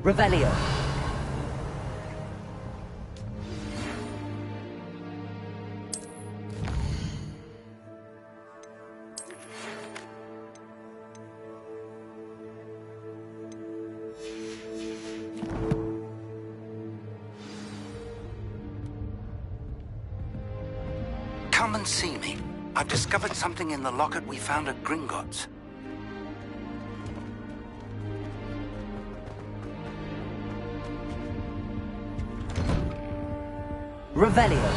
Revelio. Come and see me. I've discovered something in the locket we found at Gringotts. Revelio.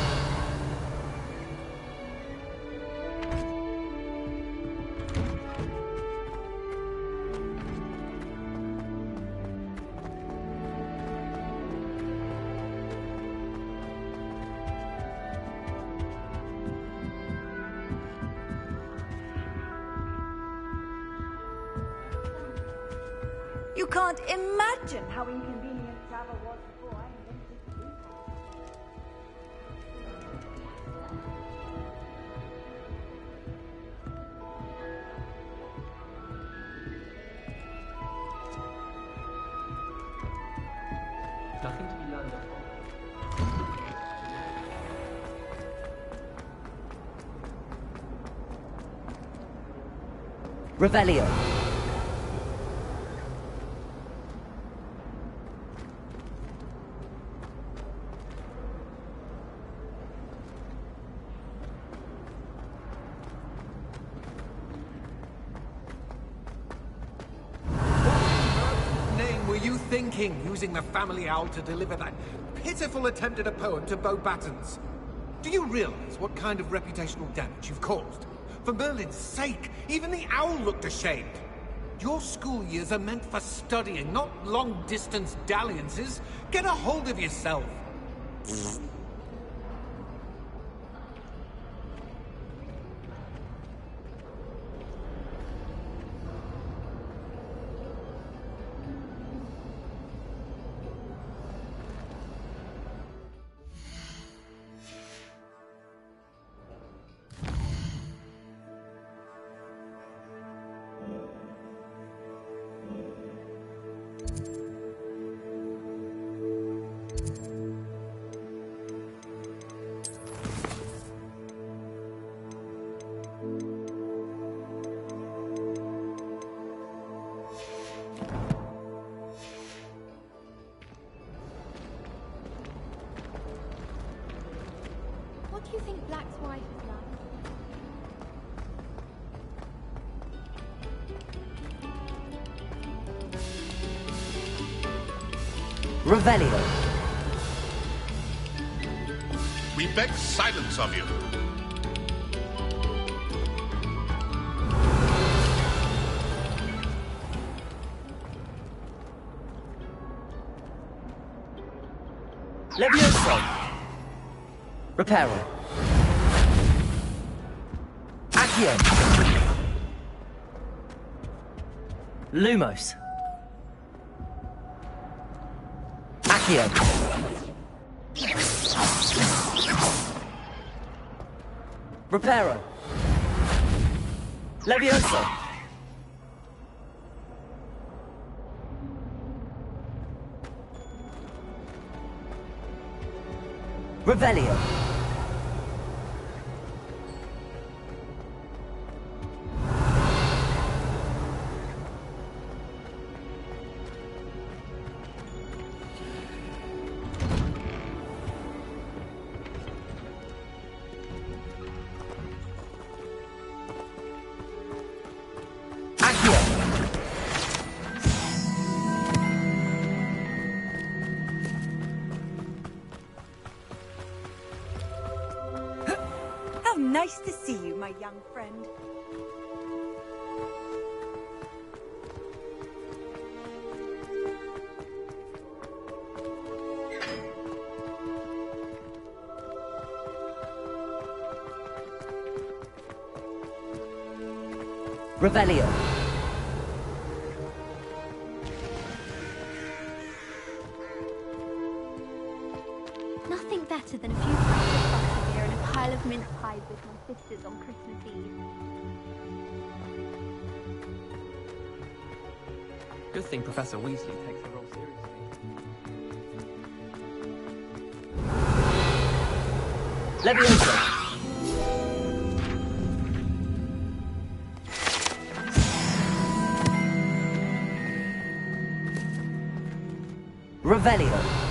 You can't imagine how inconvenient travel was before I invented the recall. Nothing to be learned at home. Revelio. Thinking, using the family owl to deliver that pitiful attempt at a poem to Beau Battens. Do you realize what kind of reputational damage you've caused? For Merlin's sake, even the owl looked ashamed. Your school years are meant for studying, not long-distance dalliances. Get a hold of yourself. What do you think Black's wife is like? Revelio. We beg silence of you. Levioso. Reparo. Accio. Lumos. Accio. Reparo. Levioso. Revelio. Nice to see you, my young friend. Revelio. Nothing better than a few pints of butterbeer and a pile of mince pies with my sisters on Christmas Eve. Good thing Professor Weasley takes the role seriously. Leviosa. Revelio.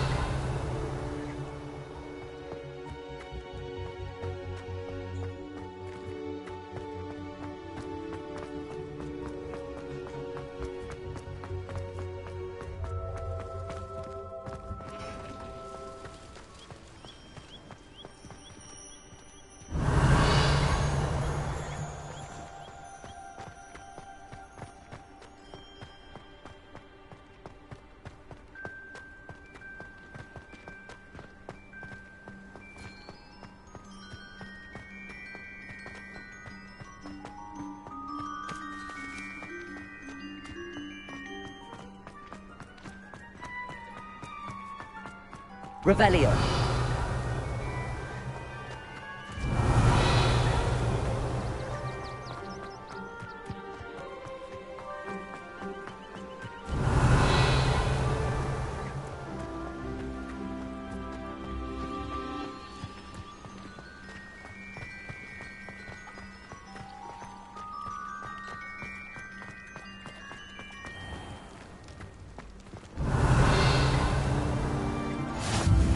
Revelio.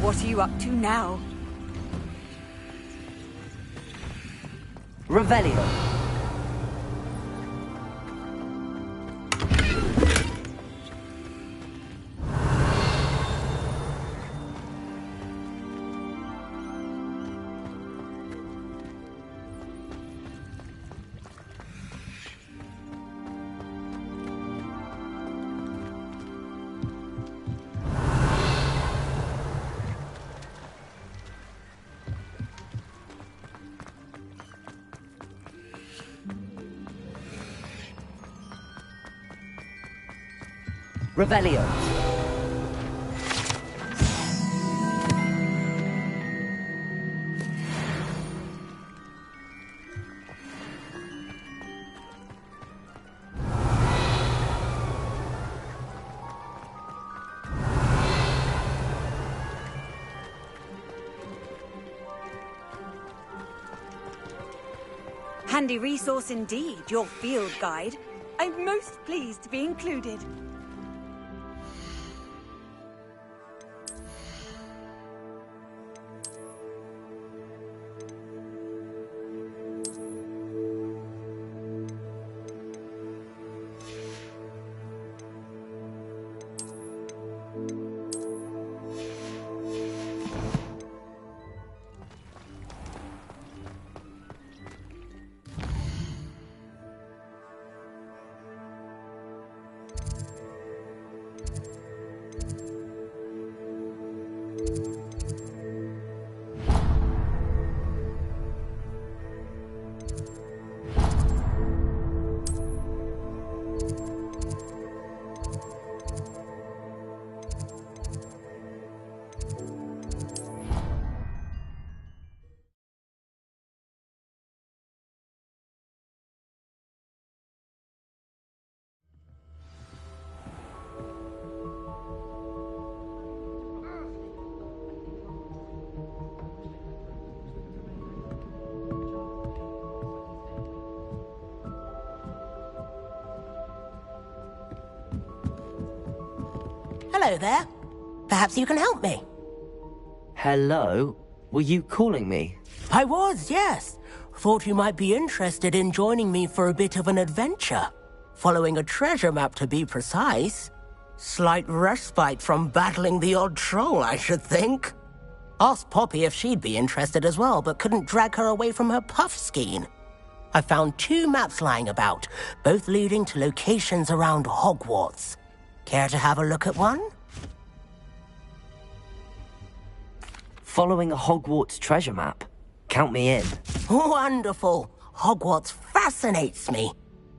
What are you up to now? Revelio. Revelio. Handy resource indeed, your field guide. I'm most pleased to be included. Hello there. Perhaps you can help me. Hello? Were you calling me? I was, yes. Thought you might be interested in joining me for a bit of an adventure. Following a treasure map, to be precise. Slight respite from battling the odd troll, I should think. Asked Poppy if she'd be interested as well, but couldn't drag her away from her puff skein. I found 2 maps lying about, both leading to locations around Hogwarts. Care to have a look at one? Following a Hogwarts treasure map? Count me in. Wonderful. Hogwarts fascinates me.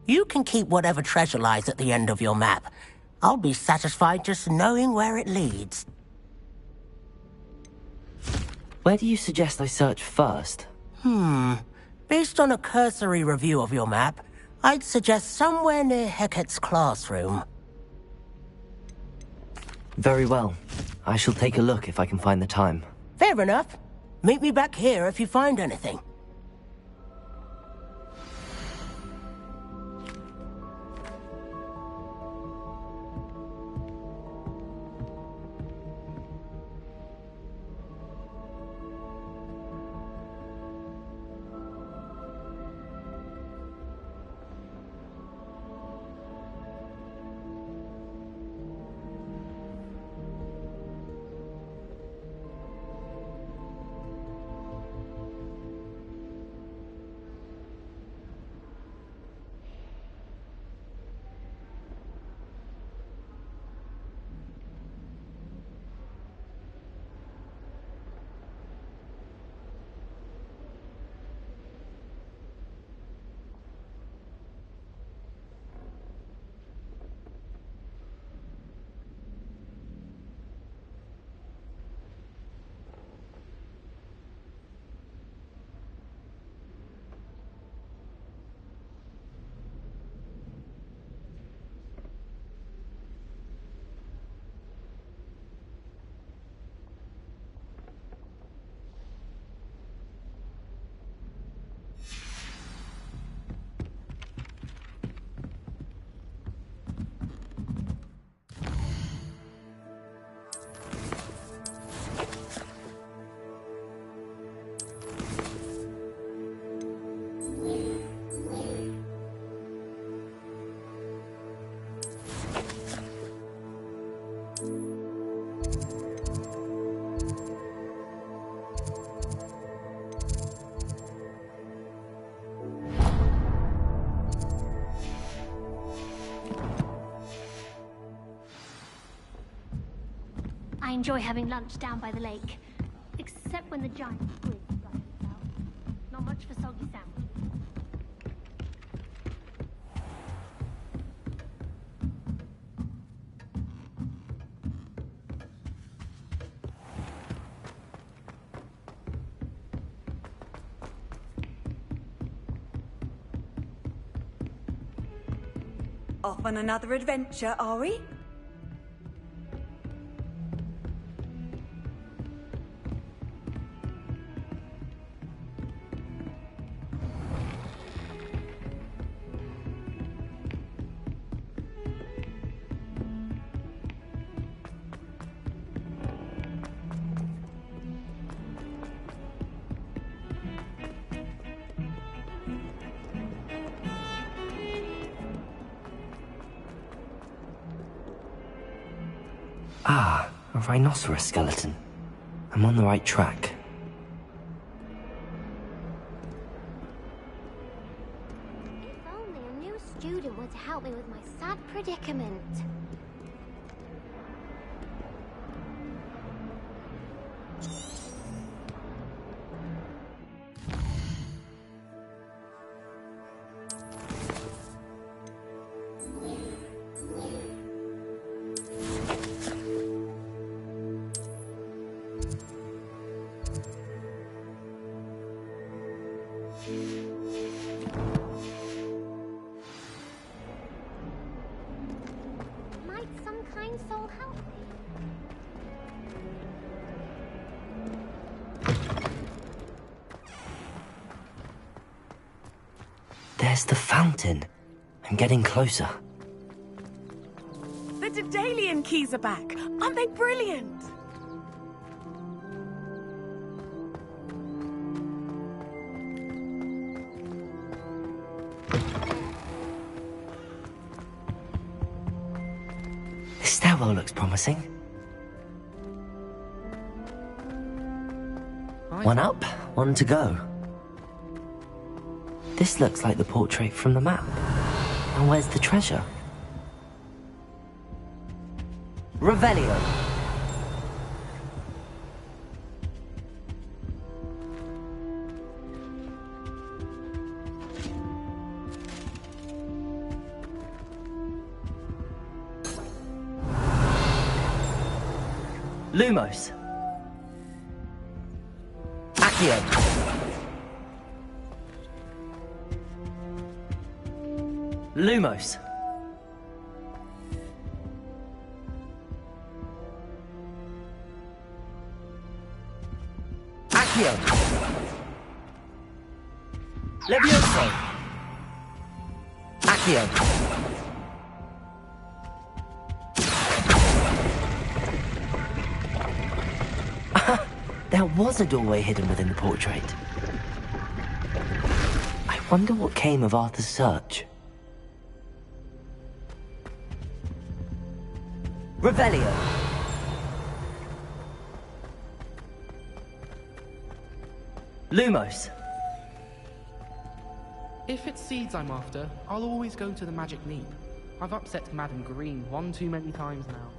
You can keep whatever treasure lies at the end of your map. I'll be satisfied just knowing where it leads. Where do you suggest I search first? Based on a cursory review of your map, I'd suggest somewhere near Hecat's classroom. Very well. I shall take a look if I can find the time. Fair enough. Meet me back here if you find anything. I enjoy having lunch down by the lake. Except when the giant squid strikes us out. Not much for soggy sandwiches. Off on another adventure, are we? Ah, a rhinoceros skeleton. I'm on the right track. If only a new student were to help me with my sad predicament. Might some kind soul help me? There's the fountain. I'm getting closer. The Daedalian keys are back. Aren't they brilliant? This stairwell looks promising. One up, one to go. This looks like the portrait from the map. And where's the treasure? Revelio. Lumos. Accio. Lumos. Accio. Accio! Levioso! Accio! There was a doorway hidden within the portrait. I wonder what came of Arthur's search. Revelio! Lumos! If it's seeds I'm after, I'll always go to the Magic Neep. I've upset Madam Green one too many times now.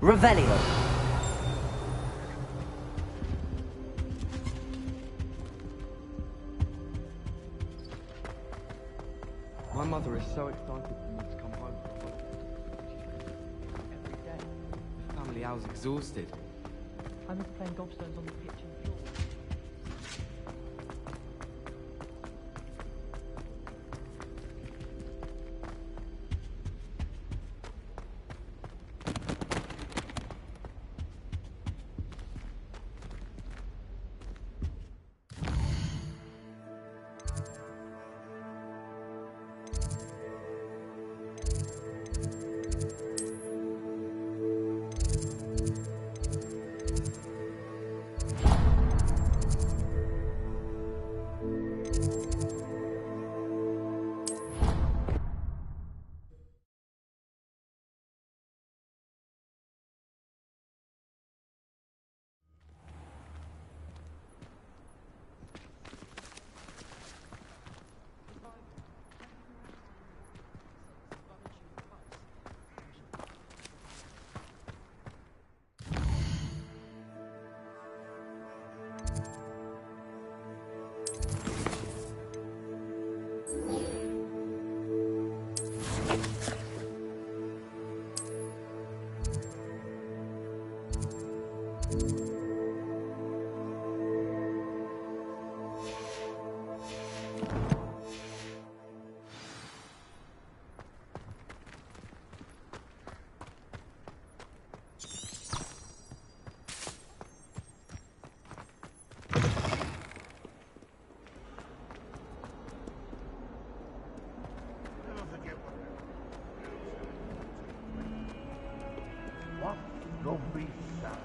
Revelio! My mother is so excited for me to come home from Hogwarts. Every day. The family owl's exhausted. I miss playing gobstones on the kitchen floor. What lovely sound.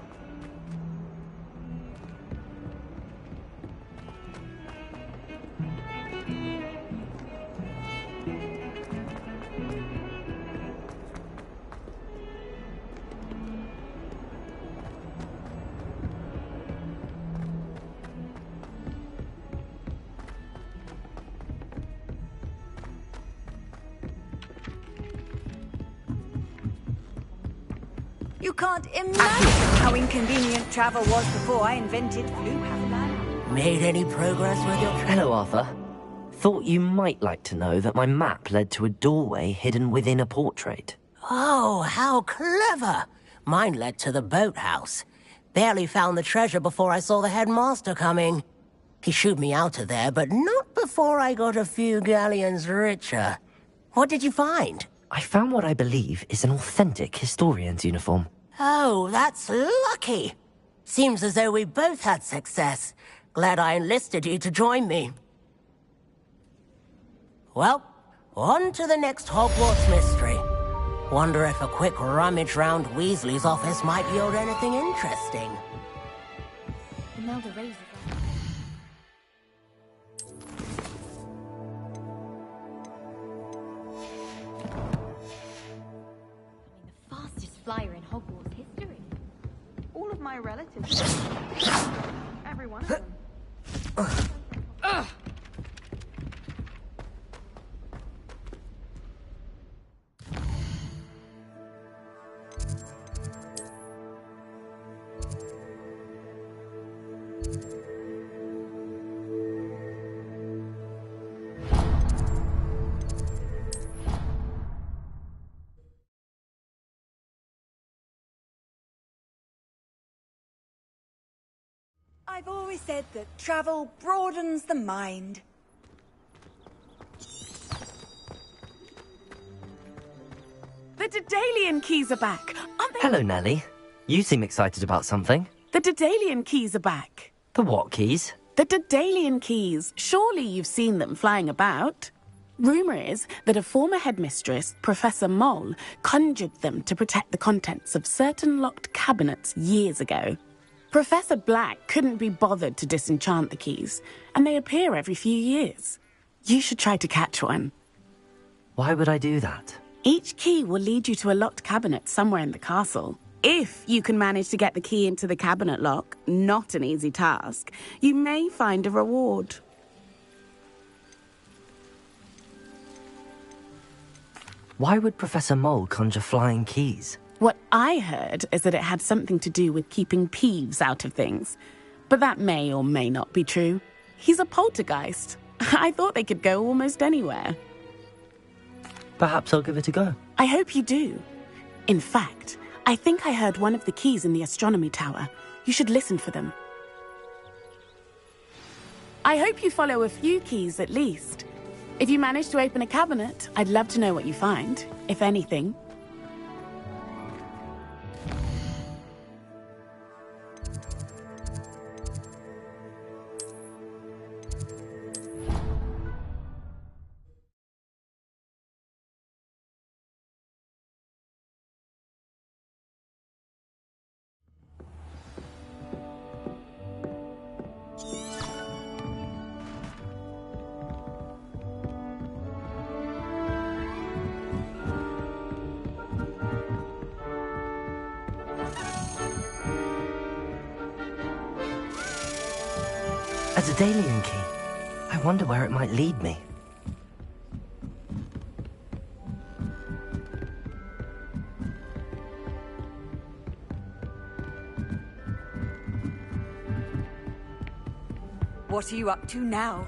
You can't imagine how inconvenient travel was before I invented flu, have I? Made any progress with your... Hello, Arthur. Thought you might like to know that my map led to a doorway hidden within a portrait. Oh, how clever! Mine led to the boathouse. Barely found the treasure before I saw the headmaster coming. He shooed me out of there, but not before I got a few galleons richer. What did you find? I found what I believe is an authentic historian's uniform. Oh, that's lucky. Seems as though we both had success. Glad I enlisted you to join me. Well, on to the next Hogwarts mystery. Wonder if a quick rummage round Weasley's office might yield anything interesting. Imelda raises up. The fastest flyer in Hogwarts history. All of my relatives. Every one of them. I've always said that travel broadens the mind. The Daedalian keys are back. Aren't they? Hello, Nellie. You seem excited about something. The Daedalian keys are back. The what keys? The Daedalian keys. Surely you've seen them flying about. Rumour is that a former headmistress, Professor Moll, conjured them to protect the contents of certain locked cabinets years ago. Professor Black couldn't be bothered to disenchant the keys, and they appear every few years. You should try to catch one. Why would I do that? Each key will lead you to a locked cabinet somewhere in the castle. If you can manage to get the key into the cabinet lock, not an easy task, you may find a reward. Why would Professor Mole conjure flying keys? What I heard is that it had something to do with keeping Peeves out of things. But that may or may not be true. He's a poltergeist. I thought they could go almost anywhere. Perhaps I'll give it a go. I hope you do. In fact, I think I heard one of the keys in the astronomy tower. You should listen for them. I hope you follow a few keys at least. If you manage to open a cabinet, I'd love to know what you find, if anything. A Daedalian key. I wonder where it might lead me. What are you up to now?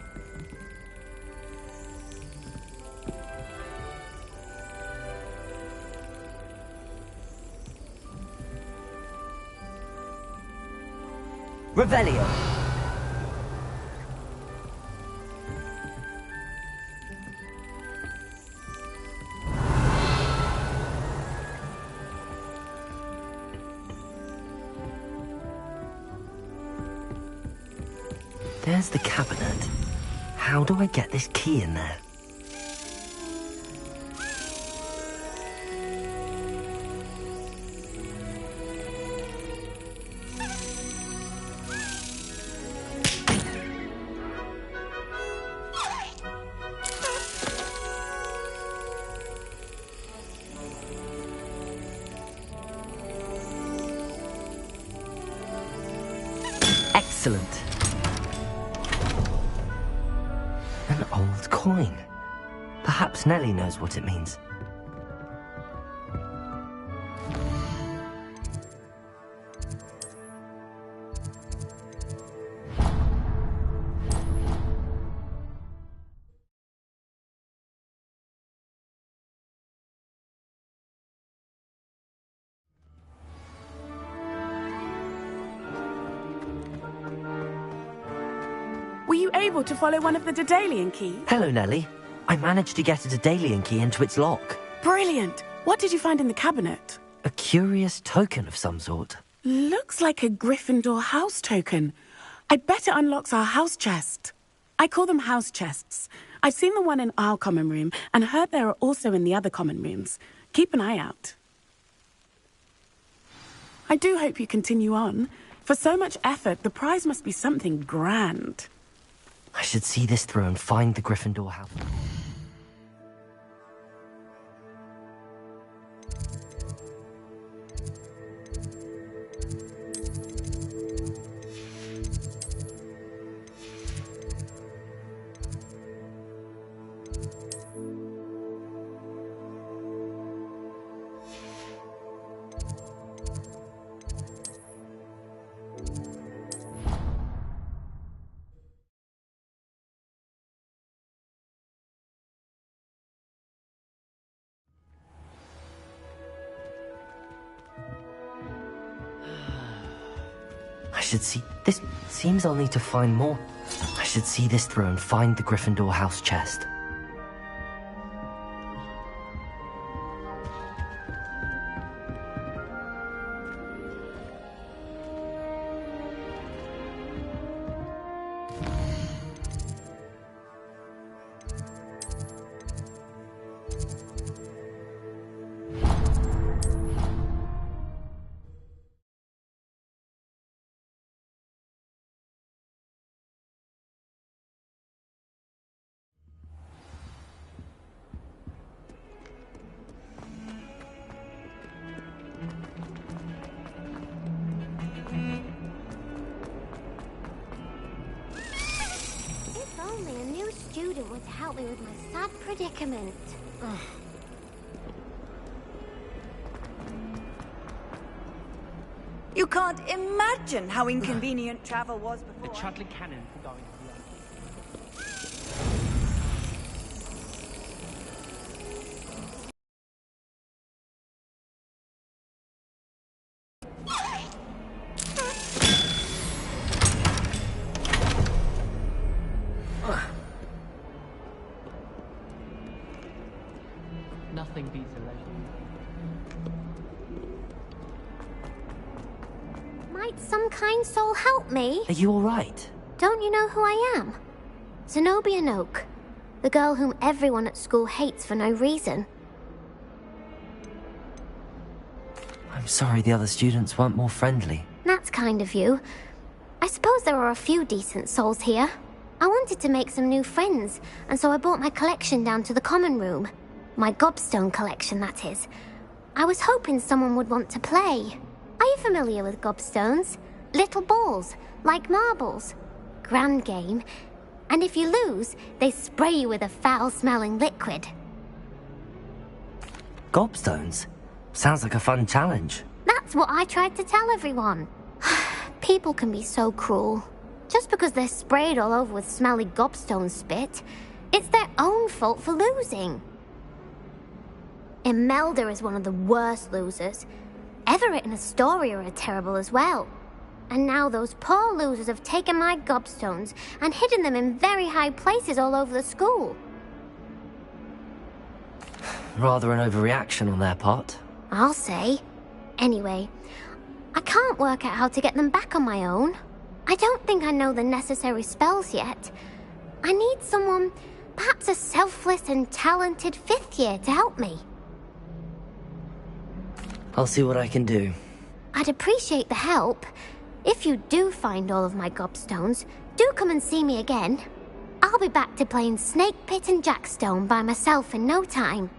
Revelio! There's the cabinet. How do I get this key in there? Excellent. An old coin. Perhaps Nellie knows what it means. Were you able to follow one of the Daedalian keys? Hello, Nellie. I managed to get a Daedalian key into its lock. Brilliant! What did you find in the cabinet? A curious token of some sort. Looks like a Gryffindor house token. I bet it unlocks our house chest. I call them house chests. I've seen the one in our common room and heard there are also in the other common rooms. Keep an eye out. I do hope you continue on. For so much effort, the prize must be something grand. I should see this through and find the Gryffindor house. should see... This seems I'll need to find more. I should see this through and find the Gryffindor house chest. Student would help me with my sad predicament. You can't imagine how inconvenient travel was before. The Chudley Cannon for going to London. Nothing beats a legend. Might some kind soul help me? Are you alright? Don't you know who I am? Zenobia Noak, the girl whom everyone at school hates for no reason. I'm sorry the other students weren't more friendly. That's kind of you. I suppose there are a few decent souls here. I wanted to make some new friends, and so I brought my collection down to the common room. My gobstone collection, that is. I was hoping someone would want to play. Are you familiar with gobstones? Little balls, like marbles. Grand game. And if you lose, they spray you with a foul-smelling liquid. Gobstones? Sounds like a fun challenge. That's what I tried to tell everyone. People can be so cruel. Just because they're sprayed all over with smelly gobstone spit, it's their own fault for losing. Imelda is one of the worst losers. Everett and Astoria are terrible as well. And now those poor losers have taken my gobstones and hidden them in very high places all over the school. Rather an overreaction on their part. I'll say. Anyway, I can't work out how to get them back on my own. I don't think I know the necessary spells yet. I need someone, perhaps a selfless and talented fifth year to help me. I'll see what I can do. I'd appreciate the help. If you do find all of my gobstones, do come and see me again. I'll be back to playing Snake Pit and Jackstone by myself in no time.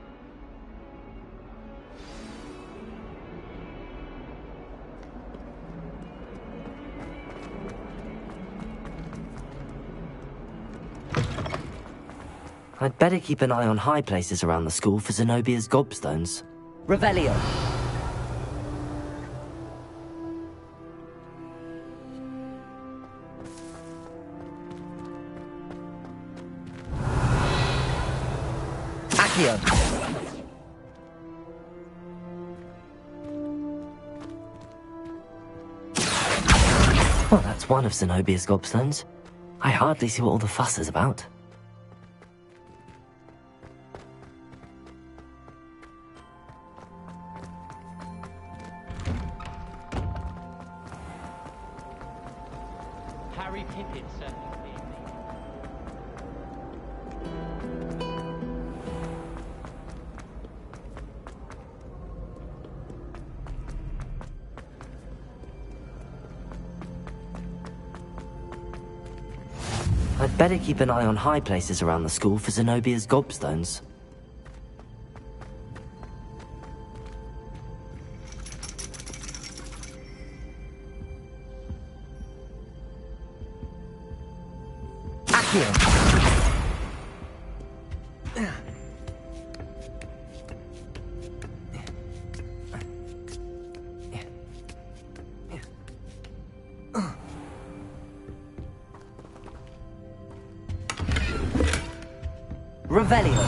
I'd better keep an eye on high places around the school for Zenobia's gobstones. Revelio! Accio! Well, that's one of Zenobia's gobstones. I hardly see what all the fuss is about. Harry Pippin certainly being me. I'd better keep an eye on high places around the school for Zenobia's gobstones. Accio! Revelio!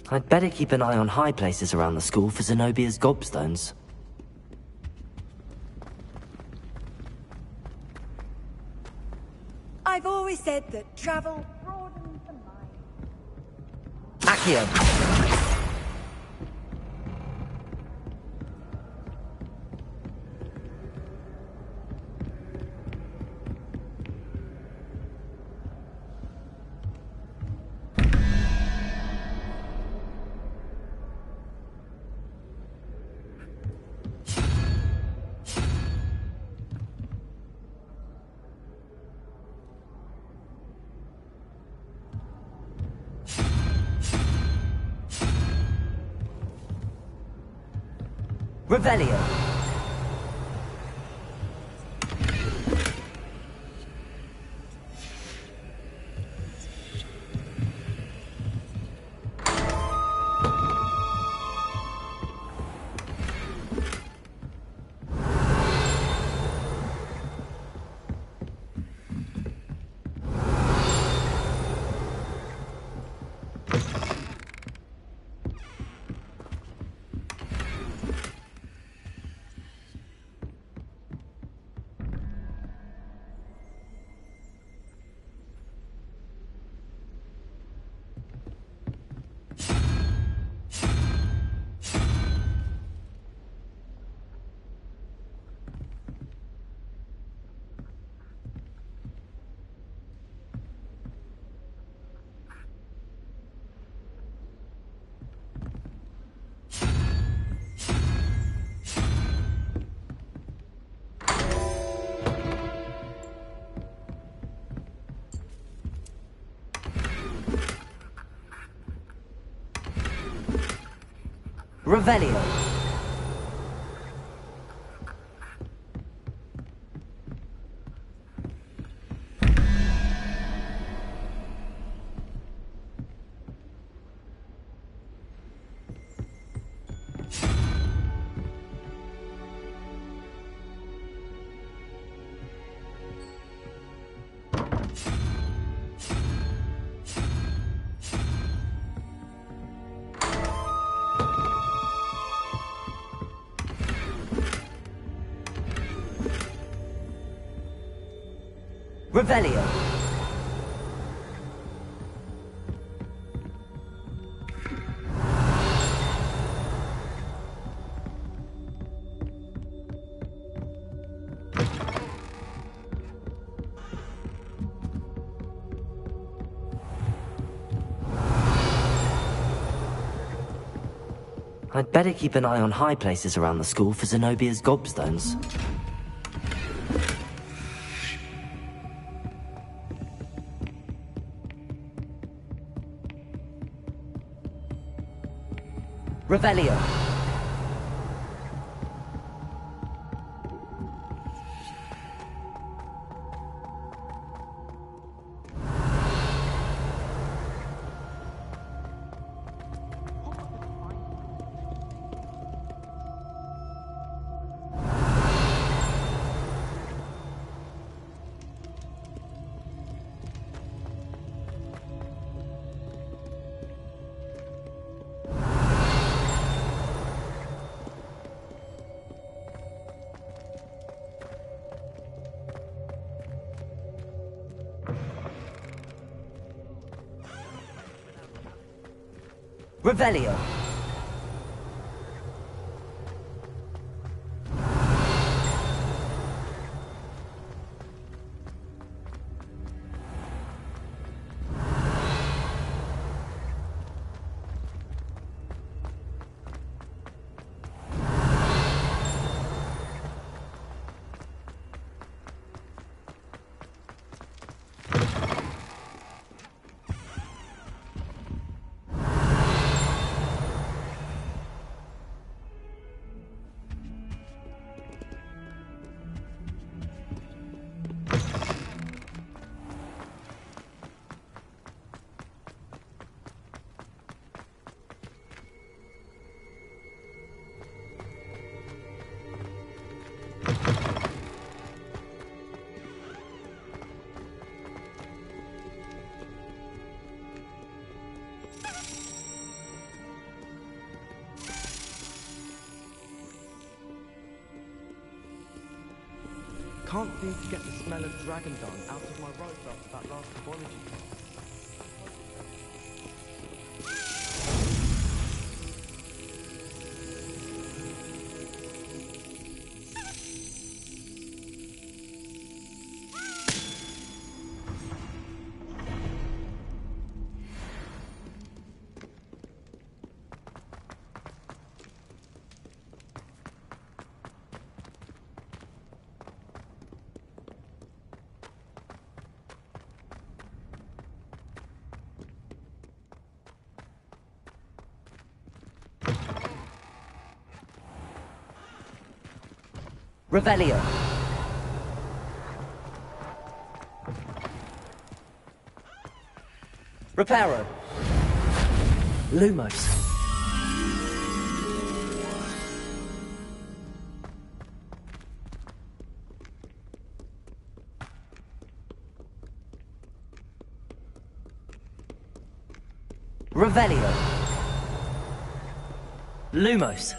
I'd better keep an eye on high places around the school for Zenobia's gobstones. I've always said that travel broadens the mind. Accio! Revelio. Revelio. Revelio. I'd better keep an eye on high places around the school for Zenobia's gobstones. Revelio. Revelio. Can't seem to get the smell of dragon dung out of my robes after that last biology class. Revelio. Reparo. Lumos. Revelio. Lumos.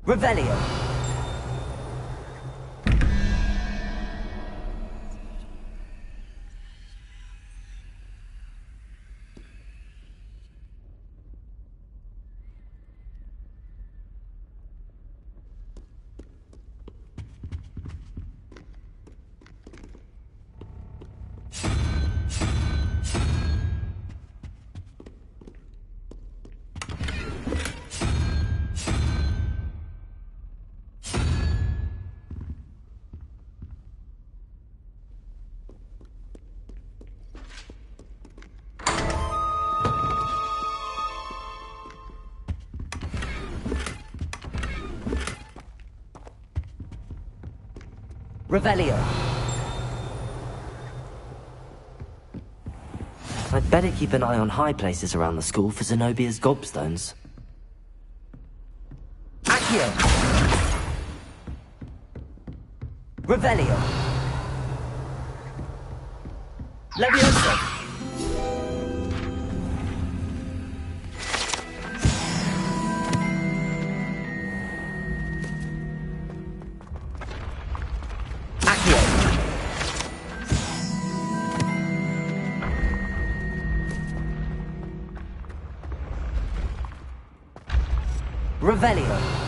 Revelio. Revelio. I'd better keep an eye on high places around the school for Zenobia's gobstones. Accio. Revelio. Leviosa. Revelio.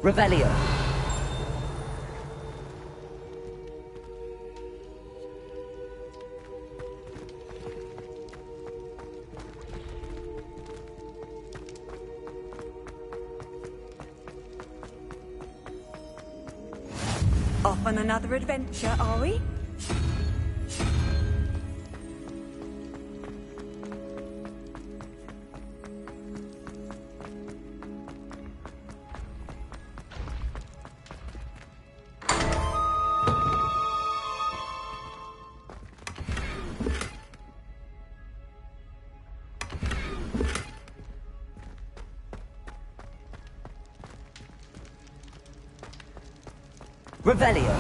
Revelio. Off on another adventure, are we? Revelio.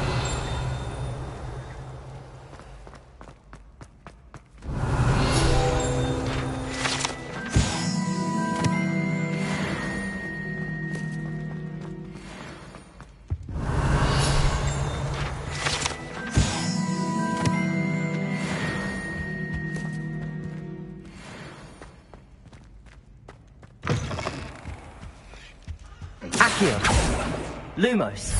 Accio. Lumos.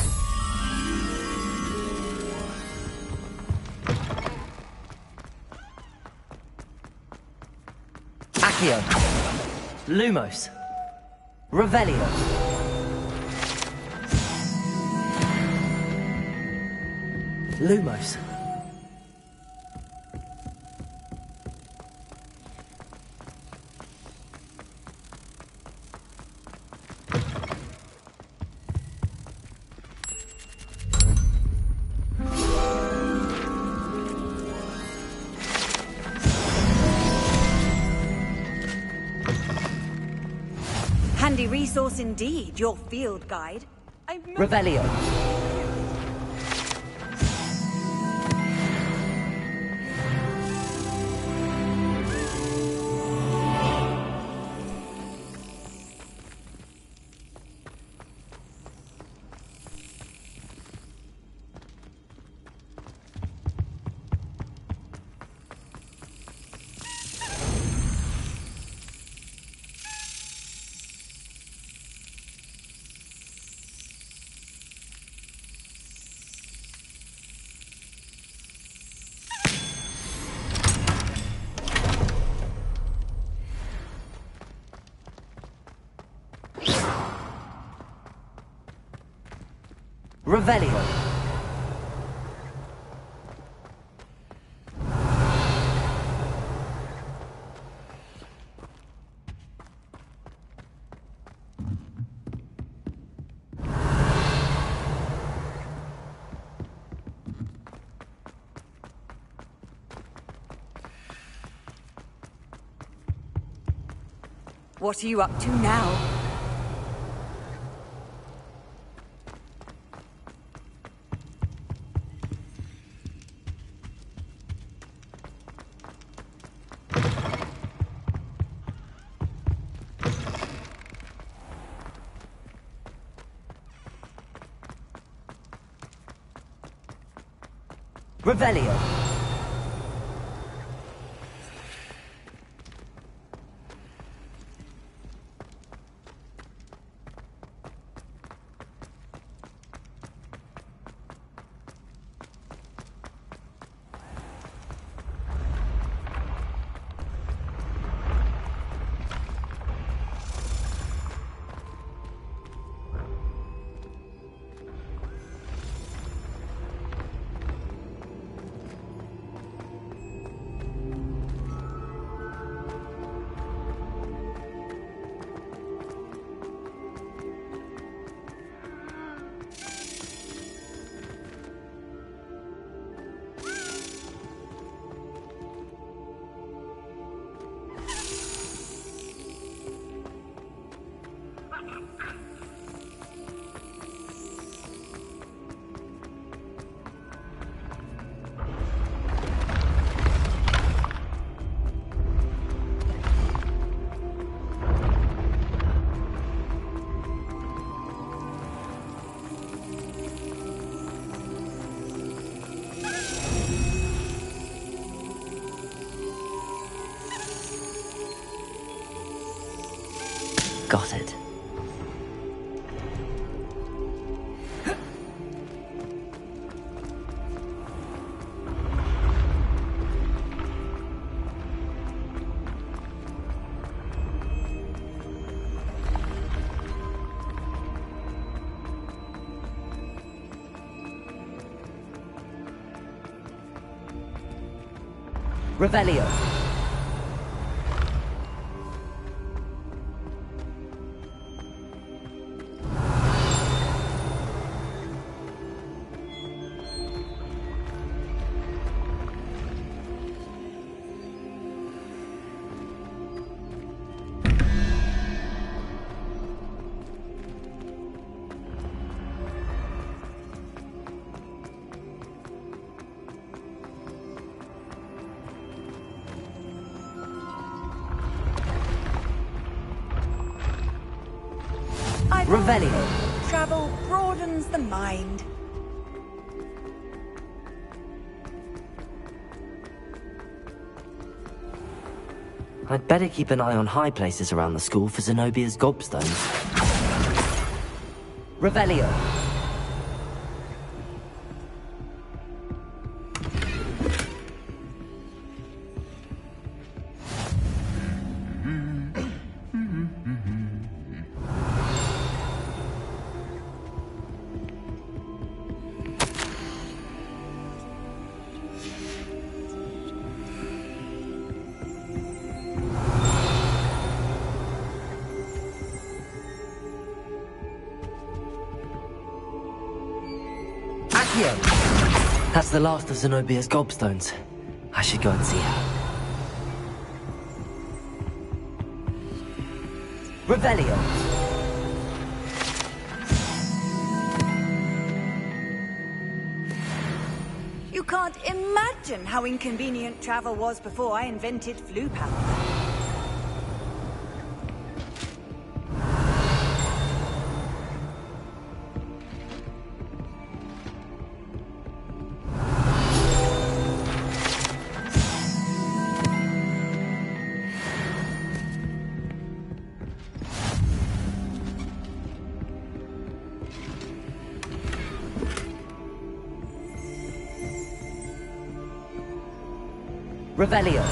Accio. Lumos. Revelio. Lumos. Handy resource indeed, your field guide. Revelio. Revelio. What are you up to now? Revelio. Got it. Revelio. Revelio. Travel broadens the mind. I'd better keep an eye on high places around the school for Zenobia's gobstones. Revelio. That's the last of Zenobia's gobstones. I should go and see her. Revelio. You can't imagine how inconvenient travel was before I invented flu powder. Revelio.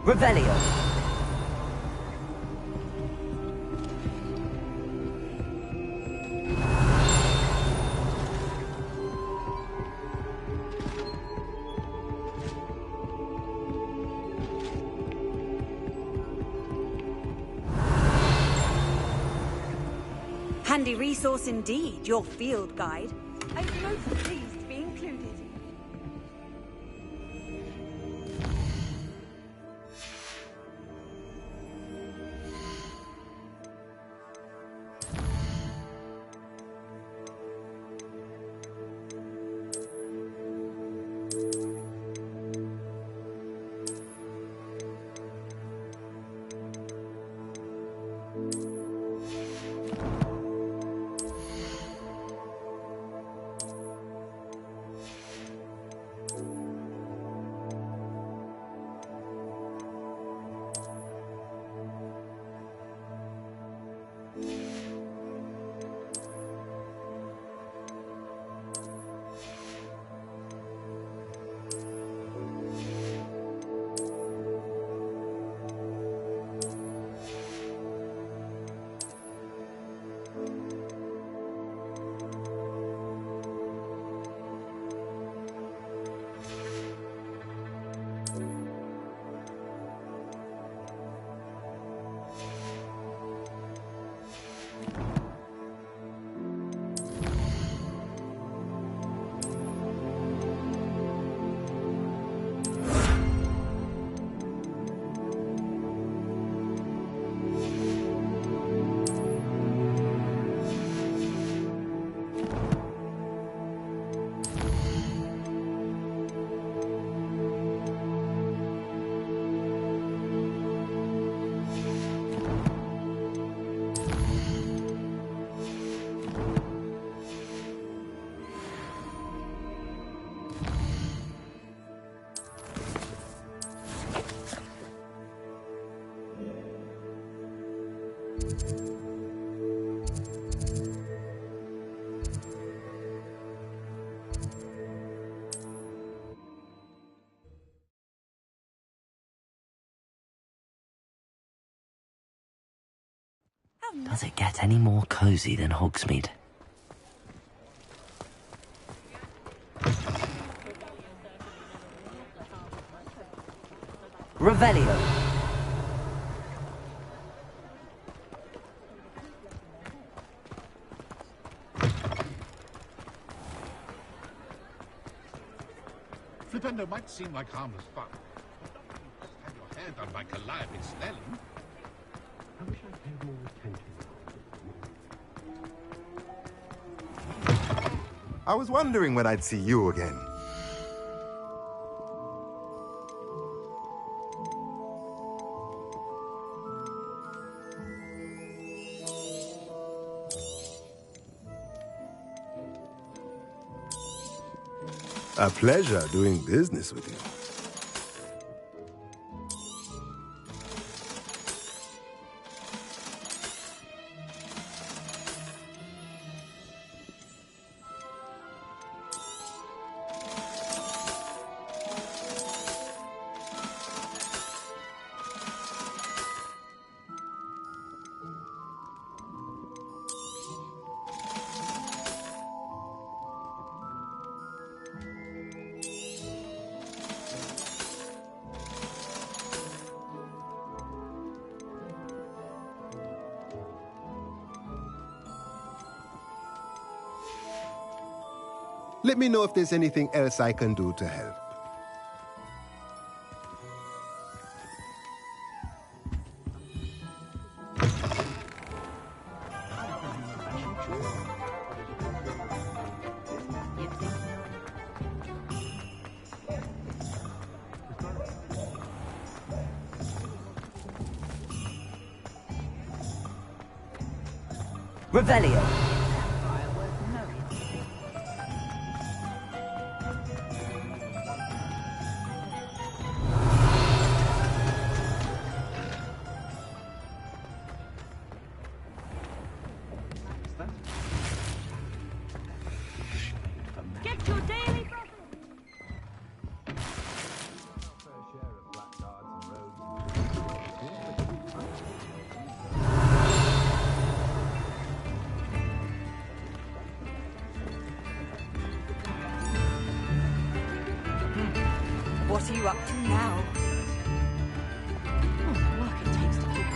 Revelio. Handy resource indeed, your field guide. I was most pleased to be included. Does it get any more cozy than Hogsmeade? Revelio. Flipendo might seem like harmless fun, but don't you just have your hair done by Calliope Snellen? I wish I paid more attention. I was wondering when I'd see you again. A pleasure doing business with you. Let me know if there's anything else I can do to help. Revelio. Get your daily profit! Fair share of blackguards and rogues What are you up to now? Oh, the work it takes to keep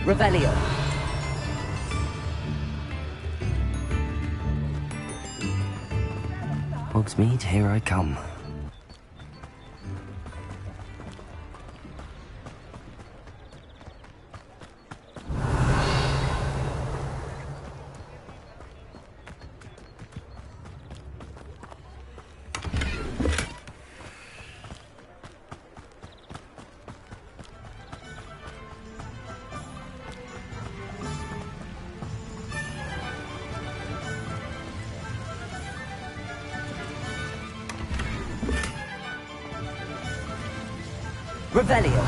Revelio. Hogsmeade, here I come. Revelio.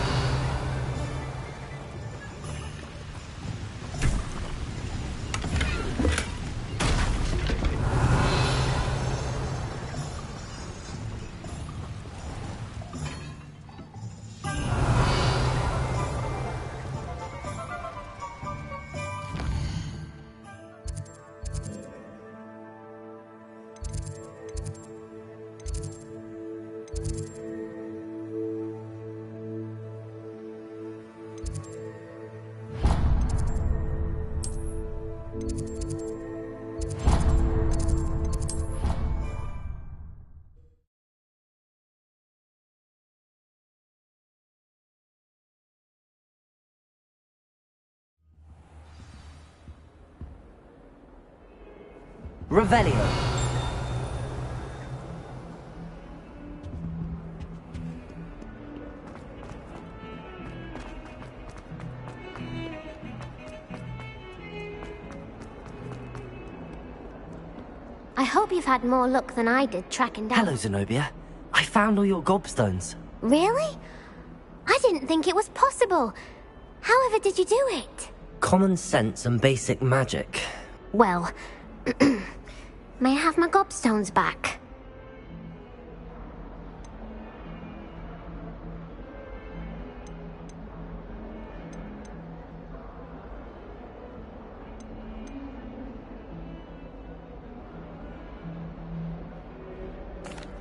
Revelio. I hope you've had more luck than I did tracking down... Hello, Zenobia. I found all your gobstones. Really? I didn't think it was possible. However did you do it? Common sense and basic magic. Well, may I have my gobstones back?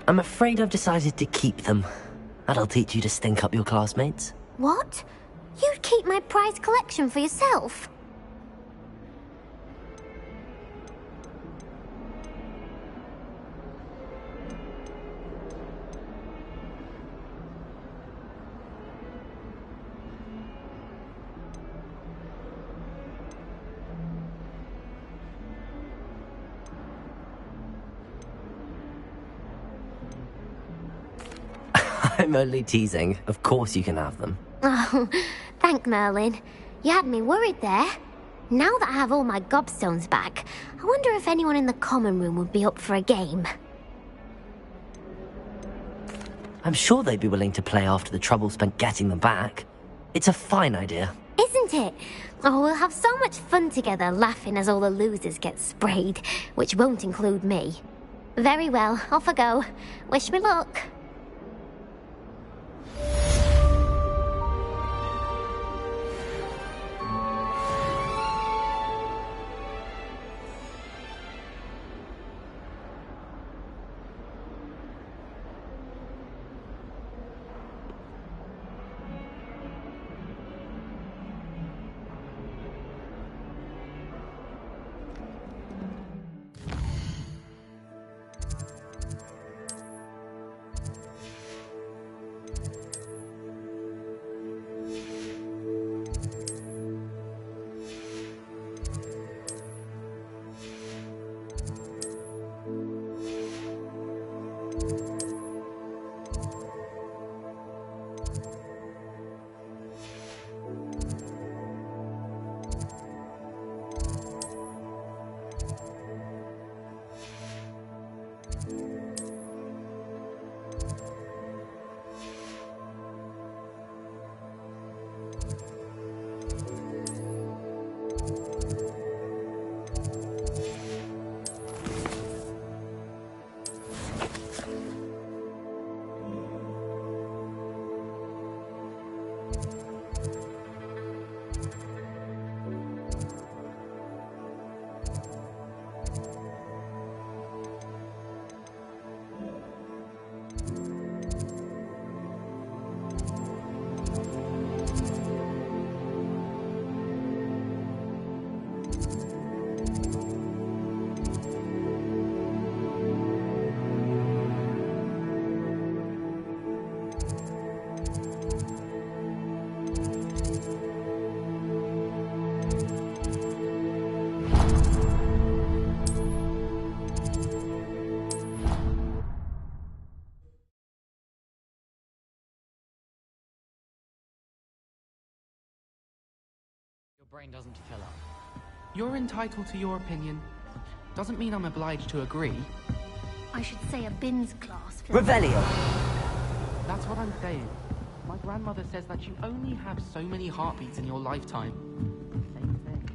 I'm afraid I've decided to keep them. That'll teach you to stink up your classmates. What? You'd keep my prized collection for yourself? I'm only teasing. Of course you can have them. Oh, thank Merlin. You had me worried there. Now that I have all my gobstones back, I wonder if anyone in the common room would be up for a game. I'm sure they'd be willing to play after the trouble spent getting them back. It's a fine idea. Isn't it? Oh, we'll have so much fun together laughing as all the losers get sprayed, which won't include me. Very well, off I go. Wish me luck. brain doesn't fill up. You're entitled to your opinion. Doesn't mean I'm obliged to agree. I should say a bins class. Revelio! That's what I'm saying. My grandmother says that you only have so many heartbeats in your lifetime. Same thing.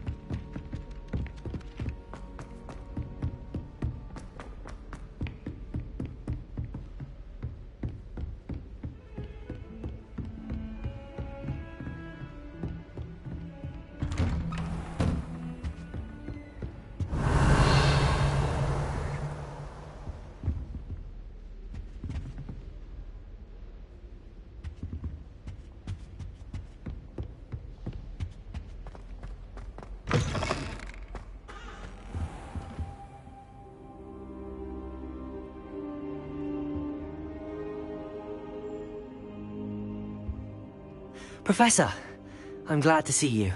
Professor, I'm glad to see you.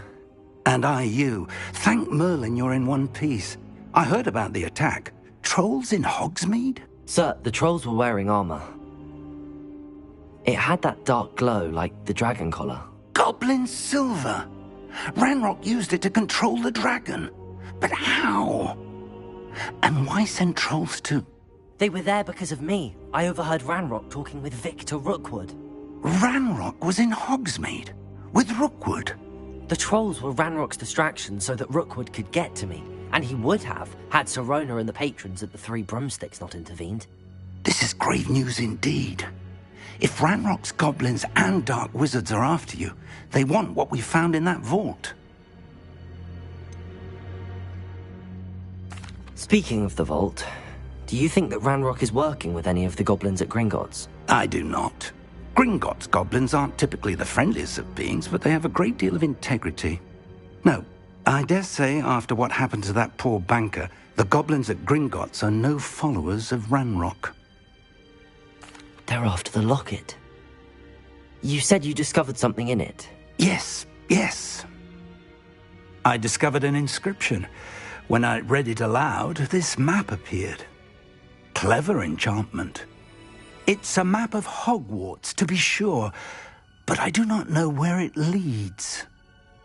And I you. Thank Merlin you're in one piece. I heard about the attack. Trolls in Hogsmeade? Sir, the trolls were wearing armor. It had that dark glow like the dragon collar. Goblin silver! Ranrock used it to control the dragon. But how? And why send trolls to... They were there because of me. I overheard Ranrock talking with Victor Rookwood. Ranrock was in Hogsmeade? With Rookwood? The trolls were Ranrock's distraction so that Rookwood could get to me. And he would have, had Sirona and the patrons at the Three Broomsticks not intervened. This is grave news indeed. If Ranrock's goblins and dark wizards are after you, they want what we found in that vault. Speaking of the vault, do you think that Ranrock is working with any of the goblins at Gringotts? I do not. Gringotts goblins aren't typically the friendliest of beings, but they have a great deal of integrity. No, I dare say after what happened to that poor banker, the goblins at Gringotts are no followers of Ranrock. They're after the locket. You said you discovered something in it. Yes. I discovered an inscription. When I read it aloud, this map appeared. Clever enchantment. It's a map of Hogwarts, to be sure, but I do not know where it leads.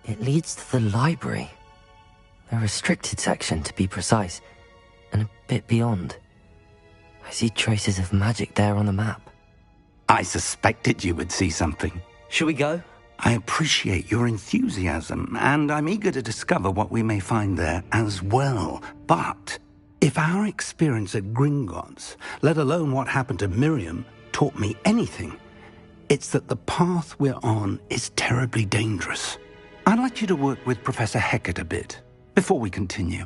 It leads to the library. A restricted section, to be precise, and a bit beyond. I see traces of magic there on the map. I suspected you would see something. Shall we go? I appreciate your enthusiasm, and I'm eager to discover what we may find there as well. But if our experience at Gringotts, let alone what happened to Miriam, taught me anything, it's that the path we're on is terribly dangerous. I'd like you to work with Professor Hecat a bit before we continue.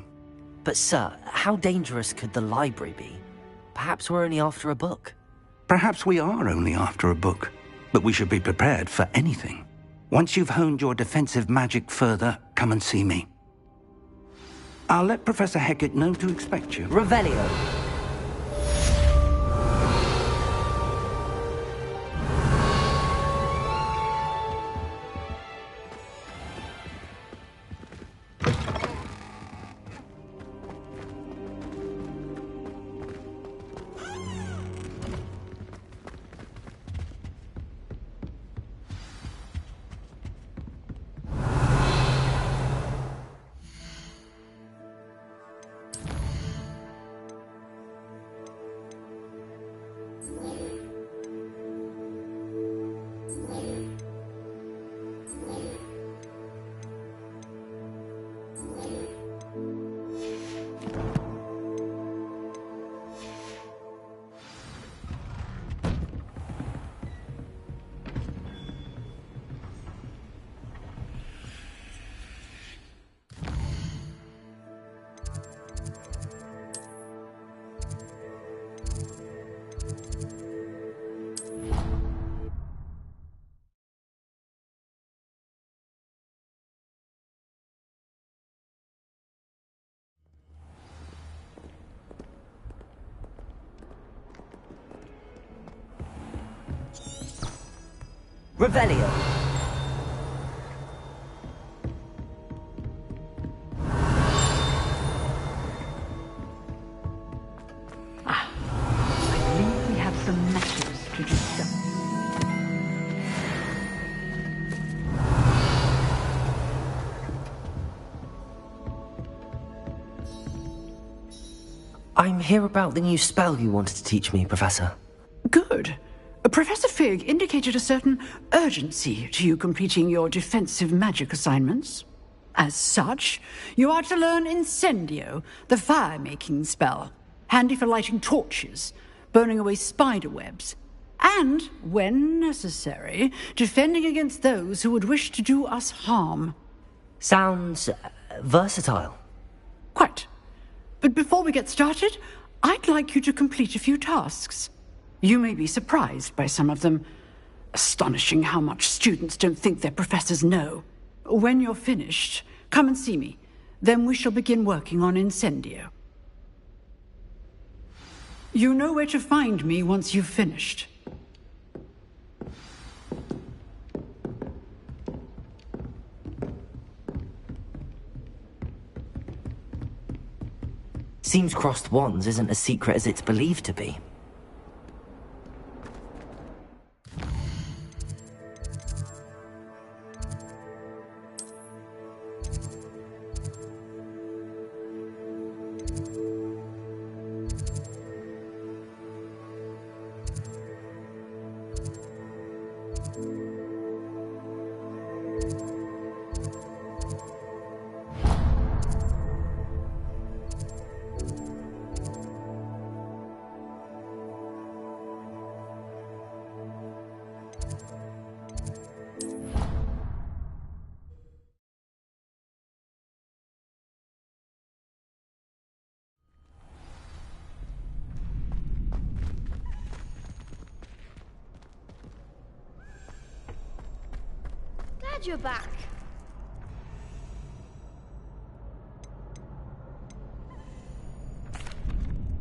But sir, how dangerous could the library be? Perhaps we're only after a book. Perhaps we are only after a book, but we should be prepared for anything. Once you've honed your defensive magic further, come and see me. I'll let Professor Hecat know to expect you. Revelio. Revelio. I believe we have some matters to discuss. I'm here about the new spell you wanted to teach me, Professor. Good. Professor Fig indicated a certain urgency to you completing your defensive magic assignments. As such, you are to learn Incendio, the fire-making spell, handy for lighting torches, burning away spider webs, and, when necessary, defending against those who would wish to do us harm. Sounds versatile. Quite. But before we get started, I'd like you to complete a few tasks. You may be surprised by some of them. Astonishing how much students don't think their professors know. When you're finished, come and see me. Then we shall begin working on Incendio. You know where to find me once you've finished. Seems crossed wands isn't as secret as it's believed to be. Glad you're back.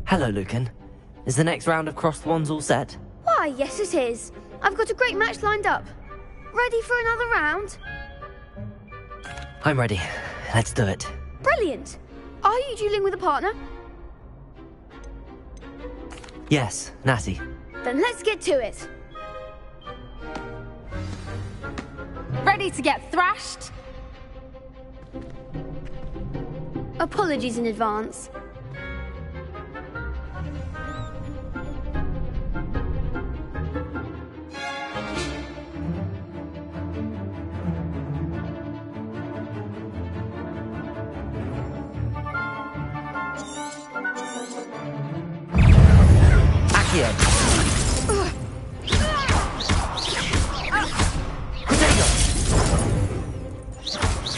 Hello, Lucan. Is the next round of crossed wands all set? Why, yes it is. I've got a great match lined up. Ready for another round? I'm ready. Let's do it. Brilliant. Are you dueling with a partner? Yes, Natty. Then let's get to it. Ready to get thrashed? Apologies in advance.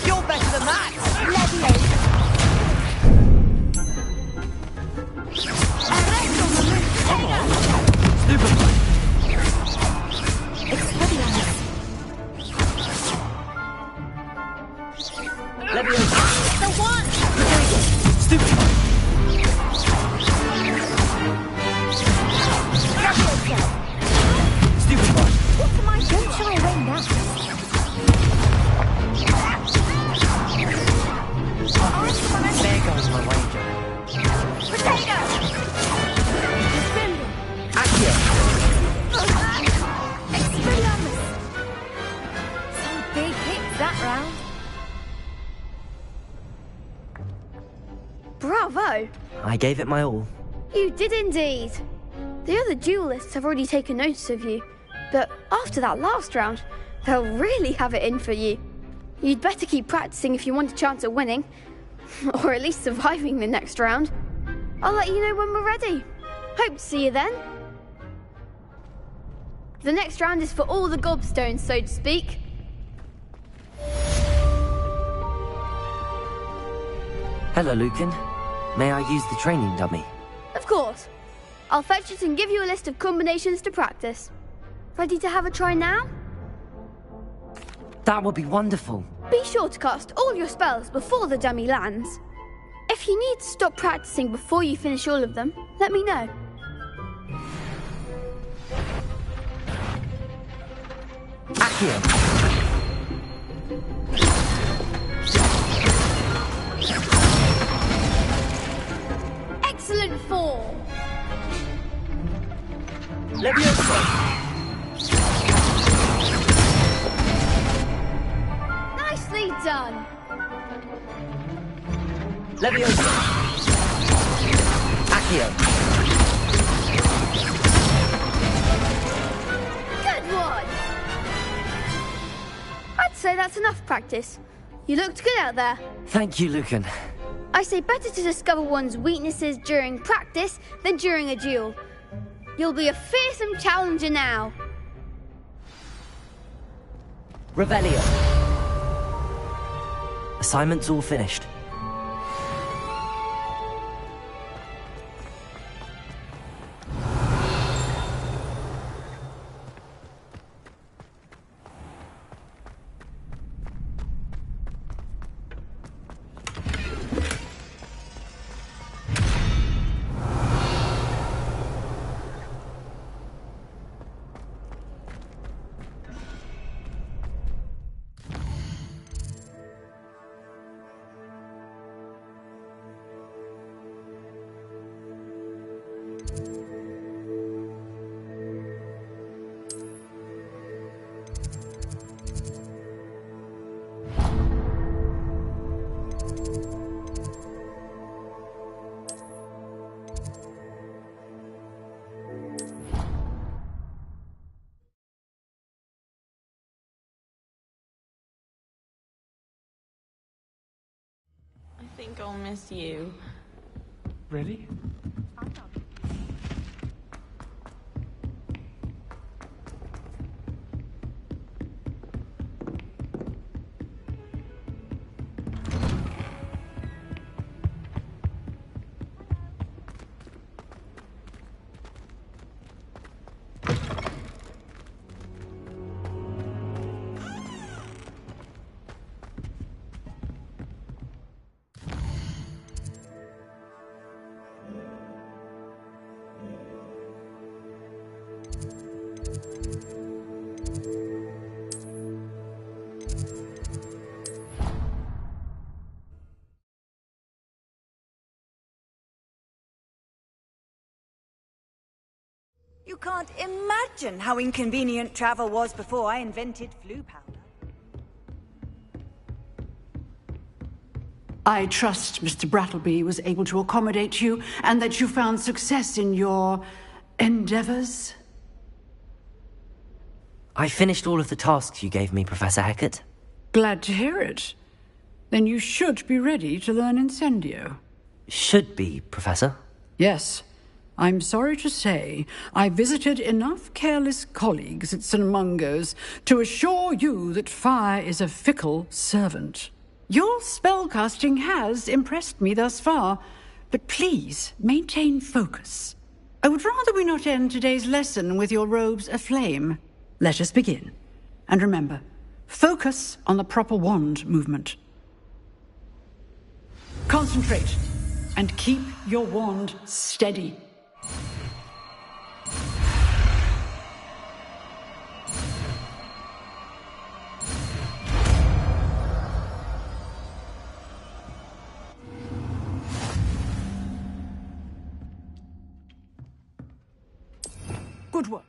You're better than that! Bravo! I gave it my all. You did indeed. The other duelists have already taken notice of you, but after that last round, they'll really have it in for you. You'd better keep practicing if you want a chance at winning, or at least surviving the next round. I'll let you know when we're ready. Hope to see you then. The next round is for all the gobstones, so to speak. Hello, Lucan. May I use the training dummy? Of course. I'll fetch it and give you a list of combinations to practice. Ready to have a try now? That would be wonderful. Be sure to cast all your spells before the dummy lands. If you need to stop practicing before you finish all of them, let me know. Accio. Excellent fall. Leviosa. Nicely done. Leviosa. Accio! Good one! I'd say that's enough practice. You looked good out there. Thank you, Lucan. I say better to discover one's weaknesses during practice than during a duel. You'll be a fearsome challenger now. Revelio. Assignment's all finished. I think I'll miss you. Really? You can't imagine how inconvenient travel was before I invented flu powder. I trust Mr. Brattleby was able to accommodate you and that you found success in your endeavors. I finished all of the tasks you gave me, Professor Hecat. Glad to hear it. Then you should be ready to learn Incendio. Should be, Professor. Yes. I'm sorry to say, I visited enough careless colleagues at St. Mungo's to assure you that fire is a fickle servant. Your spellcasting has impressed me thus far, but please maintain focus. I would rather we not end today's lesson with your robes aflame. Let us begin. And remember, focus on the proper wand movement. Concentrate, and keep your wand steady. Good work.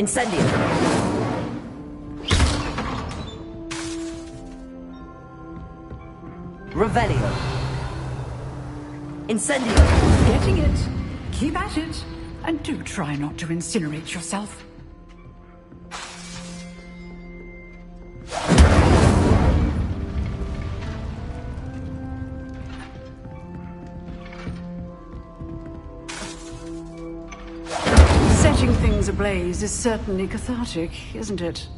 Incendio! Revelio! Incendio! Getting it. Keep at it. And do try not to incinerate yourself. blaze is certainly cathartic, isn't it?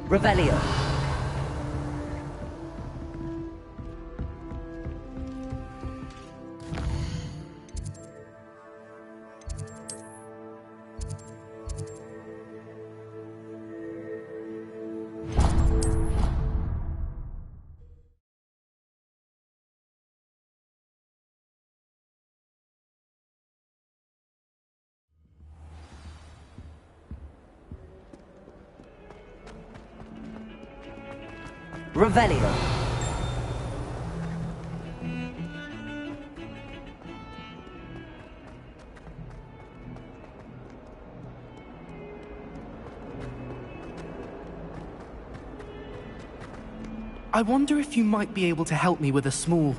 Revelio. Revelio. I wonder if you might be able to help me with a small,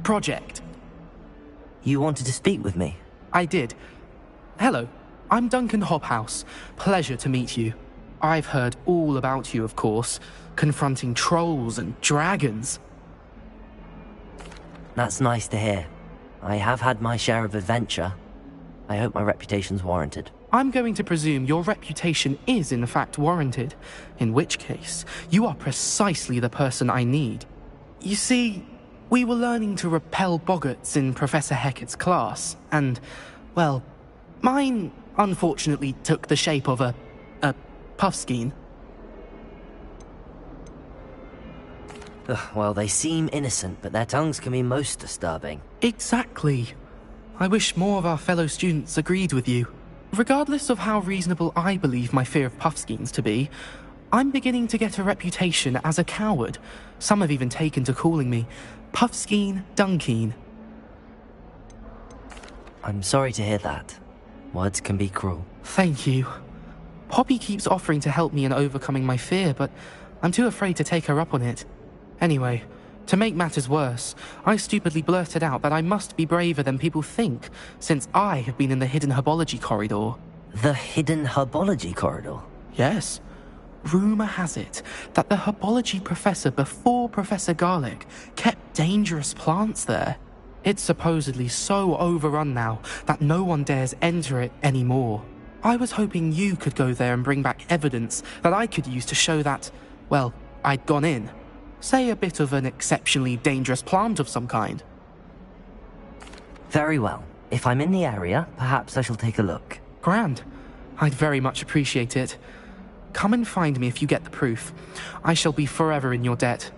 project. You wanted to speak with me? I did. Hello, I'm Duncan Hobhouse. Pleasure to meet you. I've heard all about you, of course, confronting trolls and dragons. That's nice to hear. I have had my share of adventure. I hope my reputation's warranted. I'm going to presume your reputation is in fact warranted, in which case, you are precisely the person I need. You see, we were learning to repel boggarts in Professor Hecat's class, and, well, mine unfortunately took the shape of a puffskein. Well, they seem innocent, but their tongues can be most disturbing. Exactly. I wish more of our fellow students agreed with you. Regardless of how reasonable I believe my fear of puffskeins to be, I'm beginning to get a reputation as a coward. Some have even taken to calling me Puffskeen Dunkeen. I'm sorry to hear that. Words can be cruel. Thank you. Poppy keeps offering to help me in overcoming my fear, but I'm too afraid to take her up on it. Anyway, to make matters worse, I stupidly blurted out that I must be braver than people think, since I have been in the hidden herbology corridor. The hidden herbology corridor? Yes. Rumour has it that the herbology professor before Professor Garlic kept dangerous plants there. It's supposedly so overrun now that no one dares enter it anymore. I was hoping you could go there and bring back evidence that I could use to show that, well, I'd gone in. Say a bit of an exceptionally dangerous plant of some kind. Very well. If I'm in the area, perhaps I shall take a look. Grand. I'd very much appreciate it. Come and find me if you get the proof. I shall be forever in your debt.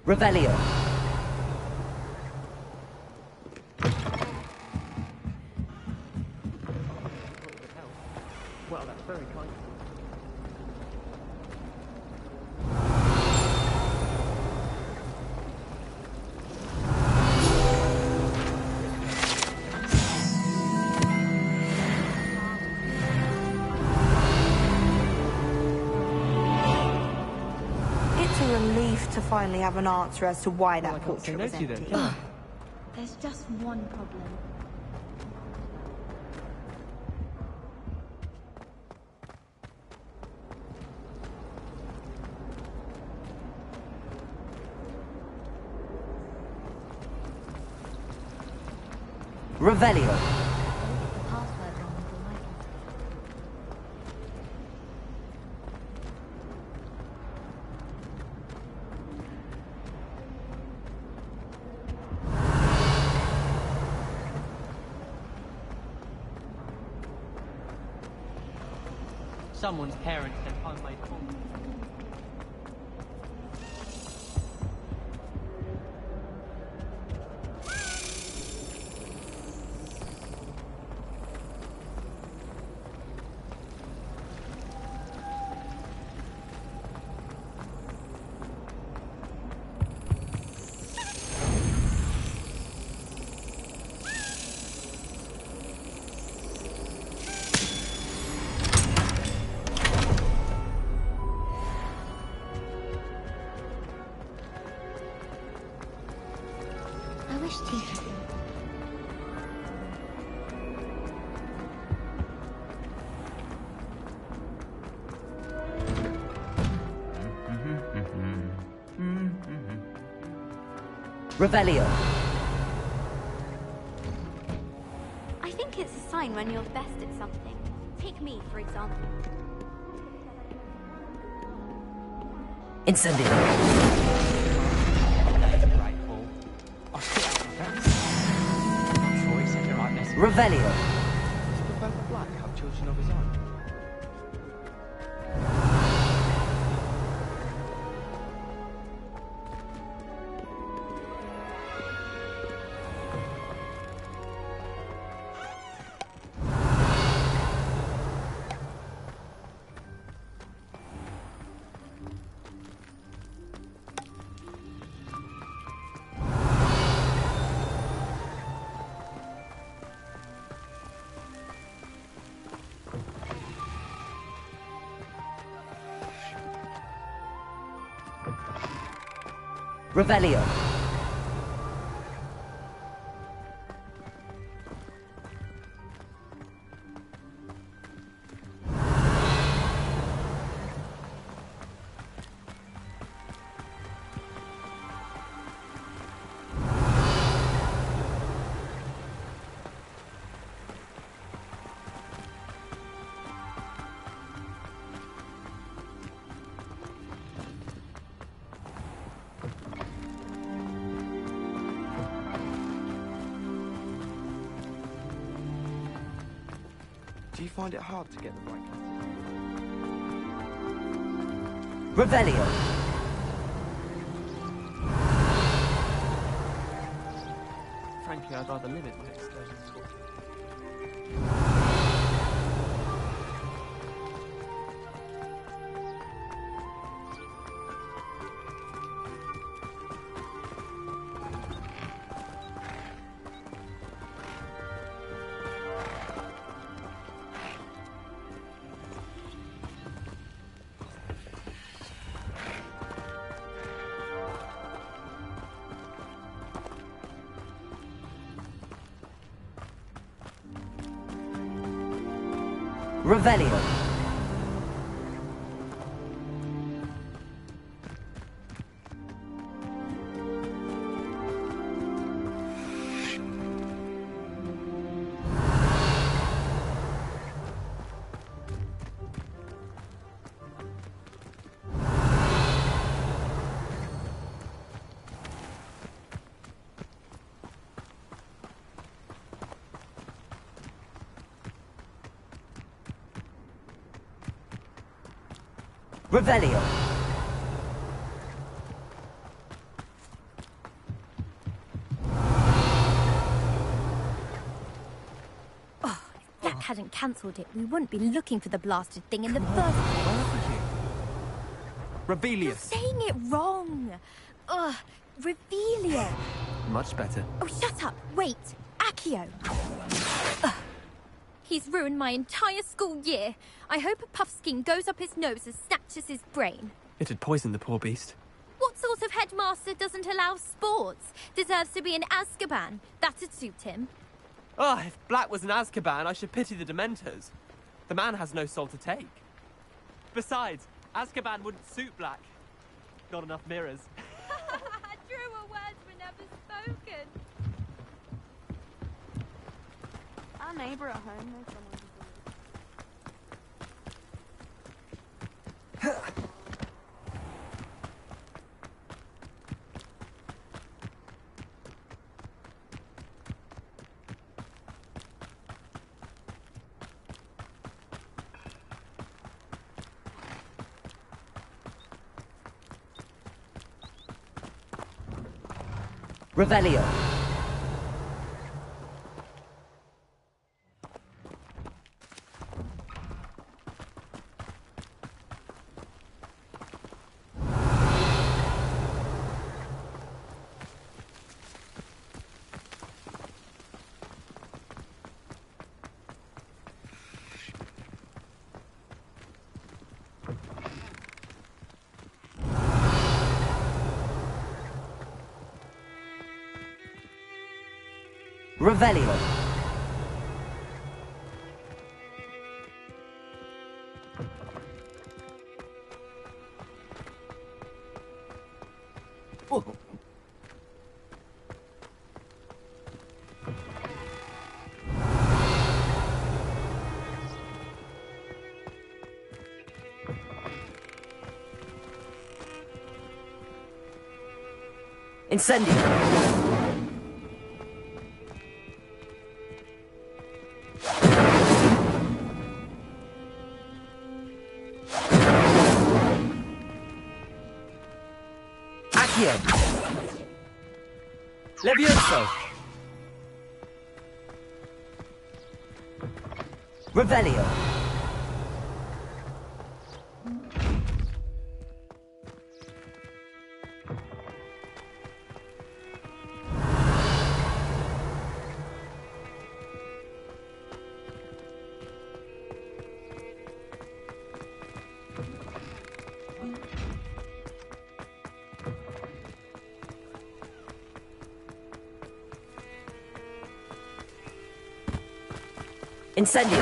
Revelio. Well, that's very kind. It's a relief to finally have an answer as to why that portrait was empty. There's just one problem. Revelio. Someone's parents sent homemade food. English teacher. Revelio. I think it's a sign when you're best at something. Take me, for example. Incendio. Revelio. Does Professor Black have children of his own? Revelio. Do you find it hard to get the right answer? Revelio. Frankly, I'd rather limit my excursions to school. Revelio. Revelio. Oh, if Black hadn't cancelled it, we wouldn't be looking for the blasted thing in the first place. Rebellious. You're saying it wrong. Ugh, Revelio. Much better. Oh, shut up. Wait. Accio. Ugh. He's ruined my entire school year. I hope a puffskein goes up his nose and snatches his brain. It'd poison the poor beast. What sort of headmaster doesn't allow sports? Deserves to be in Azkaban. That'd suit him. Ah, if Black was in Azkaban, I should pity the Dementors. The man has no soul to take. Besides, Azkaban wouldn't suit Black. Not enough mirrors. Truer words were never spoken. Our neighbour at home knows someone who's Revelio. Revelio. Incendio. Accio. Levioso. Revelio. Incendio.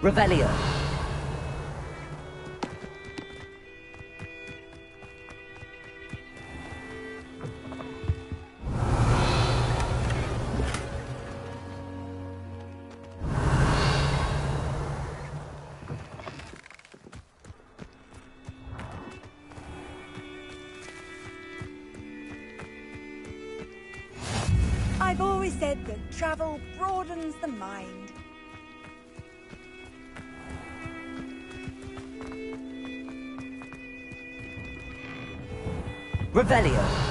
Revelio. I've always said that travel broadens the mind. Revelio.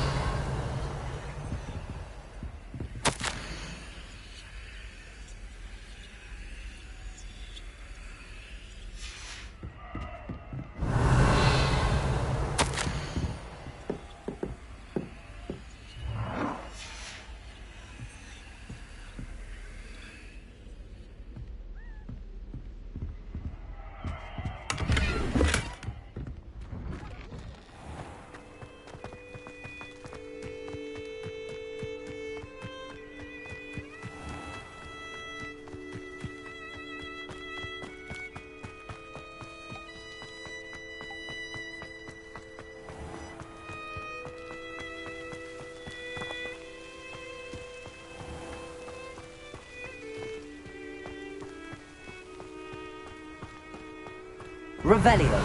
Revelio.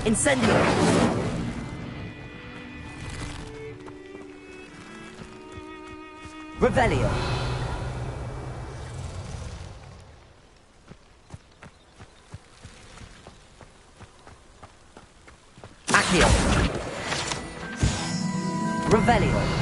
Incendio. Revelio. Accio. Revelio.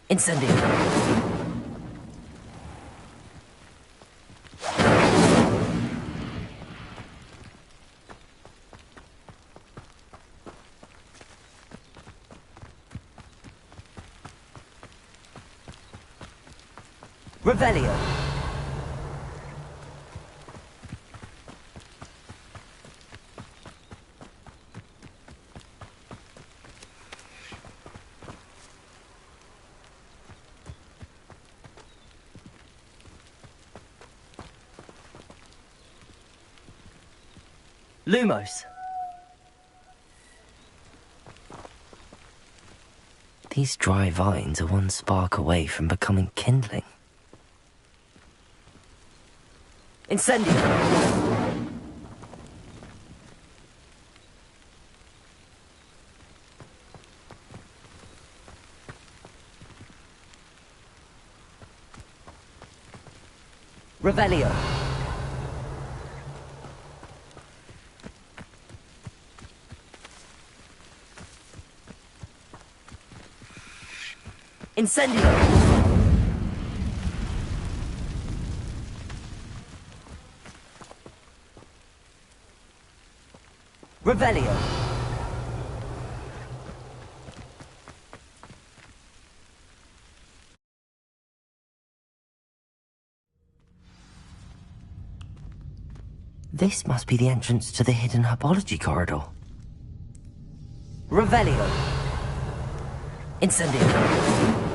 Incendio. Revelio. Lumos. These dry vines are one spark away from becoming kindling. Incendio! Revelio. Incendio. Revelio. This must be the entrance to the hidden herbology corridor. Revelio. Incendio.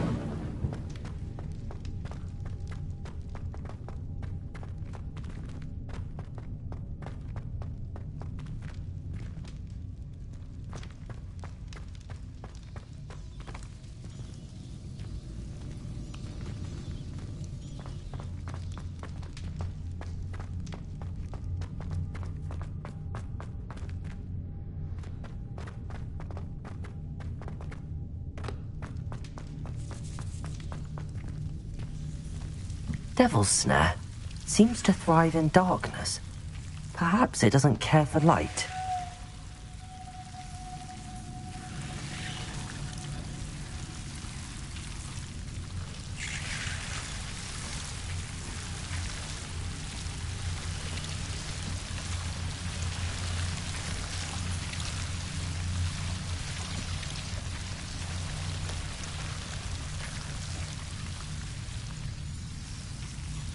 Devil's Snare seems to thrive in darkness. Perhaps it doesn't care for light.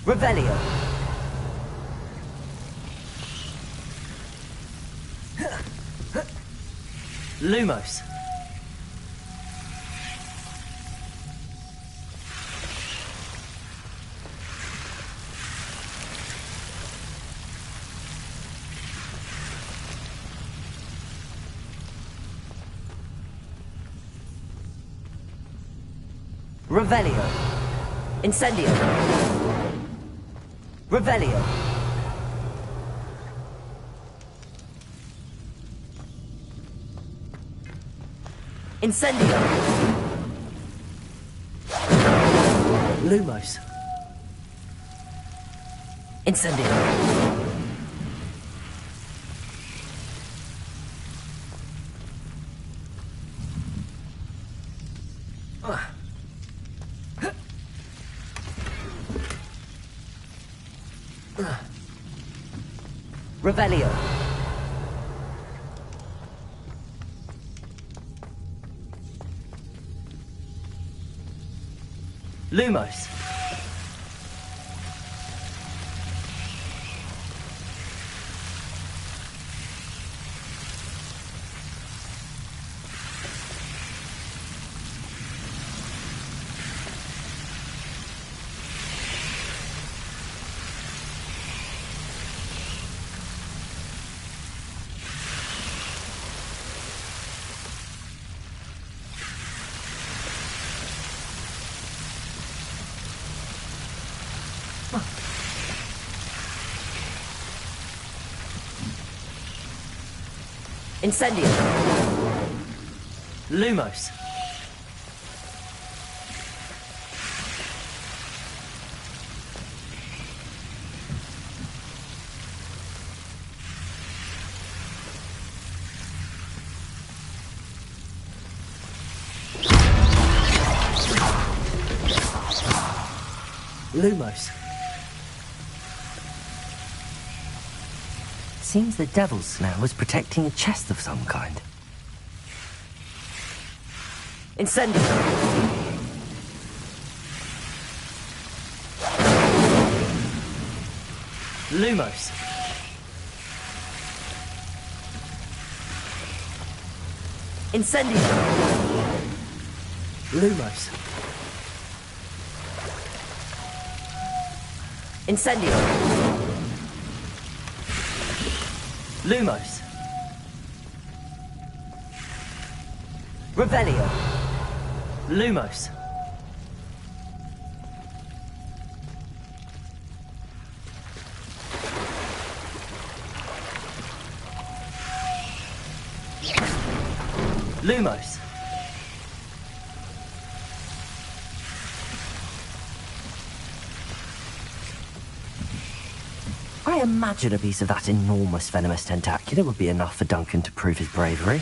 Revelio. Lumos. Revelio. Incendio. Revelio. Incendio. Lumos. Incendio. Revelio. Lumos. Incendio. Lumos. Lumos. Seems the Devil's Snare was protecting a chest of some kind. Incendio. Lumos. Incendio. Lumos. Incendio. Lumos. Revelio. Lumos. Lumos. I imagine a piece of that enormous venomous tentacular would be enough for Duncan to prove his bravery.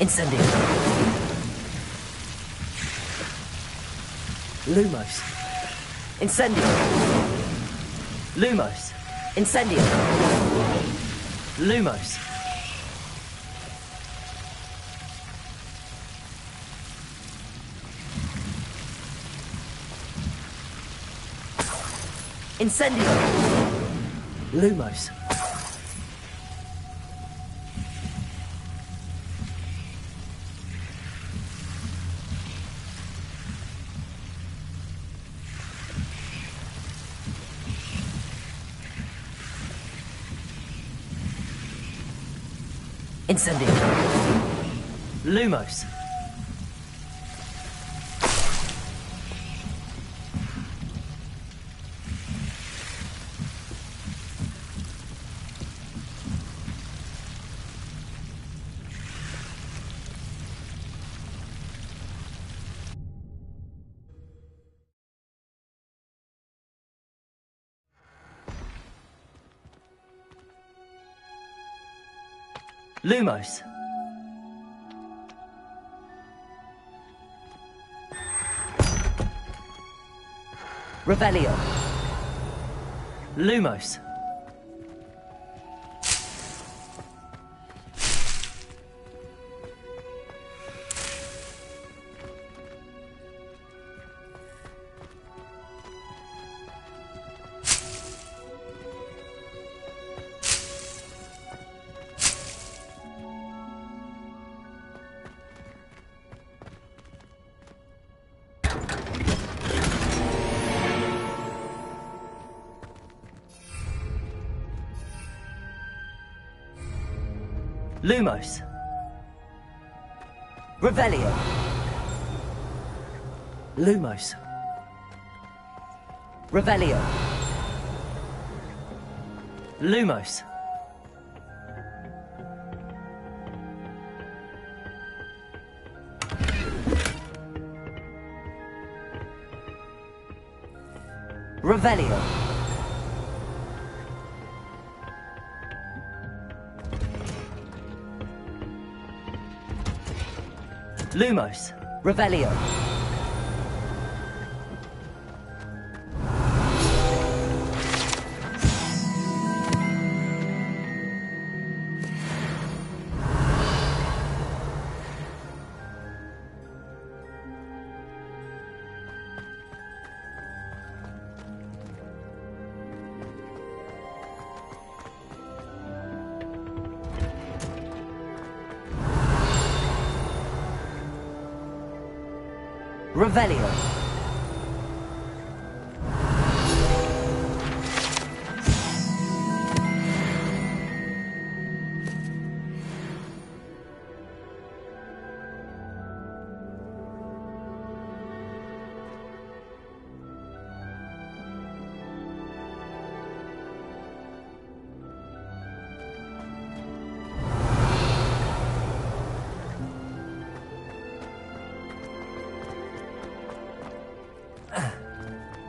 Incendio. Lumos. Incendio. Lumos. Incendio. Lumos. Incendio. Lumos. Incendio. Lumos. Lumos. Revelio. Lumos. Lumos. Revelio. Lumos. Revelio. Lumos. Revelio. Lumos. Revelio. Revelio.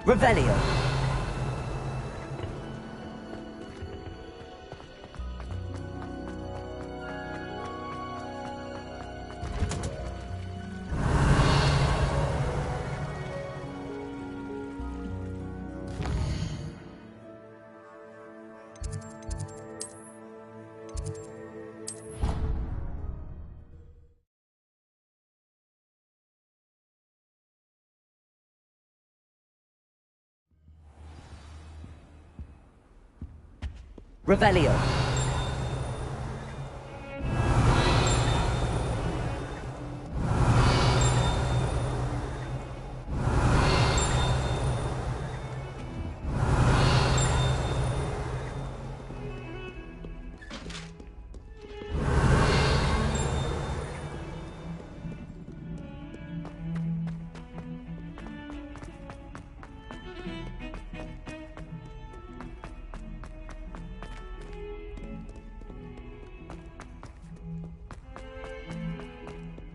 Revelio. Revelio.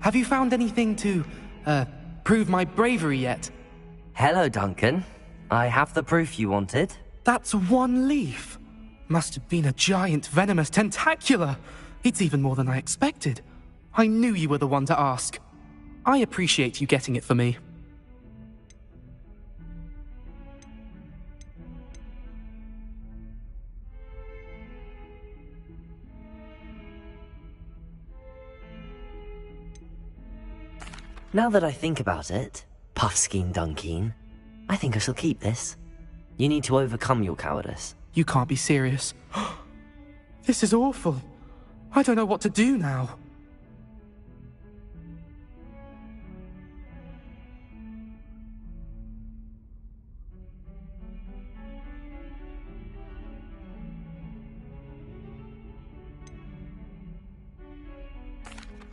Have you found anything to, prove my bravery yet? Hello, Duncan. I have the proof you wanted. That's one leaf. Must have been a giant venomous tentacula. It's even more than I expected. I knew you were the one to ask. I appreciate you getting it for me. Now that I think about it, Puffskein Dunkeen, I think I shall keep this. You need to overcome your cowardice. You can't be serious. This is awful. I don't know what to do now.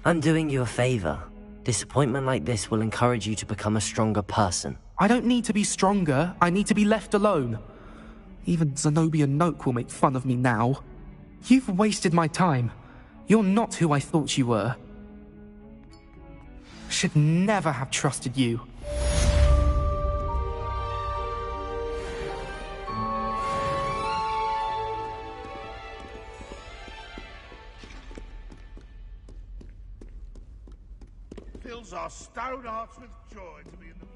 I'm doing you a favor. Disappointment like this will encourage you to become a stronger person. I don't need to be stronger, I need to be left alone. Even Zenobia Noak will make fun of me now. You've wasted my time. You're not who I thought you were. Should never have trusted you. Fills our stout hearts with joy to be in the place.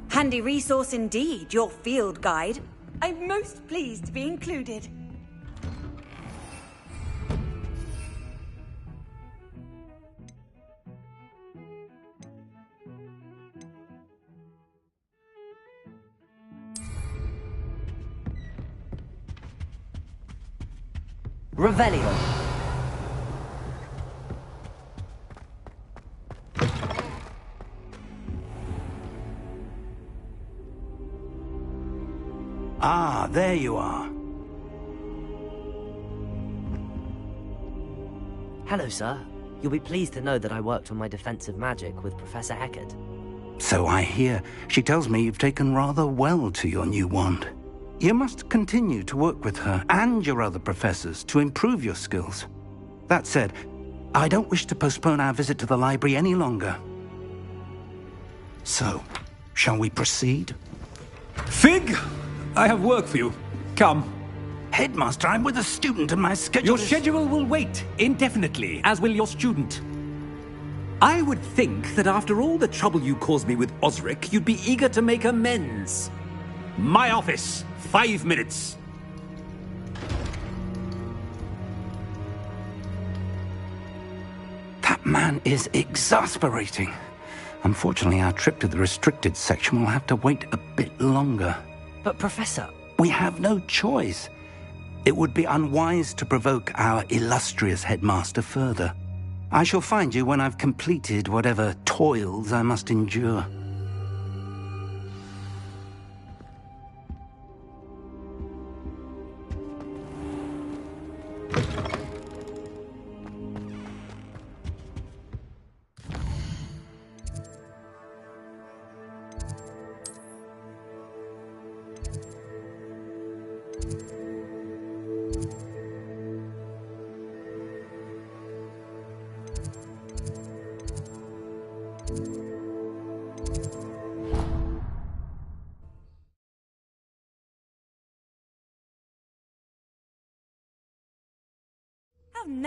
Handy resource indeed, your field guide. I'm most pleased to be included. Revelio. Ah, there you are. Hello, sir. You'll be pleased to know that I worked on my defensive magic with Professor Eckert. So I hear. She tells me you've taken rather well to your new wand. You must continue to work with her and your other professors to improve your skills. That said, I don't wish to postpone our visit to the library any longer. So, shall we proceed? Fig! I have work for you. Come. Headmaster, I'm with a student and my schedule Your schedule will wait indefinitely, as will your student. I would think that after all the trouble you caused me with Osric, you'd be eager to make amends. My office. 5 minutes. That man is exasperating. Unfortunately, our trip to the restricted section will have to wait a bit longer. But, Professor... We have no choice. It would be unwise to provoke our illustrious headmaster further. I shall find you when I've completed whatever toils I must endure.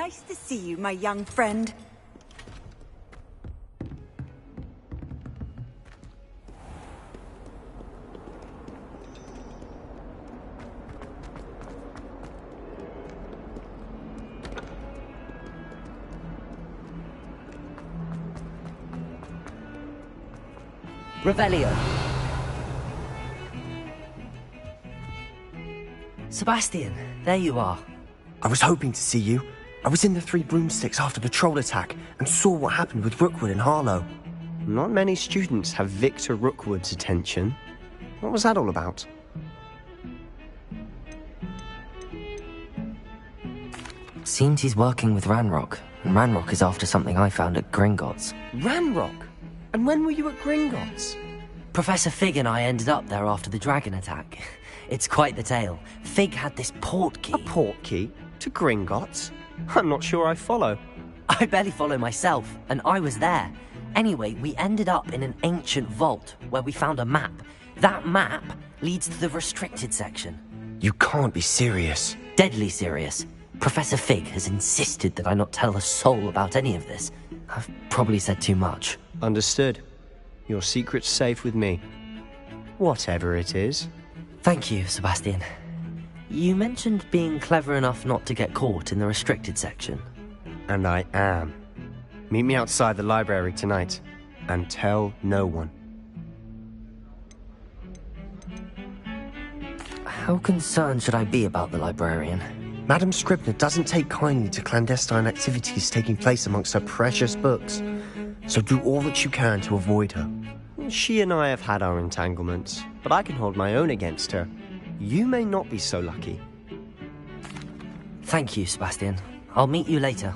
Nice to see you, my young friend. Revelio. Sebastian, there you are. I was hoping to see you. I was in the Three Broomsticks after the troll attack and saw what happened with Rookwood and Harlow. Not many students have Victor Rookwood's attention. What was that all about? Seems he's working with Ranrock, and Ranrock is after something I found at Gringotts. Ranrock? And when were you at Gringotts? Professor Fig and I ended up there after the dragon attack. It's quite the tale. Fig had this port key. A port key? To Gringotts? I'm not sure I follow. I barely follow myself, and I was there. Anyway, we ended up in an ancient vault where we found a map. That map leads to the restricted section. You can't be serious. Deadly serious. Professor Fig has insisted that I not tell a soul about any of this. I've probably said too much. Understood. Your secret's safe with me. Whatever it is. Thank you, Sebastian. You mentioned being clever enough not to get caught in the restricted section. And I am. Meet me outside the library tonight, and tell no one. How concerned should I be about the librarian? Madam Scribner doesn't take kindly to clandestine activities taking place amongst her precious books, so do all that you can to avoid her. She and I have had our entanglements, but I can hold my own against her. You may not be so lucky. Thank you, Sebastian. I'll meet you later.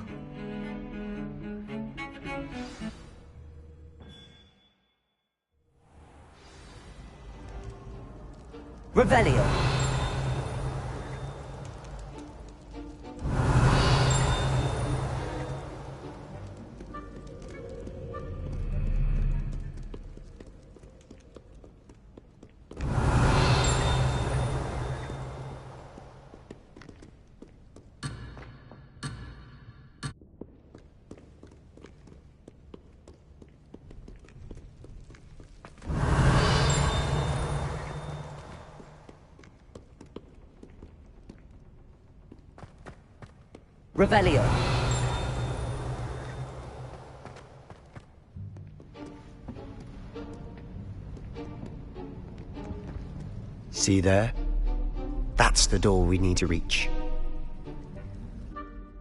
Revelio. Revelio. See there? That's the door we need to reach.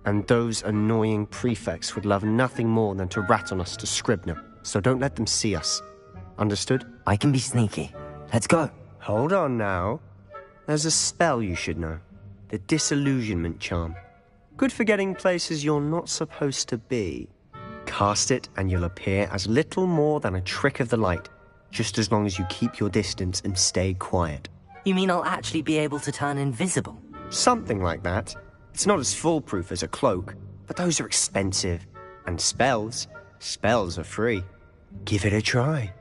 And those annoying prefects would love nothing more than to rat on us to Scribner, so don't let them see us. Understood? I can be sneaky. Let's go. Hold on now. There's a spell you should know. The Disillusionment Charm. Good for getting places you're not supposed to be. Cast it and you'll appear as little more than a trick of the light, just as long as you keep your distance and stay quiet. You mean I'll actually be able to turn invisible? Something like that. It's not as foolproof as a cloak, but those are expensive. And spells are free. Give it a try.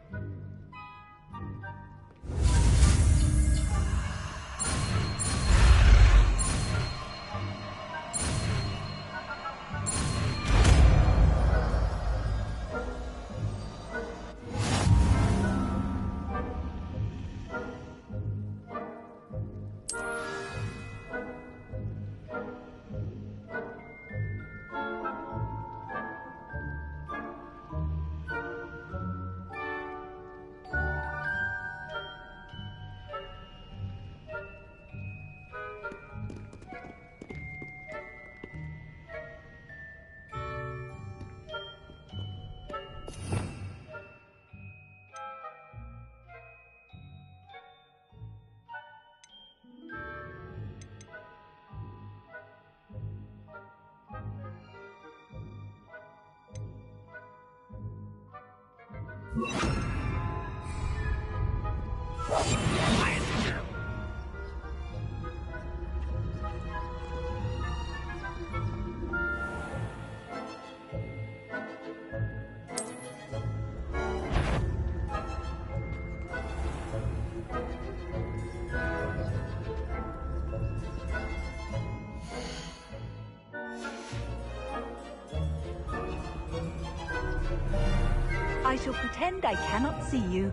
I shall pretend I cannot see you.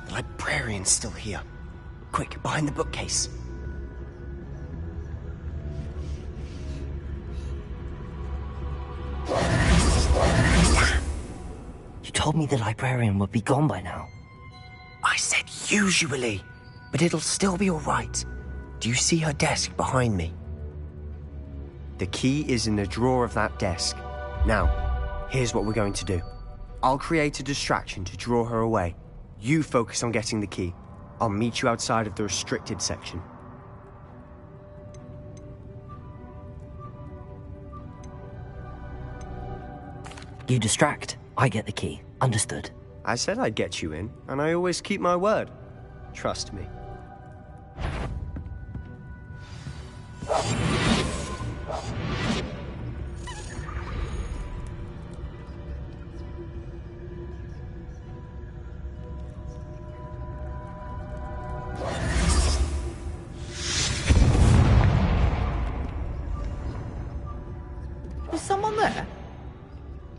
The librarian's still here. Quick, behind the bookcase. You told me the librarian would be gone by now. I said usually, but it'll still be all right. Do you see her desk behind me? The key is in the drawer of that desk. Now, here's what we're going to do. I'll create a distraction to draw her away. You focus on getting the key. I'll meet you outside of the restricted section. You distract, I get the key. Understood. I said I'd get you in, and I always keep my word. Trust me. Is someone there?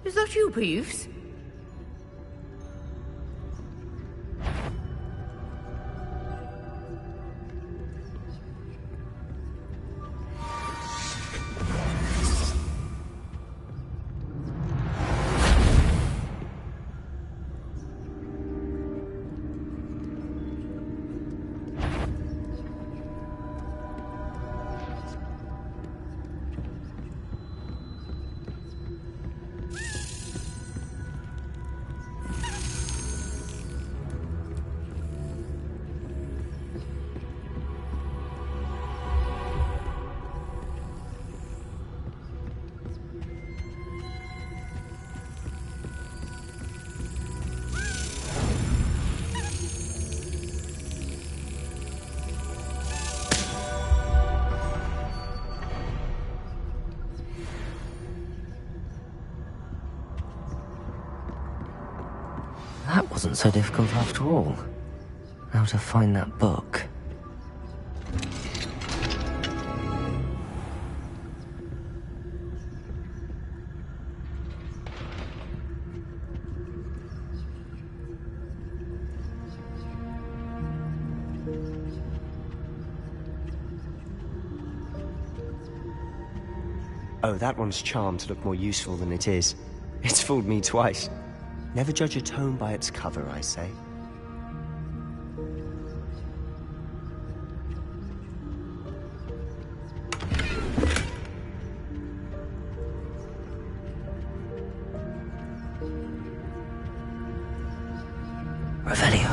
Is that you, Peeves? That wasn't so difficult after all. Now to find that book. Oh, that one's charmed to look more useful than it is. It's fooled me twice. Never judge a tome by its cover, I say. Revelio.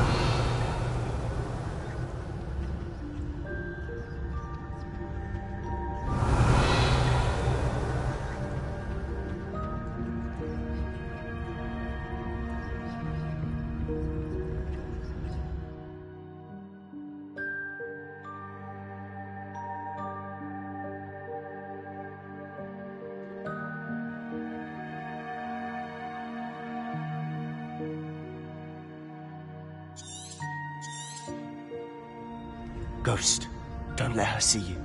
Ghost, don't let her see you.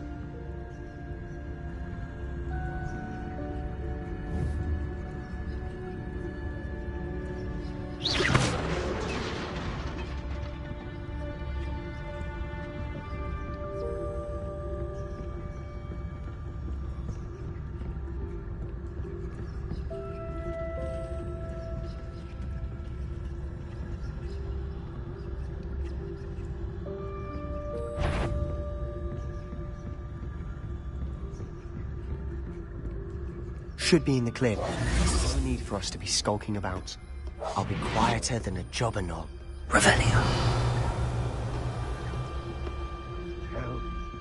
Should be in the clear. No need for us to be skulking about. I'll be quieter than a jobber knoll. Revelio.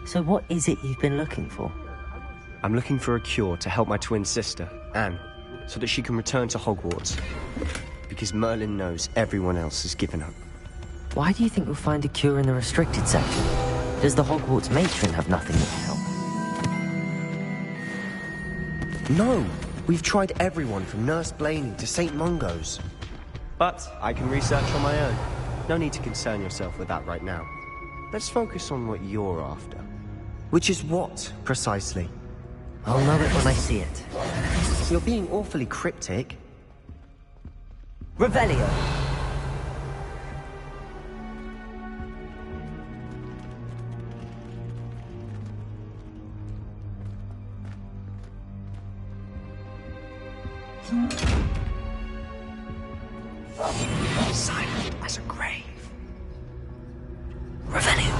So what is it you've been looking for? I'm looking for a cure to help my twin sister, Anne, so that she can return to Hogwarts. Because Merlin knows everyone else has given up. Why do you think we'll find a cure in the restricted section? Does the Hogwarts matron have nothing that can help? No! We've tried everyone from Nurse Blaney to St. Mungo's. But I can research on my own. No need to concern yourself with that right now. Let's focus on what you're after. Which is what, precisely? I'll know it when I see it. You're being awfully cryptic. Revelio. Silent as a grave. Revelio.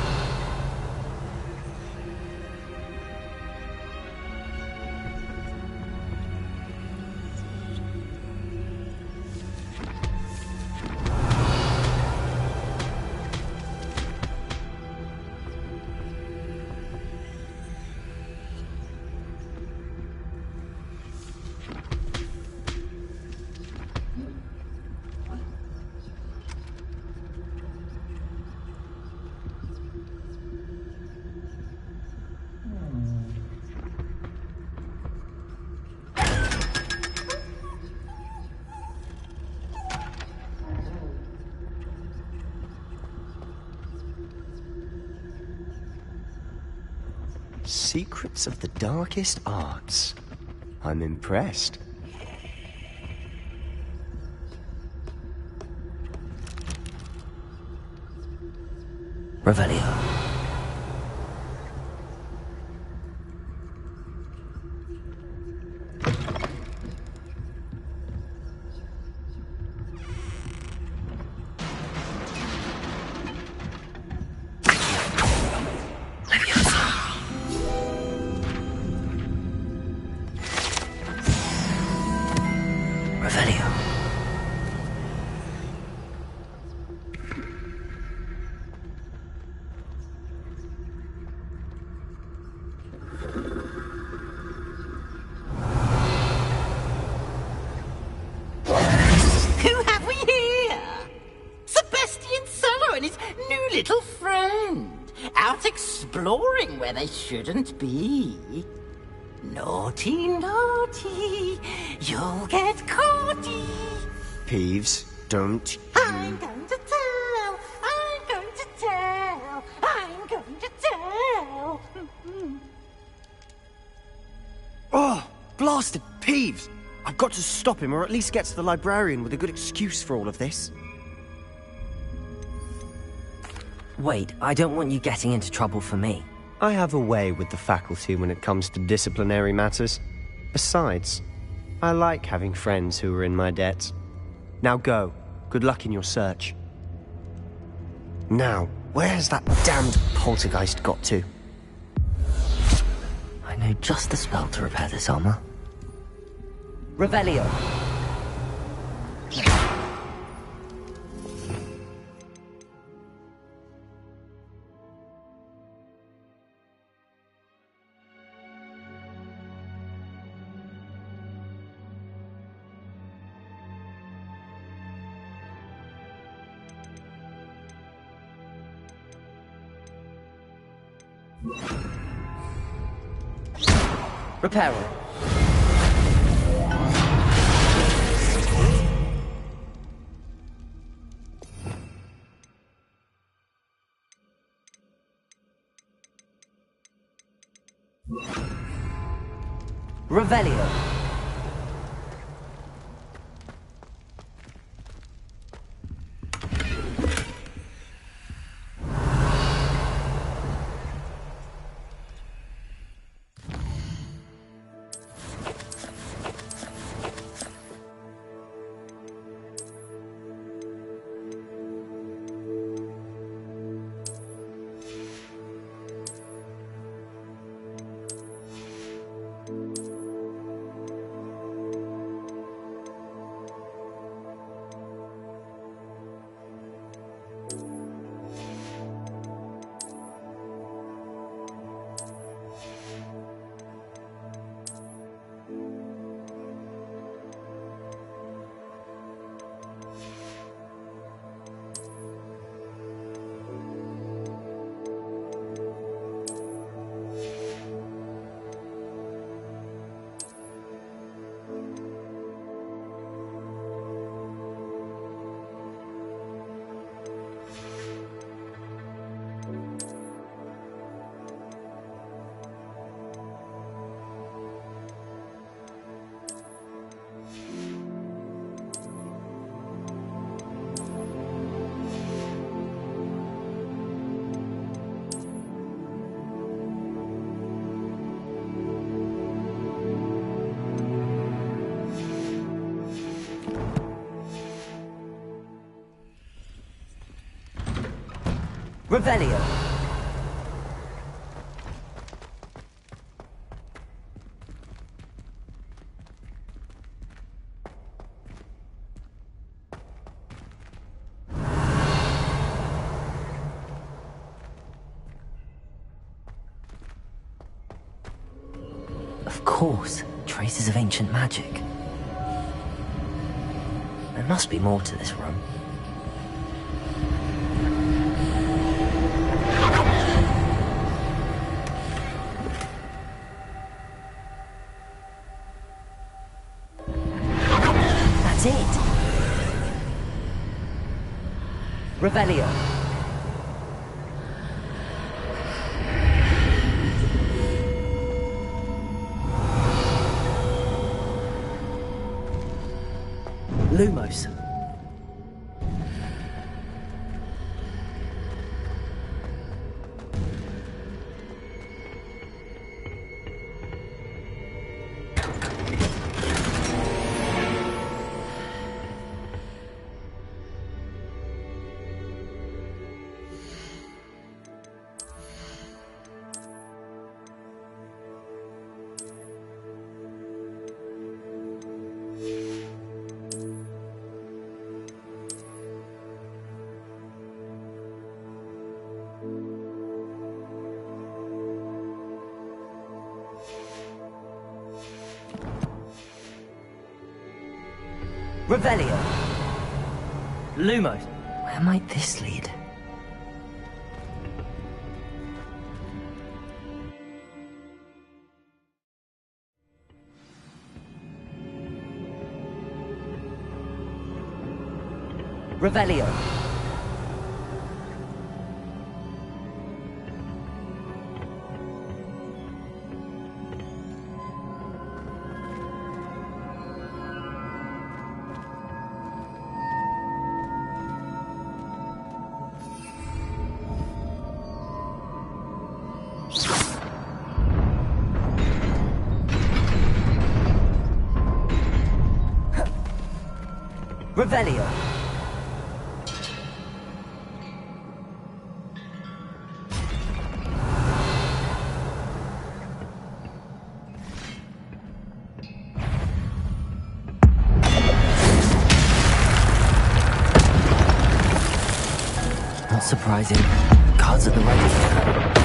Secrets of the darkest arts. I'm impressed. Revelio. Who have we here? Sebastian Cello and his new little friend, out exploring where they shouldn't be. Naughty, naughty, you'll get caughty. Peeves, don't I'm going to tell, I'm going to tell, I'm going to tell. Oh, blasted Peeves! I've got to stop him, or at least get to the librarian with a good excuse for all of this. Wait, I don't want you getting into trouble for me. I have a way with the faculty when it comes to disciplinary matters. Besides, I like having friends who are in my debt. Now go. Good luck in your search. Now, where's that damned poltergeist got to? I know just the spell to repair this armor. Revelio. Reparo. Revelio. Revelio. Of course, traces of ancient magic. There must be more to this room. That's it. Revelio. Lumos. Revelio. Lumos. Where might this lead? Revelio. Revelio. Not surprising. Cards at the ready.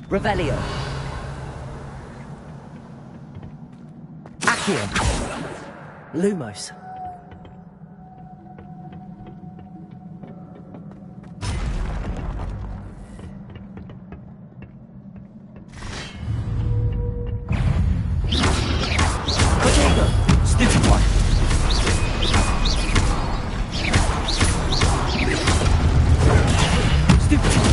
Revelio. Accio. Lumos. Stupid one. Stupid one.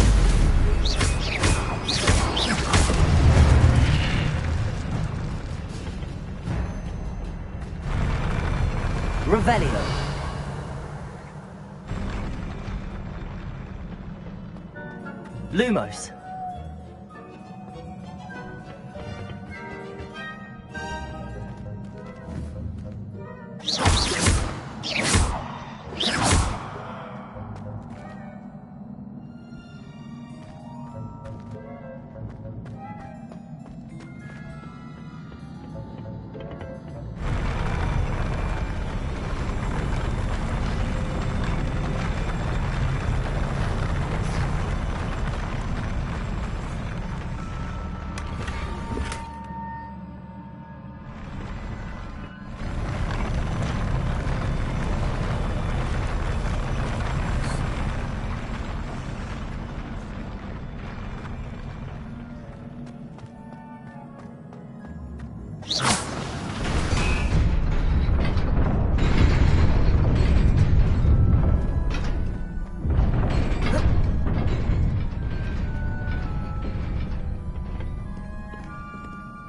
Revelio. Lumos.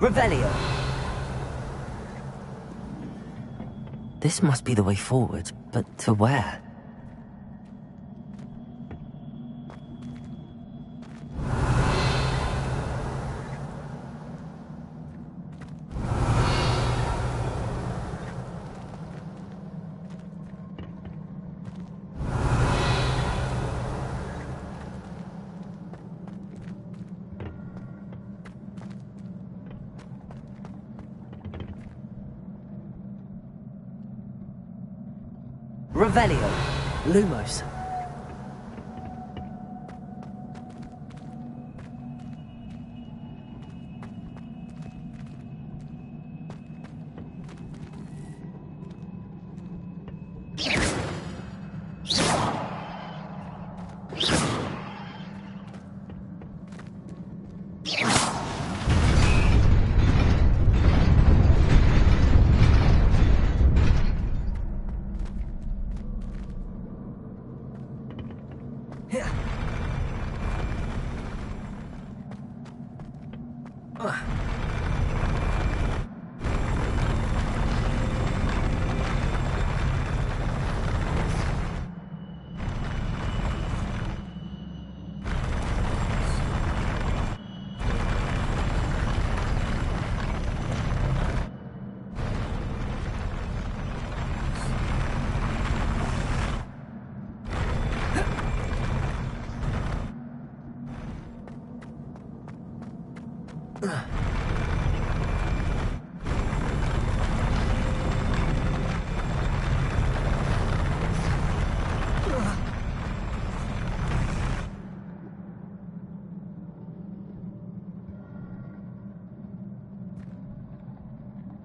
Revelio. This must be the way forward, but to where? Revelio. Lumos.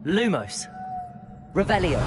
Lumos. Revelio.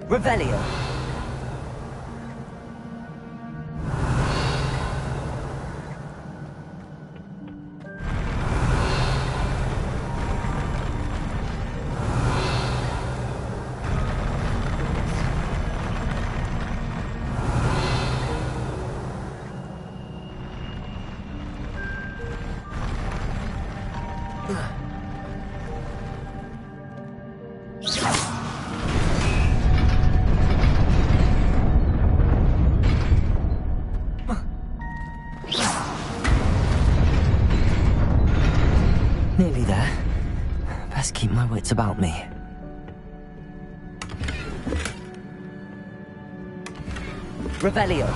Revelio. Nearly there. Best keep my wits about me. Revelio.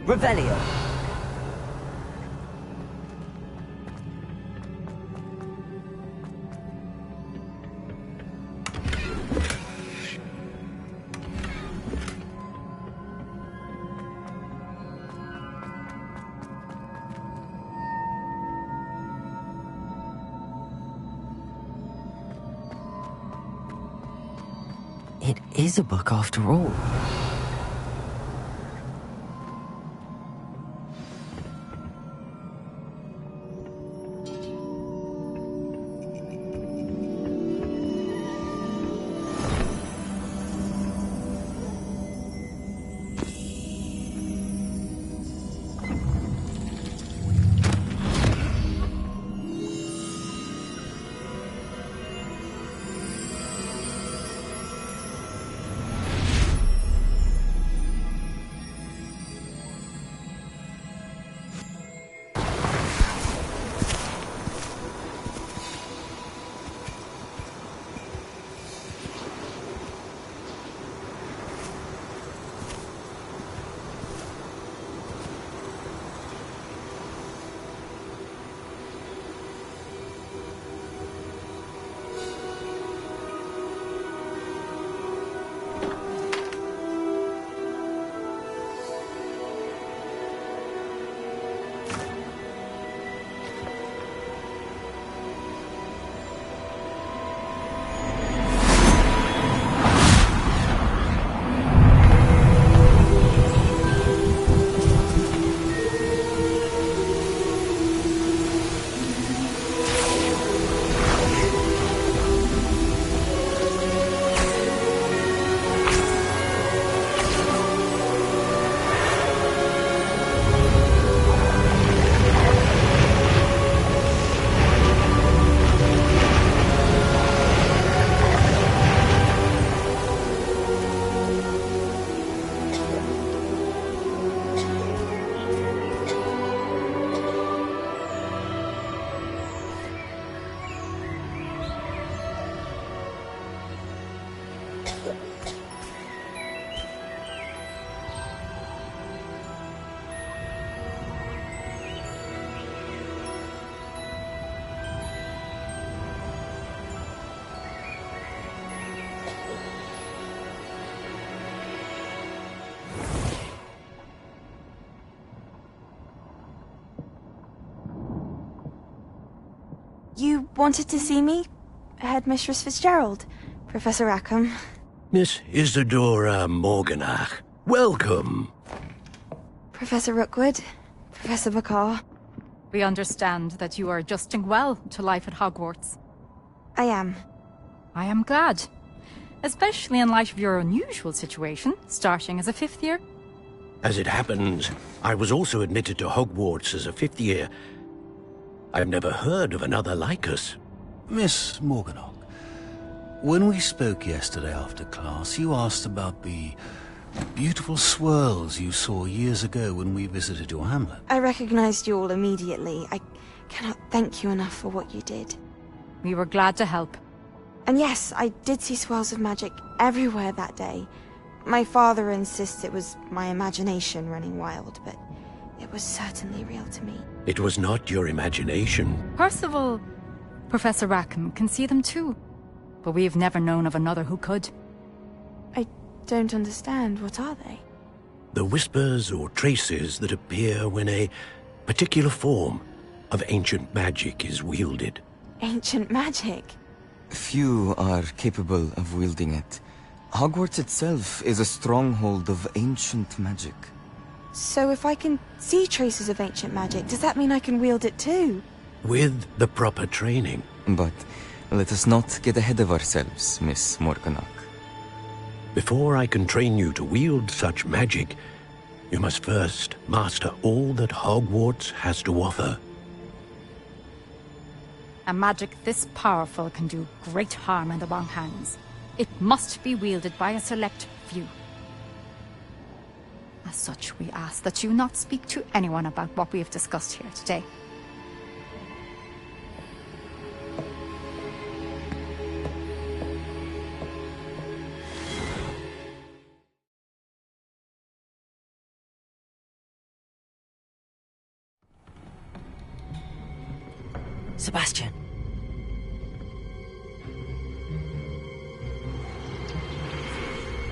Revelio. It is a book after all. You wanted to see me? Headmistress Fitzgerald, Professor Rackham. Miss Isadora Morganach, welcome. Professor Rookwood, Professor Bakar. We understand that you are adjusting well to life at Hogwarts. I am. I am glad. Especially in light of your unusual situation, starting as a 5th year. As it happens, I was also admitted to Hogwarts as a 5th year. I've never heard of another like us. Miss Morganach, when we spoke yesterday after class, you asked about the beautiful swirls you saw years ago when we visited your hamlet. I recognized you all immediately. I cannot thank you enough for what you did. We were glad to help. And yes, I did see swirls of magic everywhere that day. My father insists it was my imagination running wild, but it was certainly real to me. It was not your imagination. Percival, Professor Rackham can see them too. But we've never known of another who could. I don't understand. What are they? The whispers or traces that appear when a particular form of ancient magic is wielded. Ancient magic? Few are capable of wielding it. Hogwarts itself is a stronghold of ancient magic. So if I can see traces of ancient magic, does that mean I can wield it too? With the proper training. But let us not get ahead of ourselves, Miss Morganach. Before I can train you to wield such magic, you must first master all that Hogwarts has to offer. A magic this powerful can do great harm in the wrong hands. It must be wielded by a select few. As such, we ask that you not speak to anyone about what we have discussed here today. Sebastian.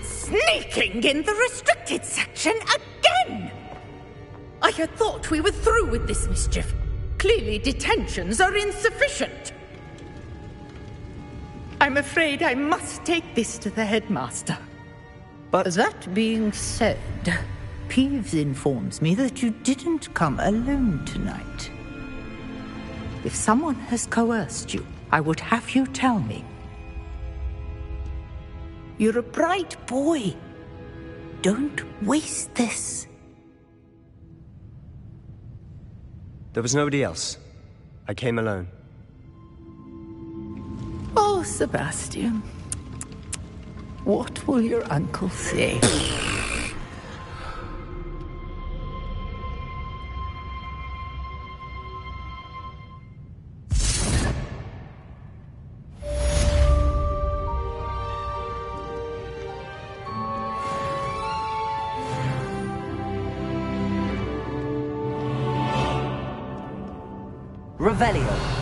Sneaking in the restricted section again! I had thought we were through with this mischief. Clearly detentions are insufficient. I'm afraid I must take this to the headmaster. But that being said, Peeves informs me that you didn't come alone tonight. If someone has coerced you, I would have you tell me. You're a bright boy. Don't waste this. there was nobody else. I came alone. Oh, Sebastian. What will your uncle say? Revelio.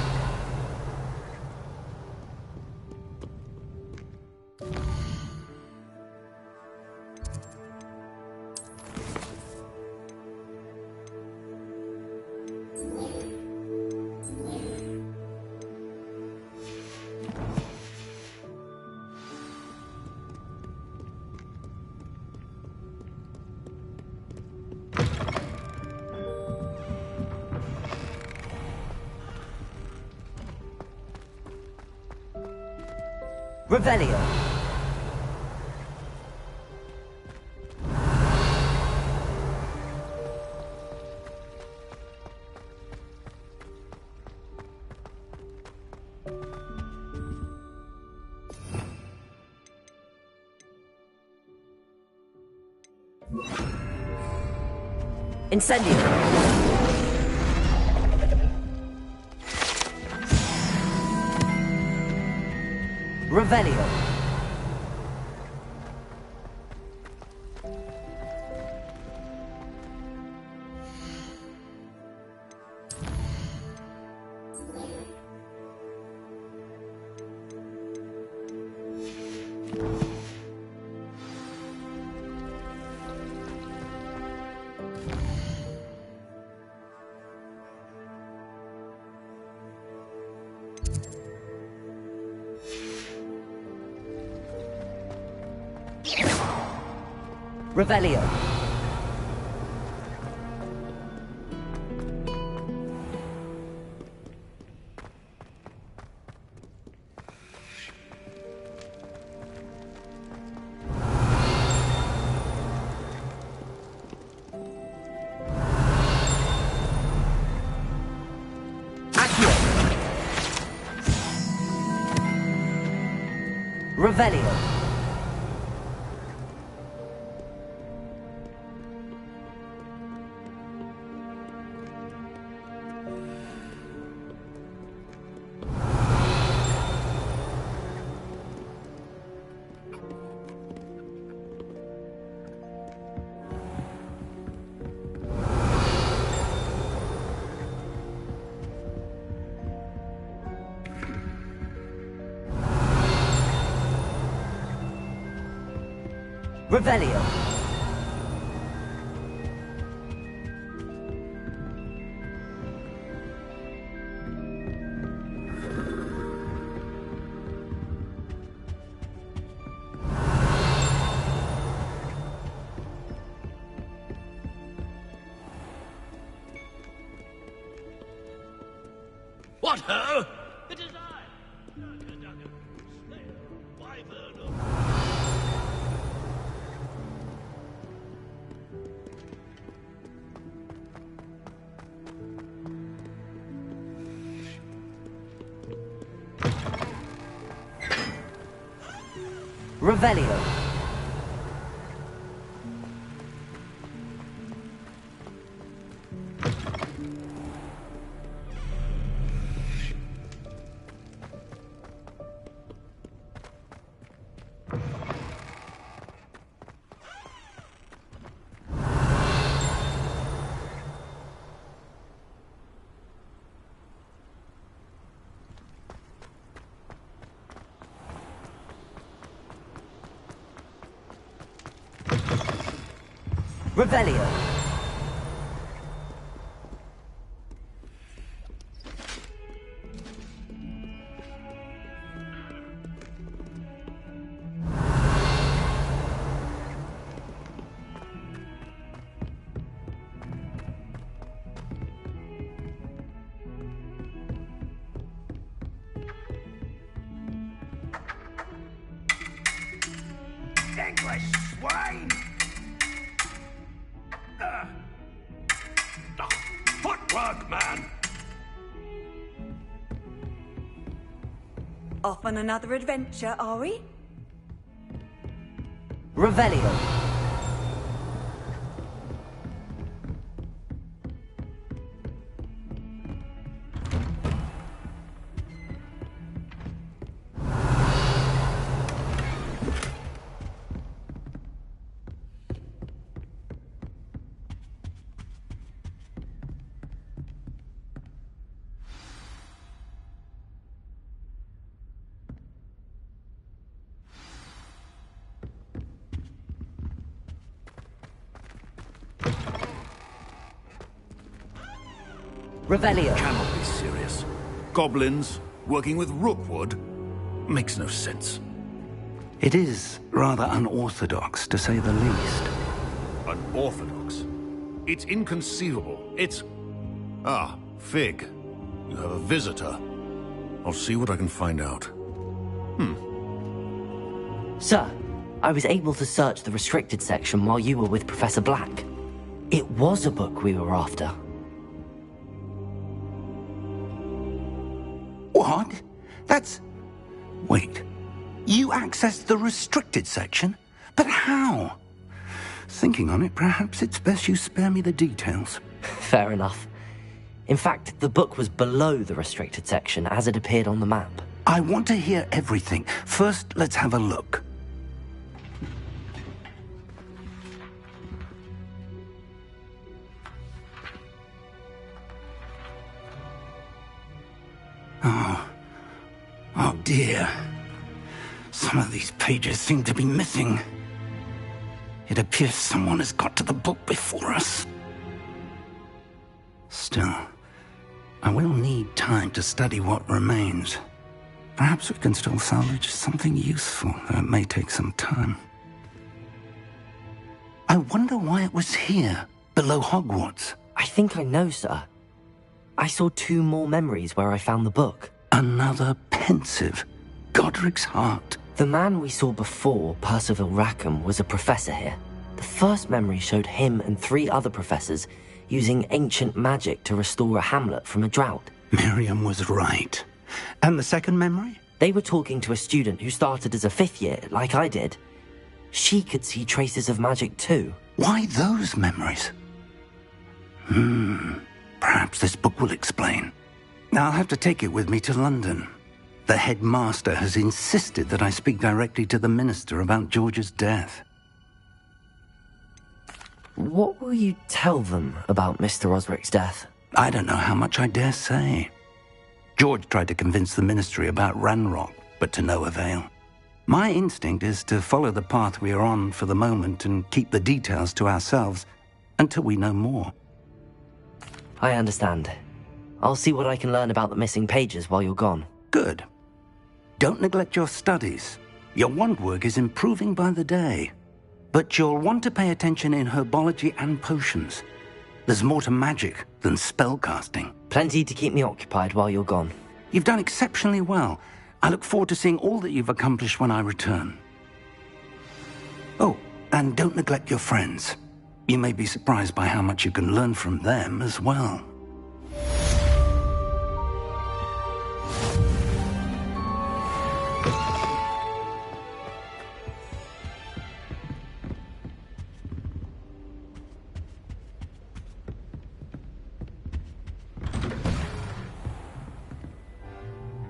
Revelio. Incendio. Revelio. Revelio. Accio. Revelio. Revelio. What ho? It is I, Dugger, Slayer, Wyvern of... Revelio. Revelio. English swine! Footwork, man! Off on another adventure, are we? Revelio. Revelio. Cannot be serious. Goblins working with Rookwood makes no sense. It is rather unorthodox, to say the least. Unorthodox? It's inconceivable. It's... Ah, Fig. You have a visitor. I'll see what I can find out. Sir, I was able to search the restricted section while you were with Professor Black. It was a book we were after. What? That's... Wait. You accessed the restricted section? But how? Thinking on it, perhaps it's best you spare me the details. Fair enough. In fact, the book was below the restricted section as it appeared on the map. I want to hear everything. First, let's have a look. Oh dear. Some of these pages seem to be missing. It appears someone has got to the book before us. Still, I will need time to study what remains. Perhaps we can still salvage something useful, though it may take some time. I wonder why it was here, below Hogwarts. I think I know, sir. I saw 2 more memories where I found the book. Another pensive. Godric's heart. The man we saw before, Percival Rackham, was a professor here. The first memory showed him and 3 other professors using ancient magic to restore a hamlet from a drought. Miriam was right. And the second memory? They were talking to a student who started as a 5th year, like I did. She could see traces of magic too. Why those memories? Perhaps this book will explain. Now I'll have to take it with me to London. The headmaster has insisted that I speak directly to the minister about George's death. What will you tell them about Mr. Osric's death? I don't know how much I dare say. George tried to convince the ministry about Ranrock, but to no avail. My instinct is to follow the path we are on for the moment and keep the details to ourselves until we know more. I understand. I'll see what I can learn about the missing pages while you're gone. Good. Don't neglect your studies. Your wand work is improving by the day. But you'll want to pay attention in herbology and potions. There's more to magic than spellcasting. Plenty to keep me occupied while you're gone. You've done exceptionally well. I look forward to seeing all that you've accomplished when I return. Oh, and don't neglect your friends. You may be surprised by how much you can learn from them as well.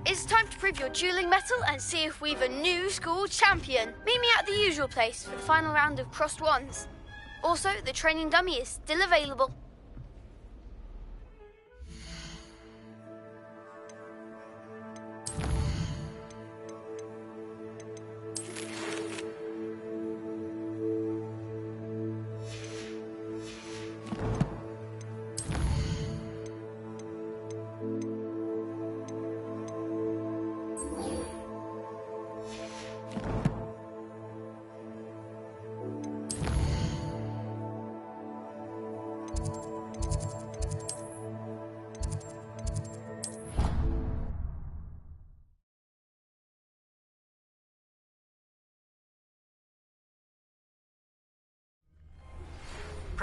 It's time to prove your dueling mettle and see if we've a new school champion. Meet me at the usual place for the final round of crossed wands. Also, the training dummy is still available.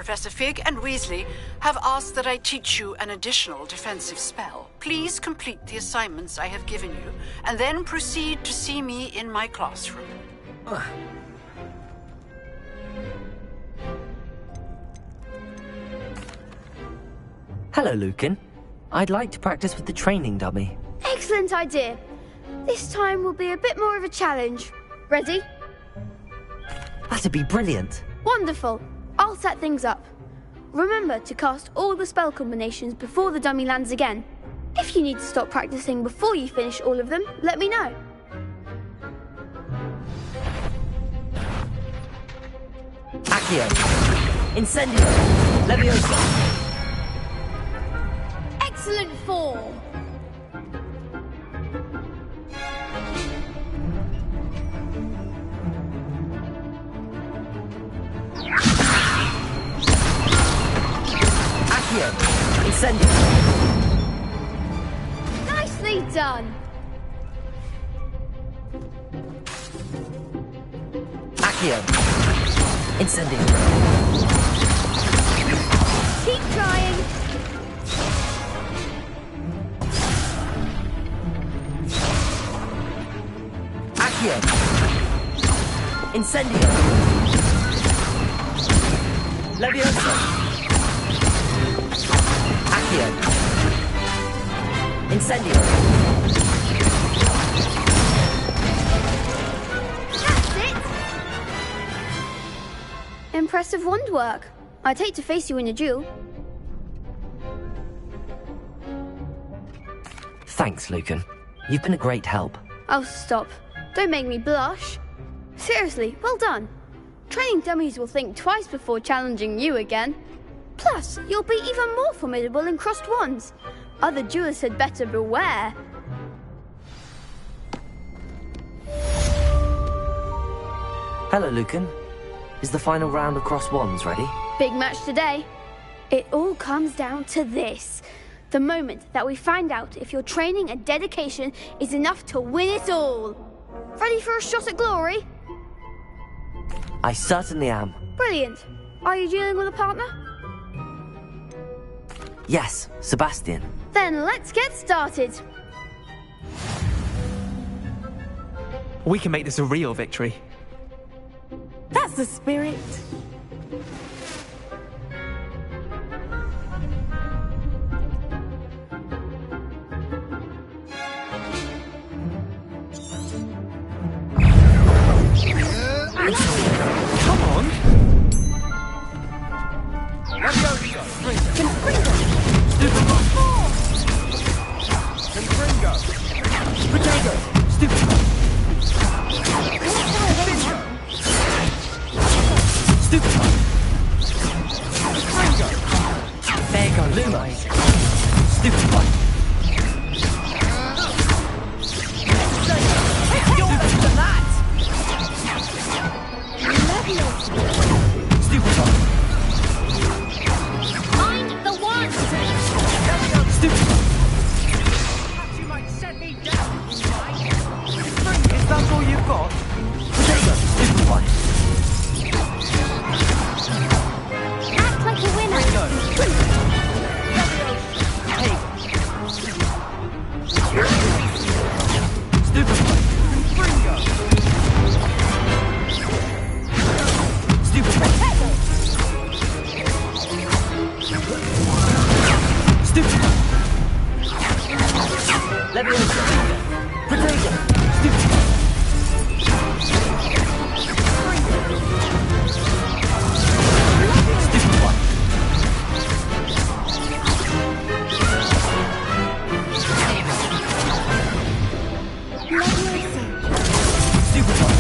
Professor Fig and Weasley have asked that I teach you an additional defensive spell. Please complete the assignments I have given you, and then proceed to see me in my classroom. Hello, Lucan. I'd like to practice with the training dummy. Excellent idea. This time will be a bit more of a challenge. Ready? That'd be brilliant. Wonderful. I'll set things up. Remember to cast all the spell combinations before the dummy lands again. If you need to stop practicing before you finish all of them, let me know. Accio. Incendio. Leviosa. Excellent form! Accio. Incendio. Nicely done! Accio. Incendio. Keep trying! Accio. Incendio. Leviosa. Accio. Incendio. That's it! Impressive wand work. I'd hate to face you in a duel. Thanks, Lucan. You've been a great help. Oh, stop. Don't make me blush. Seriously, well done. Training dummies will think twice before challenging you again. Plus, you'll be even more formidable in crossed wands. Other duelists had better beware. Hello, Lucan. Is the final round of crossed wands ready? Big match today. It all comes down to this. The moment that we find out if your training and dedication is enough to win it all. Ready for a shot at glory? I certainly am. Brilliant. Are you dealing with a partner? Yes, Sebastian. Then let's get started. We can make this a real victory. That's the spirit. Come on! Confringo! Stupid Confringo! Potato! Stupid Stupid Confringo! There you go, Luma. Stupid one! You're better than that! Stupid one! Mind the wand! Stupid one! You might set me down! Is that all you've got? Potato! Stupid one! Act like a winner! Hey! Stupid one! Confringo! Stupid one! Stupid one! Leviosa. Potato! Stupid one! Stupid one! Stupid one!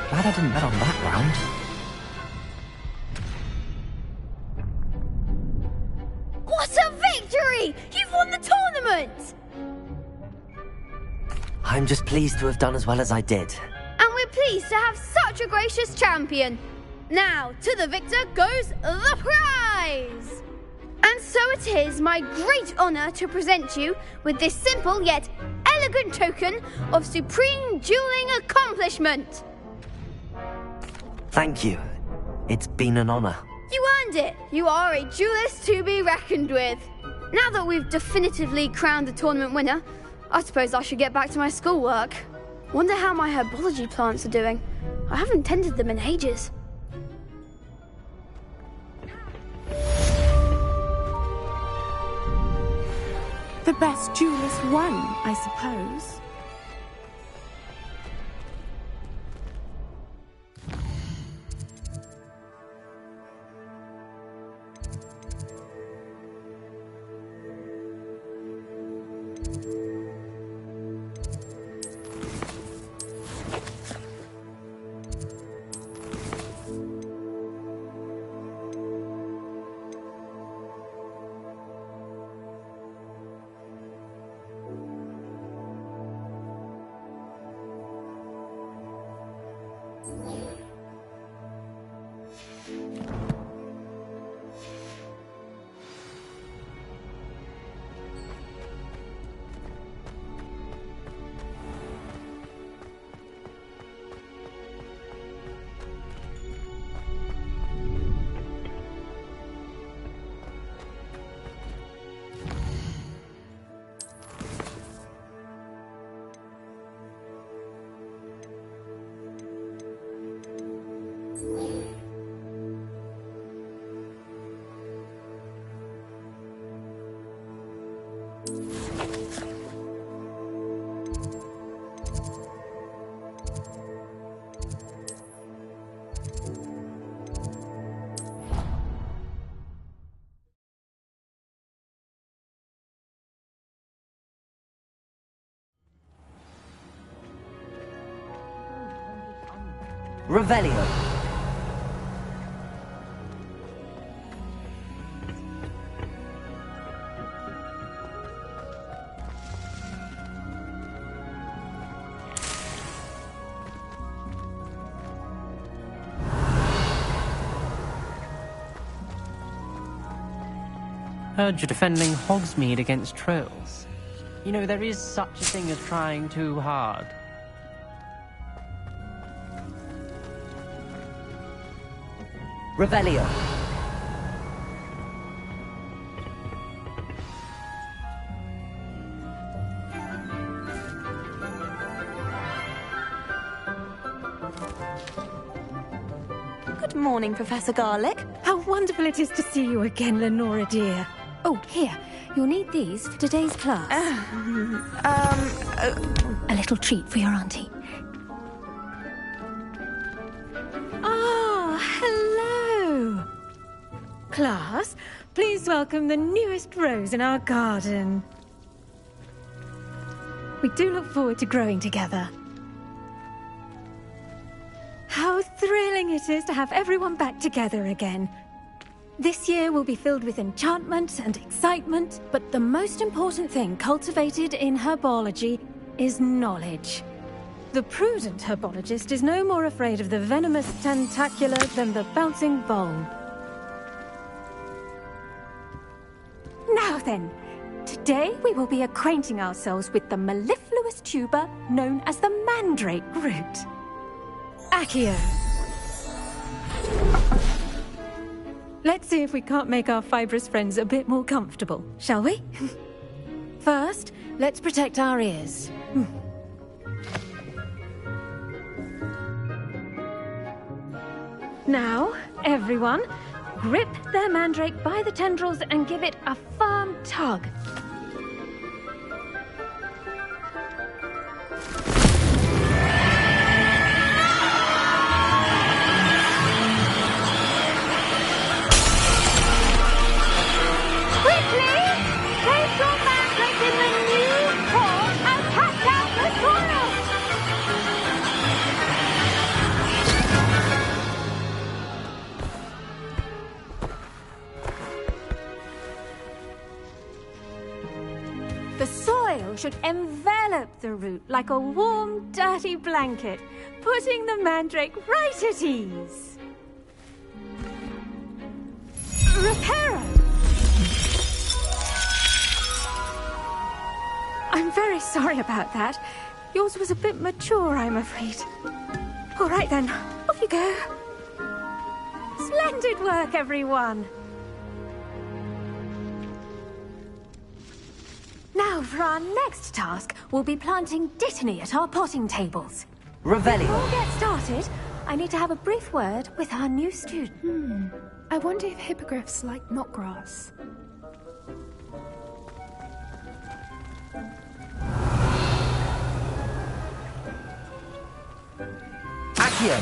Glad I didn't bet on that round. What a victory! You've won the tournament! I'm just pleased to have done as well as I did. And we're pleased to have such a gracious champion. Now, to the victor goes the prize! And so it is my great honour to present you with this simple yet elegant a good token of supreme dueling accomplishment. Thank you. It's been an honor. You earned it. You are a duelist to be reckoned with. Now that we've definitively crowned the tournament winner, I suppose I should get back to my schoolwork. Wonder how my herbology plants are doing. I haven't tended them in ages. The best duelist won, I suppose. Revelio. Heard you're defending Hogsmeade against trolls. You know, there is such a thing as trying too hard. Revelio. Good morning, Professor Garlick. How wonderful it is to see you again, Lenora dear. Oh, here. You'll need these for today's class. A little treat for your auntie. Ah, hello. Class, please welcome the newest rose in our garden. We do look forward to growing together. How thrilling it is to have everyone back together again. This year will be filled with enchantment and excitement, but the most important thing cultivated in herbology is knowledge. The prudent herbologist is no more afraid of the venomous tentacular than the bouncing vole. Now then, today we will be acquainting ourselves with the mellifluous tuber known as the mandrake root. Accio. Let's see if we can't make our fibrous friends a bit more comfortable, shall we? First, let's protect our ears. Now, everyone, grip their mandrake by the tendrils and give it a firm tug. Should envelop the root like a warm, dirty blanket, putting the mandrake right at ease. Reparo! I'm very sorry about that. Yours was a bit mature, I'm afraid. All right then, off you go. Splendid work, everyone. Now, for our next task, we'll be planting Dittany at our potting tables. Revelio. Before we get started, I need to have a brief word with our new student. I wonder if hippogriffs like knotgrass. Accio.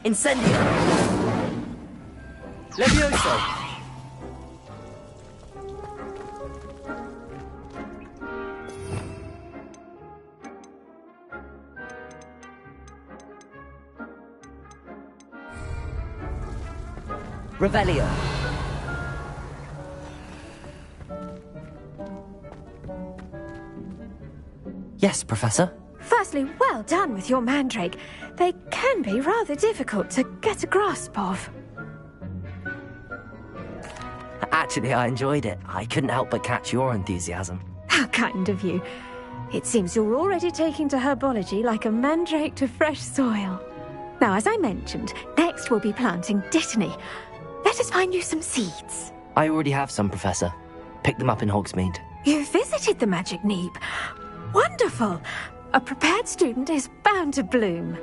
Incendio. Levioso. Revelio. Yes, Professor? Firstly, well done with your mandrake. They can be rather difficult to get a grasp of. Actually, I enjoyed it. I couldn't help but catch your enthusiasm. How kind of you. It seems you're already taking to herbology like a mandrake to fresh soil. Now, as I mentioned, next we'll be planting Dittany. Let us find you some seeds. I already have some, Professor. Picked them up in Hogsmeade. You visited the Magic Neep. Wonderful! A prepared student is bound to bloom.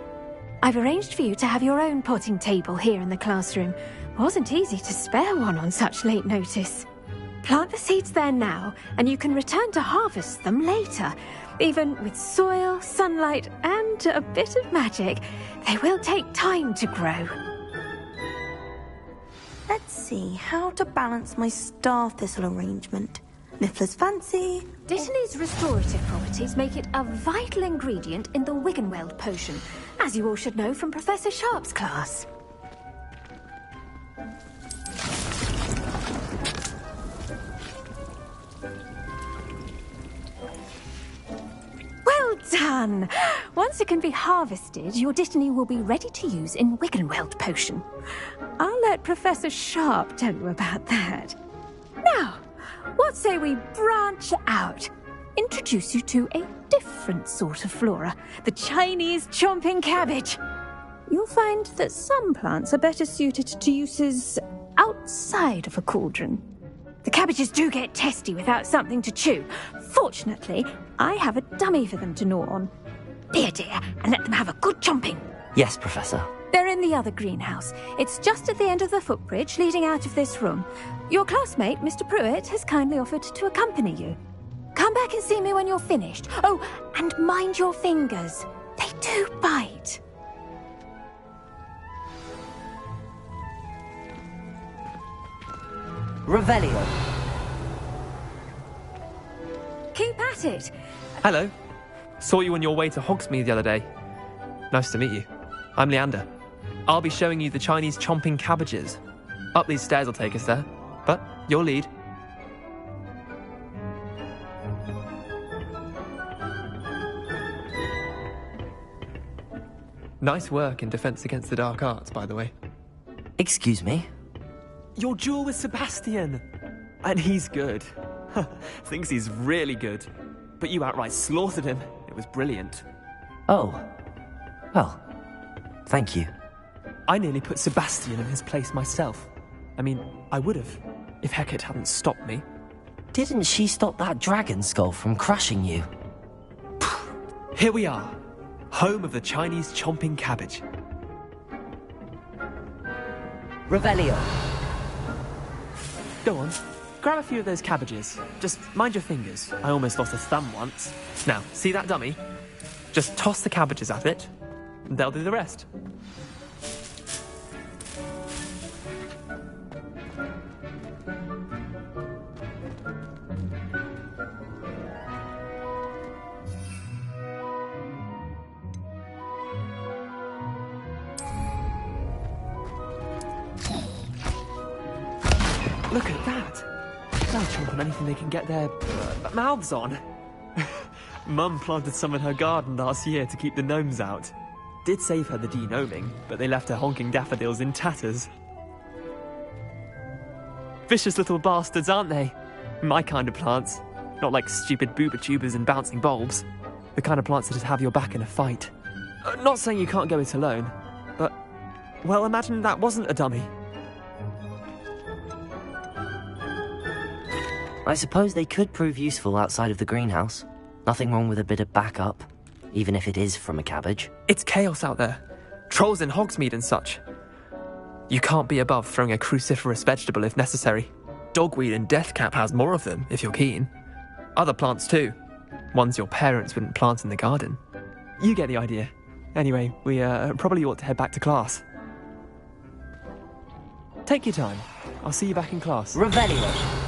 I've arranged for you to have your own potting table here in the classroom. Wasn't easy to spare one on such late notice. Plant the seeds there now, and you can return to harvest them later. Even with soil, sunlight, and a bit of magic, they will take time to grow. Let's see how to balance my star thistle arrangement. Niffler's fancy. Dittany's restorative properties make it a vital ingredient in the Wiggenweld potion, as you all should know from Professor Sharp's class. Well done! Once it can be harvested, your Dittany will be ready to use in Wiggenweld potion. I'll let Professor Sharp tell you about that. Now, what say we branch out? Introduce you to a different sort of flora, the Chinese chomping cabbage. You'll find that some plants are better suited to uses outside of a cauldron. The cabbages do get testy without something to chew. Fortunately, I have a dummy for them to gnaw on. Here, dear, and let them have a good chomping. Yes, Professor. They're in the other greenhouse. It's just at the end of the footbridge leading out of this room. Your classmate, Mr. Pruitt, has kindly offered to accompany you. Come back and see me when you're finished. Oh, and mind your fingers. They do bite. Revelio. Keep at it. Hello. Saw you on your way to Hogsmeade the other day. Nice to meet you. I'm Leander. I'll be showing you the Chinese chomping cabbages. Up these stairs will take us there, but your lead. Nice work in Defense Against the Dark Arts, by the way. Excuse me? Your duel with Sebastian! And he's good. Thinks he's really good. But you outright slaughtered him. It was brilliant. Oh. Well, thank you. I nearly put Sebastian in his place myself. I mean, I would have, if Hecate hadn't stopped me. Didn't she stop that dragon skull from crushing you? Here we are. Home of the Chinese chomping cabbage. Revelio. Go on. Grab a few of those cabbages. Just mind your fingers. I almost lost a thumb once. Now, see that dummy? Just toss the cabbages at it, and they'll do the rest. Look at that! They'll chomp on anything they can get their mouths on. Mum planted some in her garden last year to keep the gnomes out. Did save her the de-gnoming, but they left her honking daffodils in tatters. Vicious little bastards, aren't they? My kind of plants. Not like stupid booba tubers and bouncing bulbs. The kind of plants that just have your back in a fight. Not saying you can't go it alone, but, well, imagine that wasn't a dummy. I suppose they could prove useful outside of the greenhouse. Nothing wrong with a bit of backup, even if it is from a cabbage. It's chaos out there. Trolls in Hogsmeade and such. You can't be above throwing a cruciferous vegetable if necessary. Dogweed and deathcap has more of them, if you're keen. Other plants too. Ones your parents wouldn't plant in the garden. You get the idea. Anyway, we probably ought to head back to class. Take your time. I'll see you back in class. Revelio.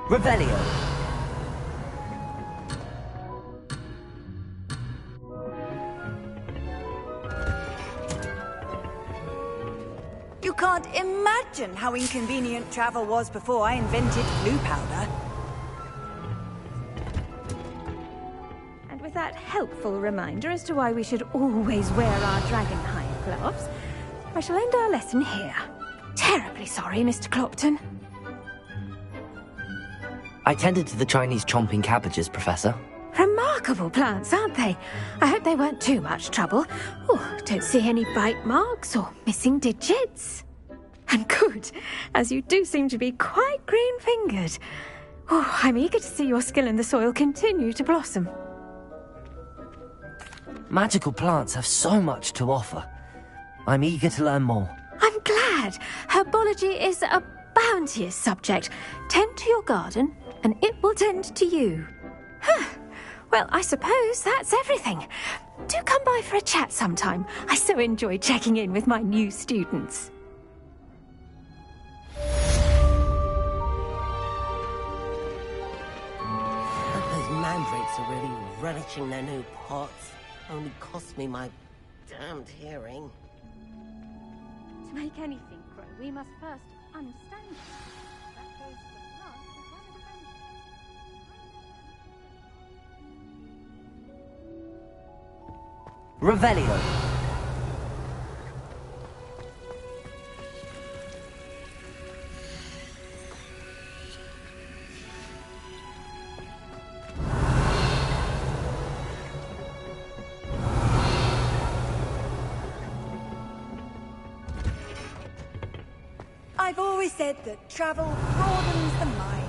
Revelio. You can't imagine how inconvenient travel was before I invented blue powder. And with that helpful reminder as to why we should always wear our dragonhide gloves, I shall end our lesson here. Terribly sorry, Mr. Clopton. I tended to the Chinese chomping cabbages, Professor. Remarkable plants, aren't they? I hope they weren't too much trouble. Oh, don't see any bite marks or missing digits. And good, as you do seem to be quite green-fingered. Oh, I'm eager to see your skill in the soil continue to blossom. Magical plants have so much to offer. I'm eager to learn more. I'm glad. Herbology is a bounteous subject. Tend to your garden, and it will tend to you. Well, I suppose that's everything. Do come by for a chat sometime. I so enjoy checking in with my new students. Those mandrakes are really relishing their new pots. Only cost me my damned hearing. To make anything grow, we must first understand it. That goes for plants as well as animals. Revelio. I've always said that travel broadens the mind.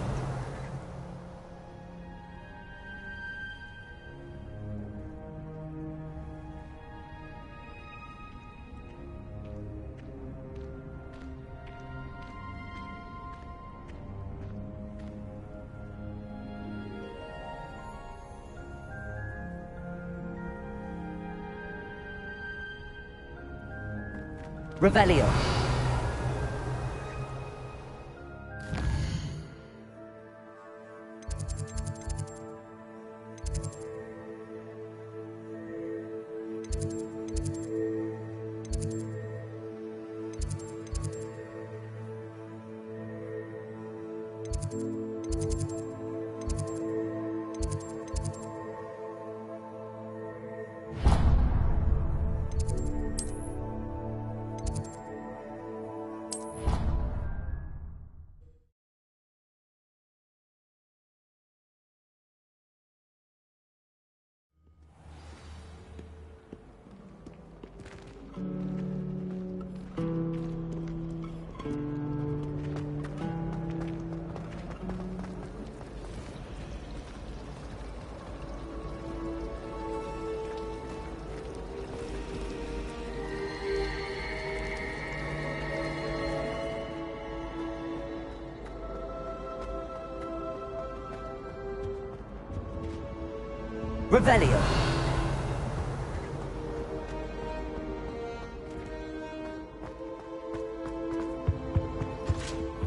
Revelio. Revelio.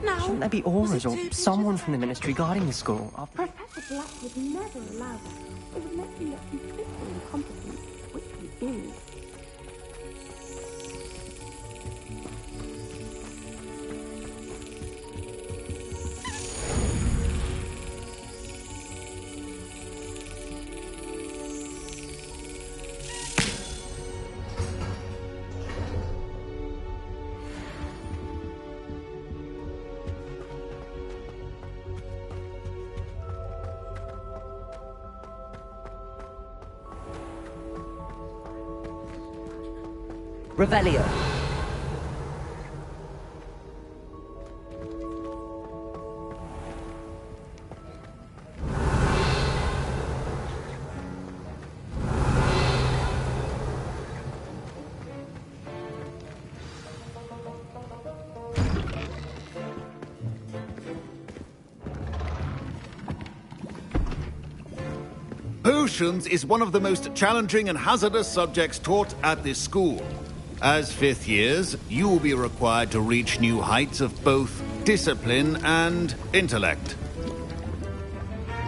Now, Shouldn't there be auras or someone from the ministry guarding the school? Professor Black would never allow that. It would make him look completely incompetent, which he is. Revelio. Potions is one of the most challenging and hazardous subjects taught at this school. As fifth years, you will be required to reach new heights of both discipline and intellect.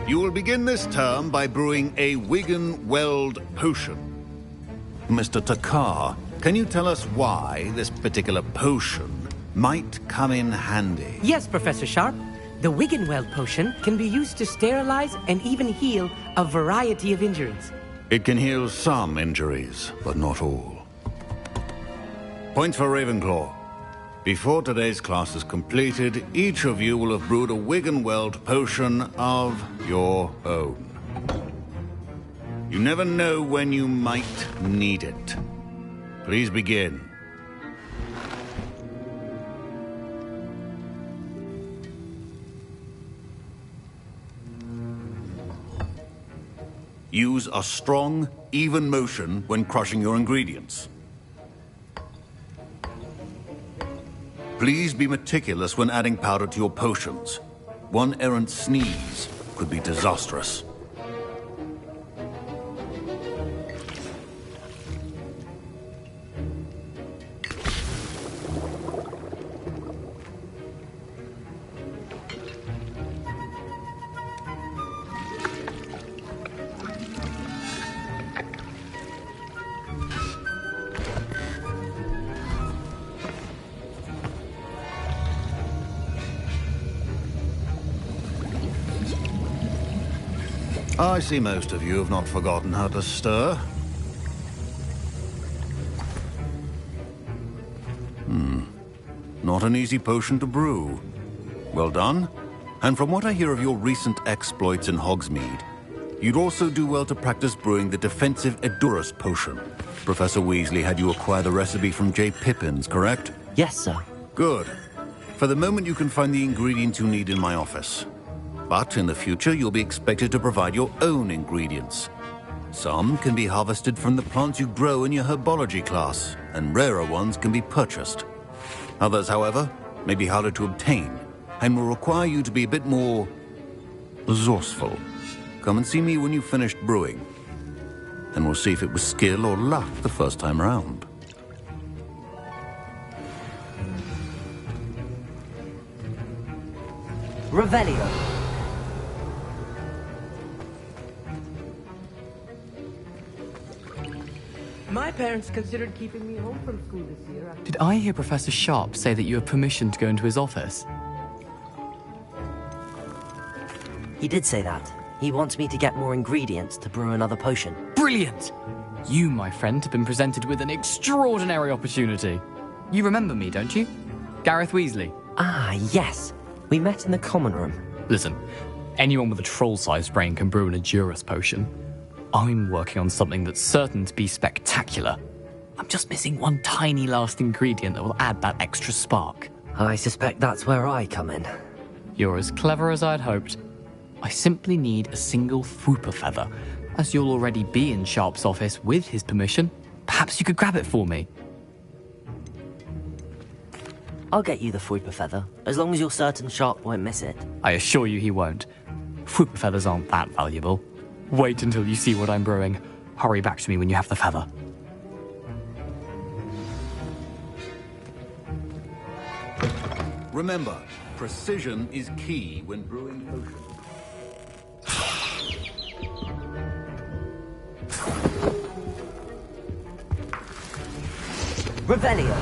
You will begin this term by brewing a Wiggenweld potion. Mr. Takar, can you tell us why this particular potion might come in handy? Yes, Professor Sharp. The Wiggenweld potion can be used to sterilize and even heal a variety of injuries. It can heal some injuries, but not all. Points for Ravenclaw. Before today's class is completed, each of you will have brewed a Wiggenweld potion of your own. You never know when you might need it. Please begin. Use a strong, even motion when crushing your ingredients. Please be meticulous when adding powder to your potions. One errant sneeze could be disastrous. I see most of you have not forgotten how to stir. Not an easy potion to brew. Well done. And from what I hear of your recent exploits in Hogsmeade, you'd also do well to practice brewing the defensive Edurus potion. Professor Weasley had you acquire the recipe from J. Pippin's, correct? Yes, sir. Good. For the moment, you can find the ingredients you need in my office. But in the future, you'll be expected to provide your own ingredients. Some can be harvested from the plants you grow in your herbology class, and rarer ones can be purchased. Others, however, may be harder to obtain, and will require you to be a bit more resourceful. Come and see me when you've finished brewing, and we'll see if it was skill or luck the first time around. Revelio. My parents considered keeping me home from school this year. Did I hear Professor Sharp say that you have permission to go into his office? He did say that. He wants me to get more ingredients to brew another potion. Brilliant! You, my friend, have been presented with an extraordinary opportunity. You remember me, don't you? Gareth Weasley. Ah, yes. We met in the common room. Listen, anyone with a troll-sized brain can brew an Edurus potion. I'm working on something that's certain to be spectacular. I'm just missing one tiny last ingredient that will add that extra spark. I suspect that's where I come in. You're as clever as I'd hoped. I simply need a single Fwooper feather. As you'll already be in Sharp's office with his permission, perhaps you could grab it for me. I'll get you the Fwooper feather, as long as you're certain Sharp won't miss it. I assure you he won't. Fwooper feathers aren't that valuable. Wait until you see what I'm brewing. Hurry back to me when you have the feather. Remember, Precision is key when brewing potions. Revelio.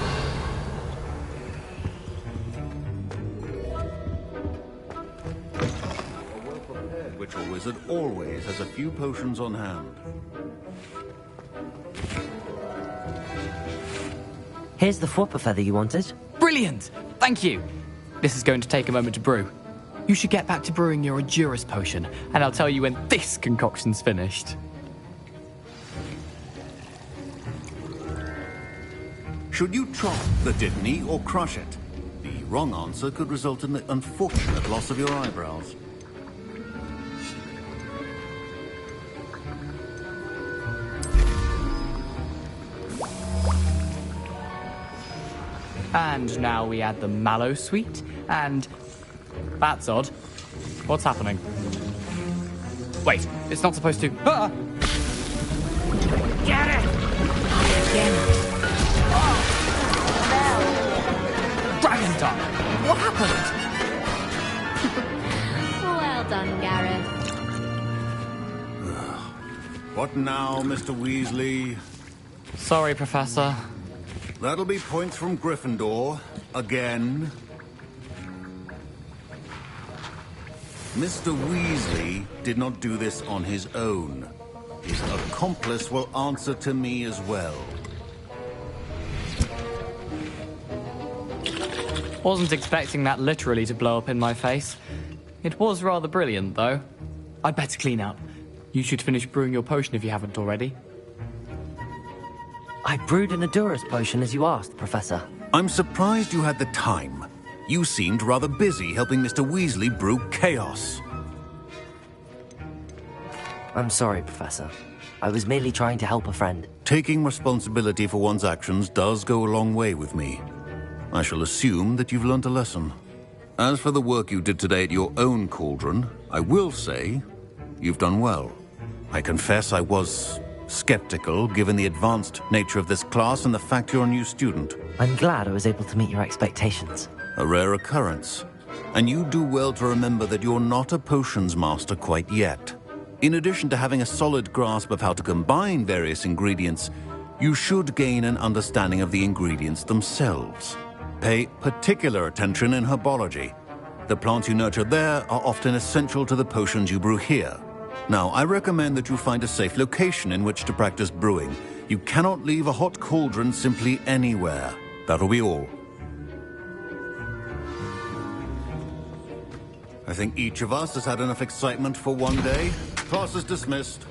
A well-prepared witch or wizard always has a few potions on hand. Here's the Whopper feather you wanted. Brilliant! Thank you! This is going to take a moment to brew. You should get back to brewing your Endurus potion, and I'll tell you when this concoction's finished. Should you chop the Dittany or crush it? The wrong answer could result in the unfortunate loss of your eyebrows. And now we add the mallow sweet, and... That's odd. What's happening? Wait, it's not supposed to... Ah! Get it! Again. Dragon Tongue! What happened? Well done, Gareth. What now, Mr. Weasley? Sorry, Professor. That'll be points from Gryffindor. Again. Mr. Weasley did not do this on his own. His accomplice will answer to me as well. Wasn't expecting that literally to blow up in my face. It was rather brilliant, though. I'd better clean up. You should finish brewing your potion if you haven't already. I brewed an Endurus potion as you asked, Professor. I'm surprised you had the time. You seemed rather busy helping Mr. Weasley brew chaos. I'm sorry, Professor. I was merely trying to help a friend. Taking responsibility for one's actions does go a long way with me. I shall assume that you've learnt a lesson. As for the work you did today at your own cauldron, I will say you've done well. I confess I was skeptical, given the advanced nature of this class and the fact you're a new student. I'm glad I was able to meet your expectations. A rare occurrence. And you do well to remember that you're not a potions master quite yet. In addition to having a solid grasp of how to combine various ingredients, you should gain an understanding of the ingredients themselves. Pay particular attention in herbology. The plants you nurture there are often essential to the potions you brew here. Now, I recommend that you find a safe location in which to practice brewing. You cannot leave a hot cauldron simply anywhere. That'll be all. I think each of us has had enough excitement for one day. Class is dismissed.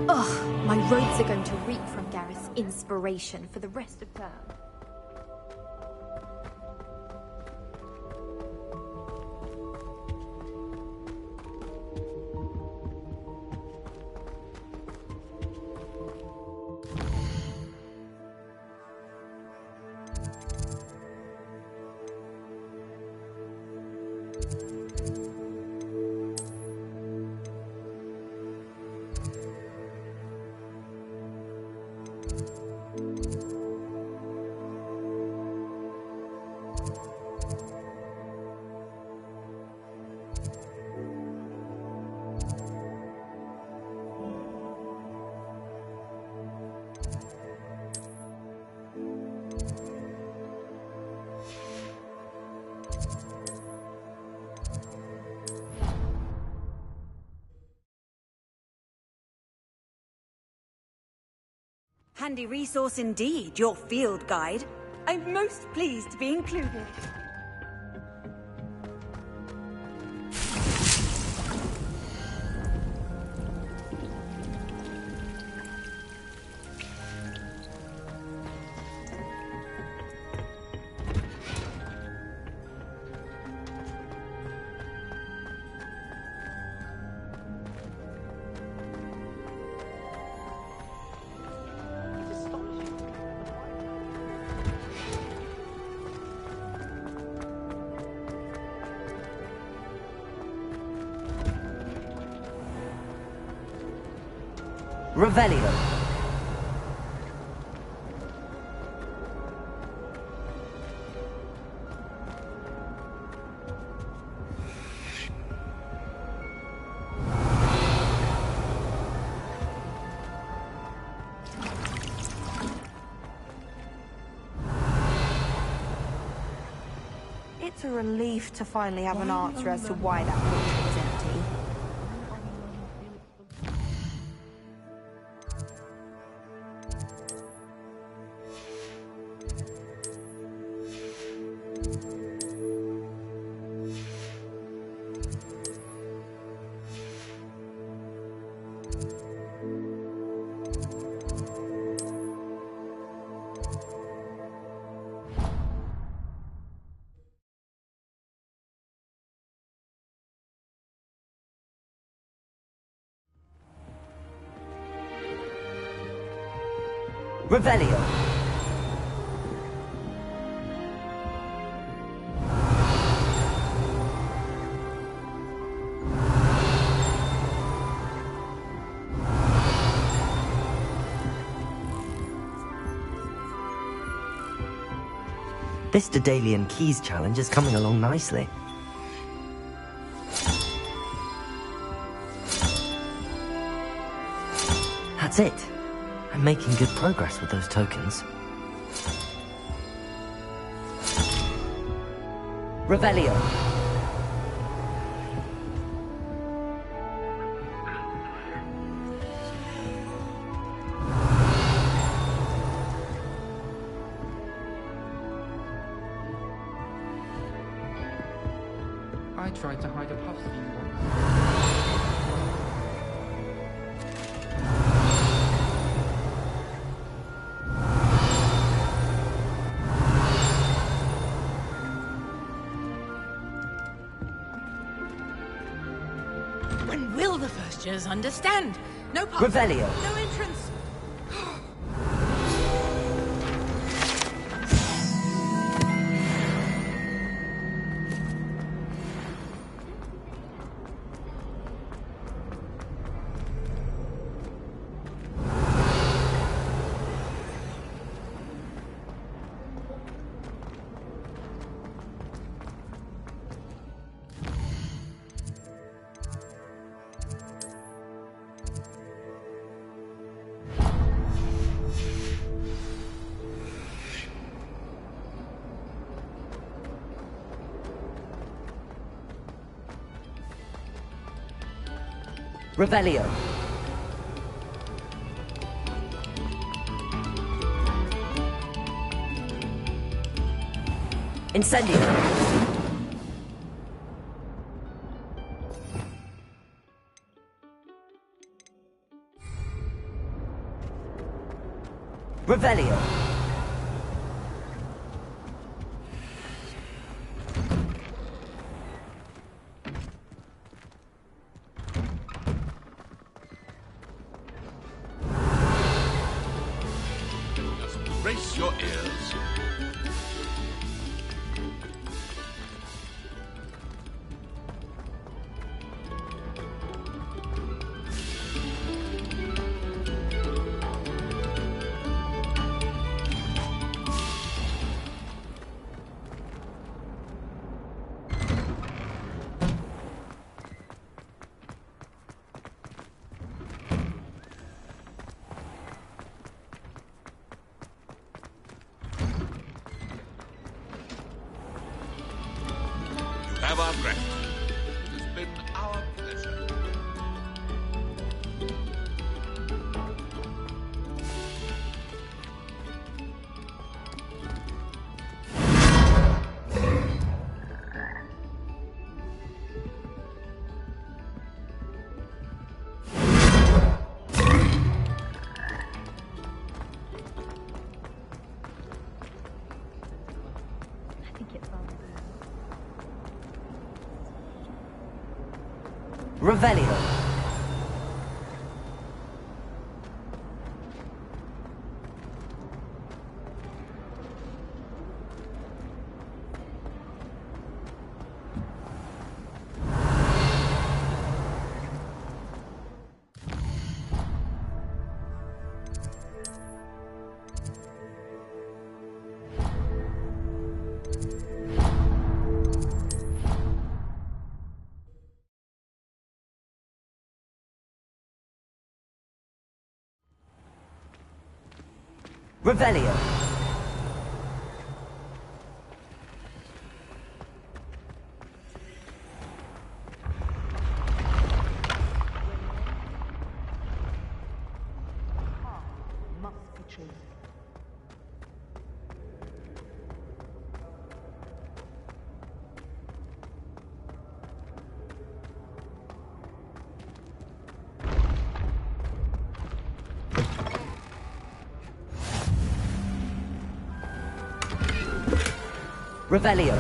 Ugh, my robes are going to reek from Gareth's inspiration for the rest of term. Handy resource indeed, your field guide. I'm most pleased to be included. Revelio. It's a relief to finally have an answer as to why that portrait was empty. Revelio. This Daedalian Keys challenge is coming along nicely. That's it. I'm making good progress with those tokens. Revelio. I tried to hide a puff scheme once. When will the first years understand? No pass. Revelio. No entrance. Revelio. Incendio. Revelio. Brace your ears. Have our gratitude. It has been our pleasure. Revelio. Revelio. Must be chosen. Revelio.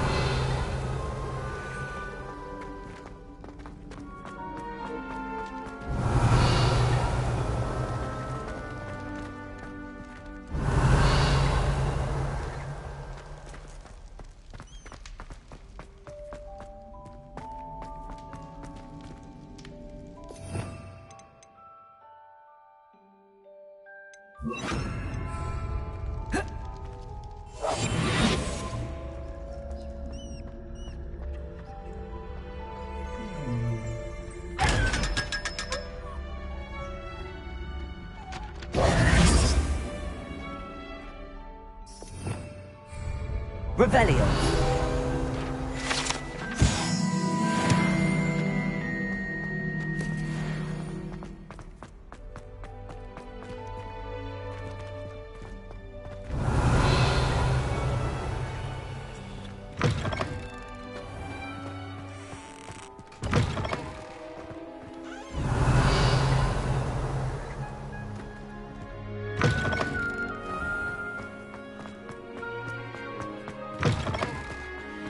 Revelio.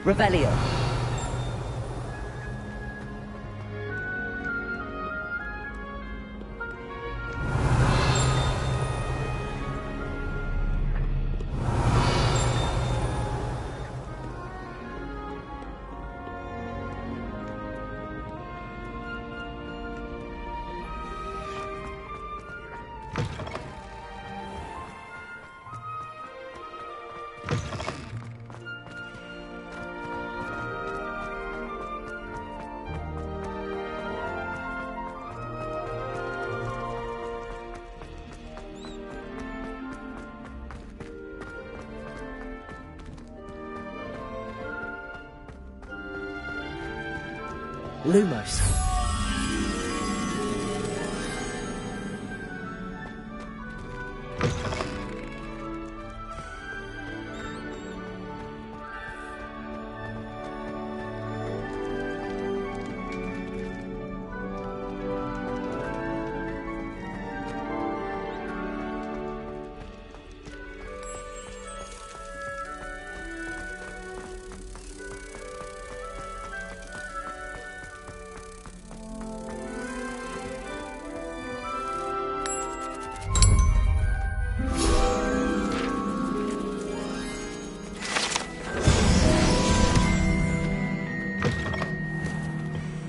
Revelio. Lumos.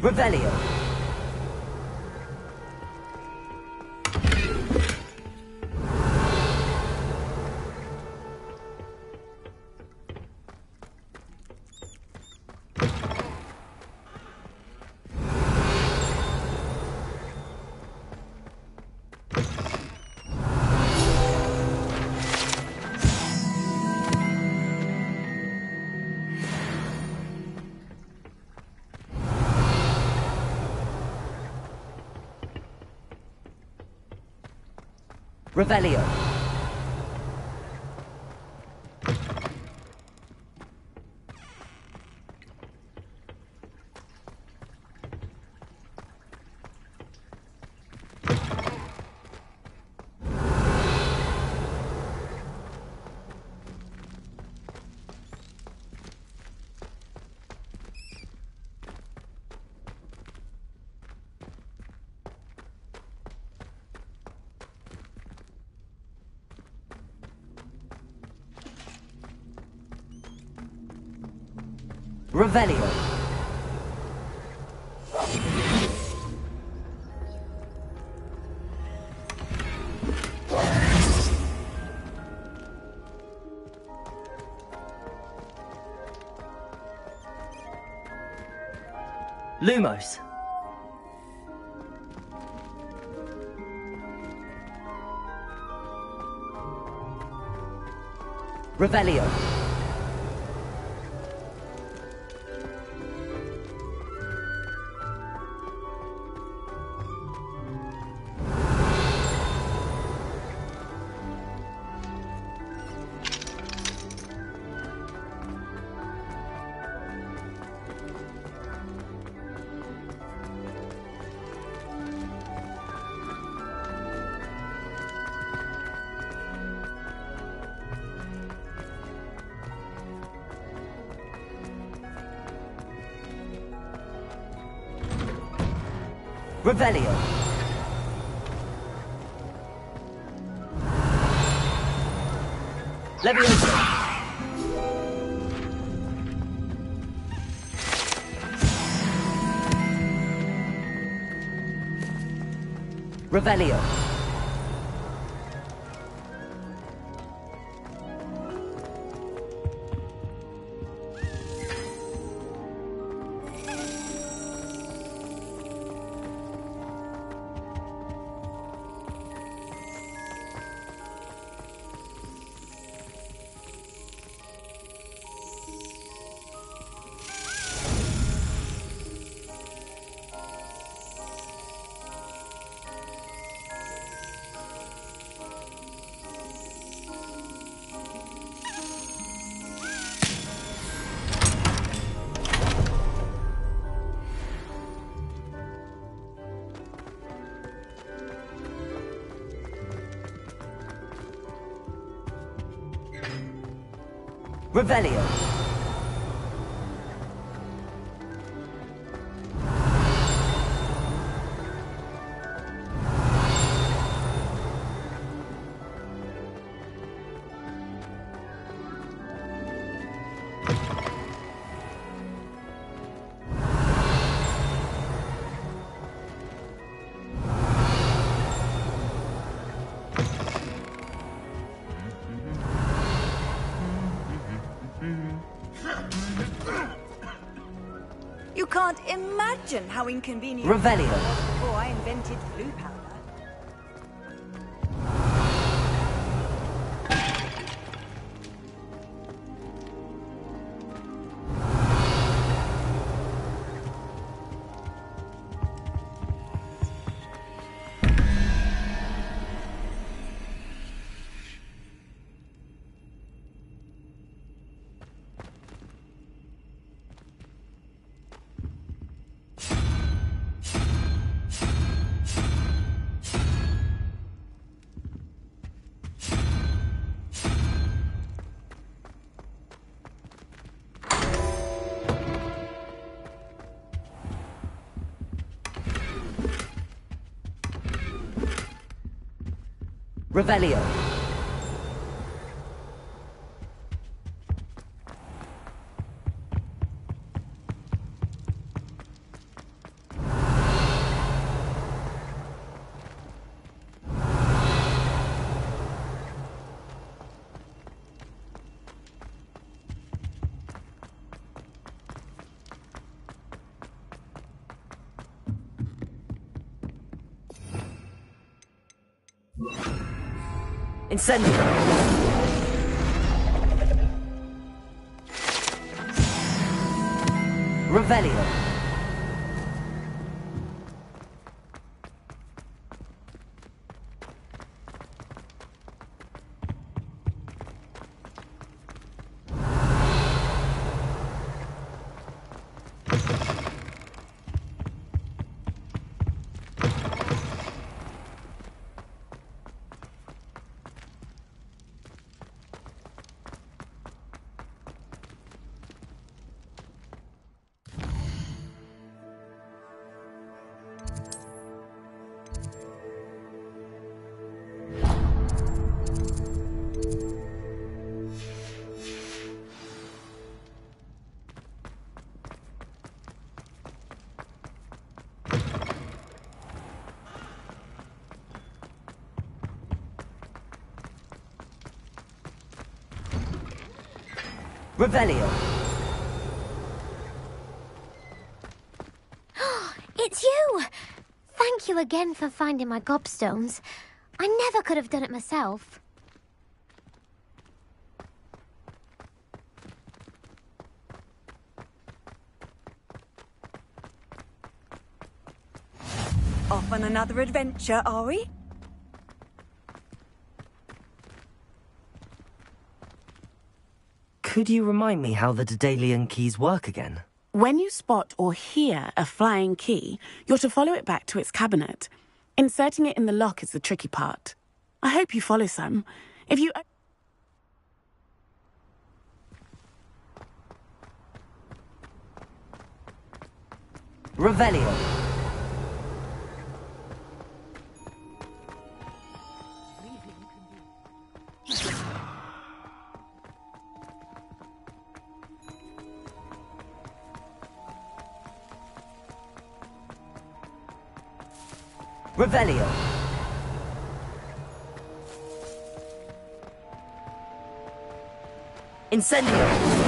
Revelio. Revelio. Revelio. Lumos. Revelio. Revelio. Leviosa. Revelio. Revelio. You can't imagine how inconvenient Revelio. it was before I invented blue powder. Revelio. Incendio. Revelio. Revelio. It's you! Thank you again for finding my gobstones. I never could have done it myself. Off on another adventure, are we? Could you remind me how the Daedalian keys work again? When you spot or hear a flying key, you're to follow it back to its cabinet. Inserting it in the lock is the tricky part. I hope you follow, Sam. If you... Revelio. Revelio. Incendio.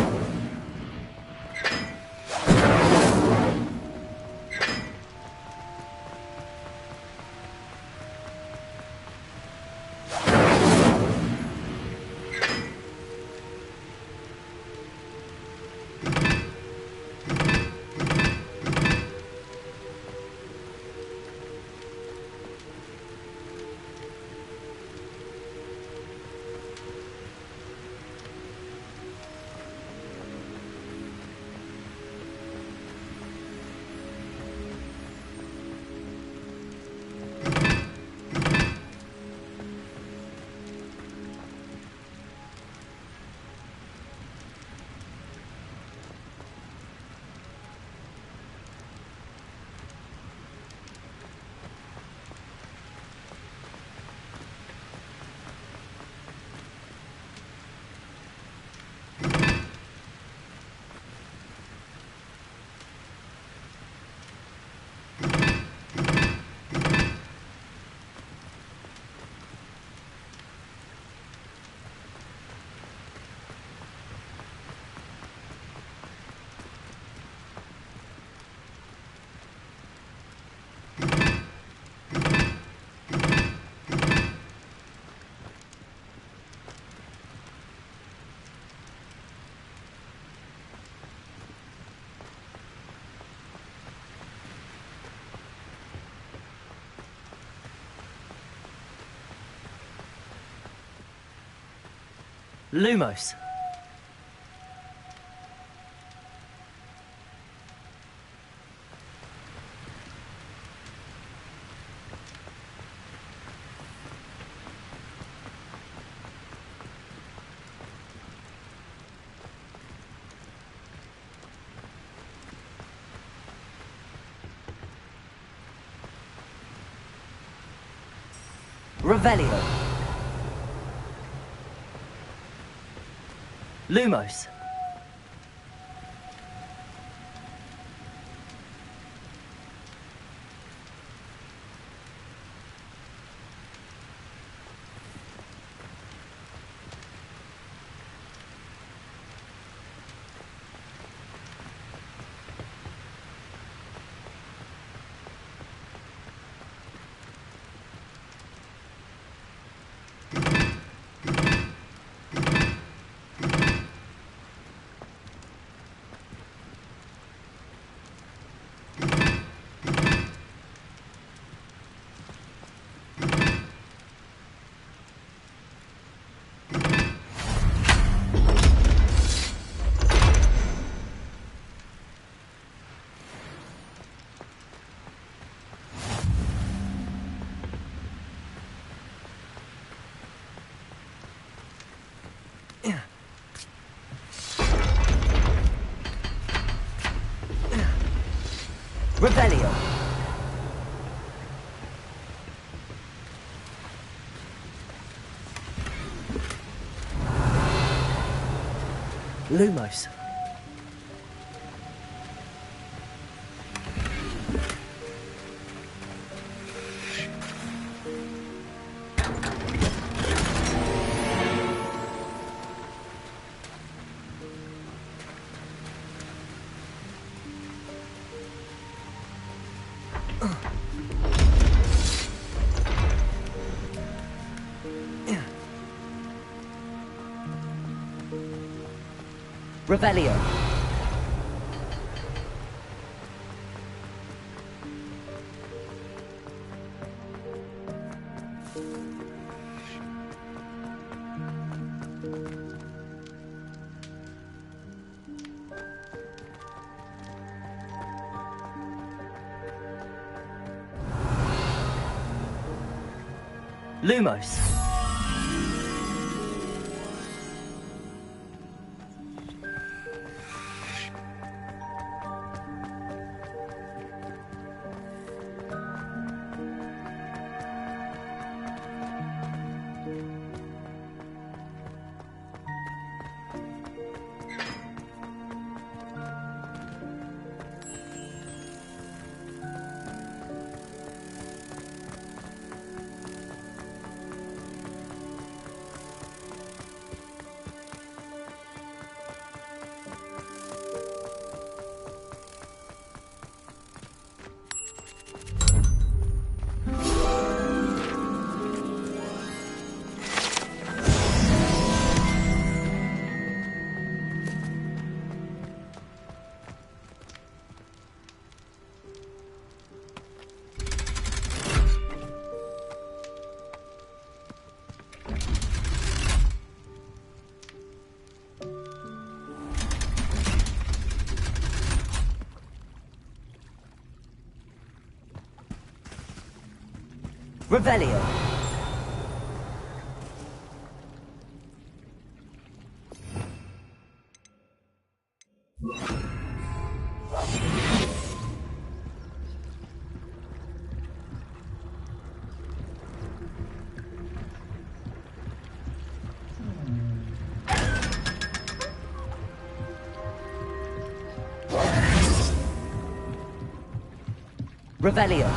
Lumos. Revelio. Lumos. Revelio. Lumos. Revelio. Lumos. Revelio. Revelio.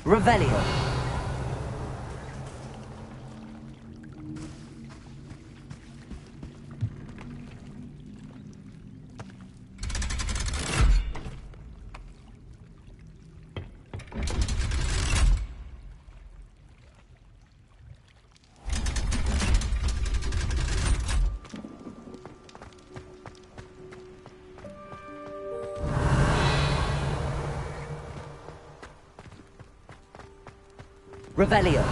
Revelio. Revelio.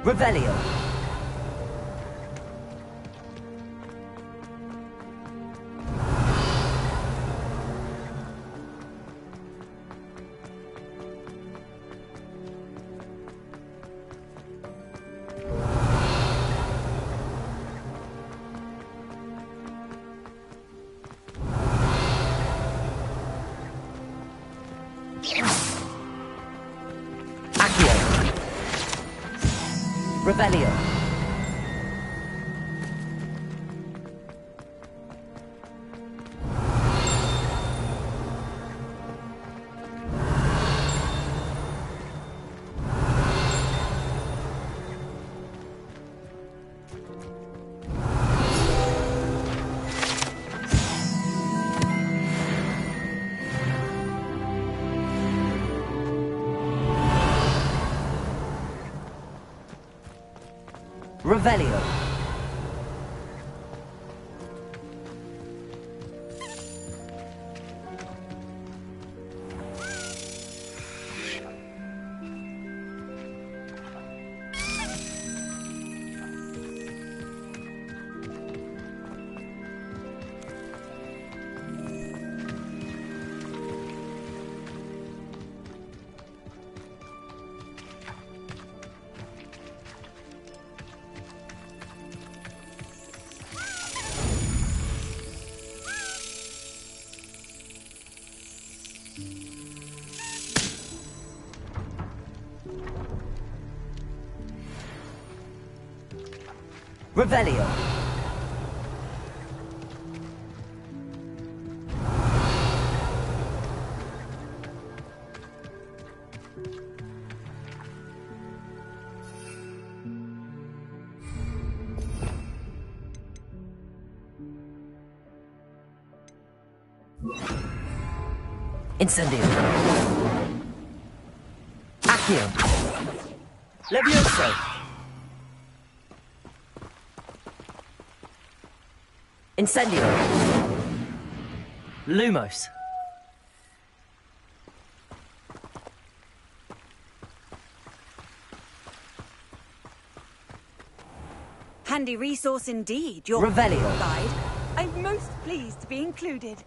Revelio. Revelio. Revelio. Revelio. Incendio. Accio. Levioso. Incendio. Lumos. Handy resource indeed, your Revelio. guide. I'm most pleased to be included.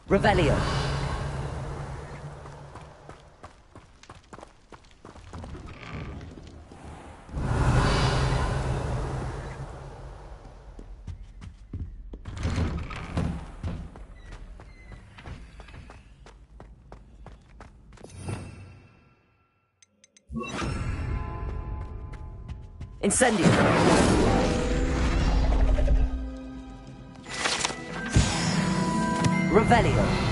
Revelio. Incendio. Revelio.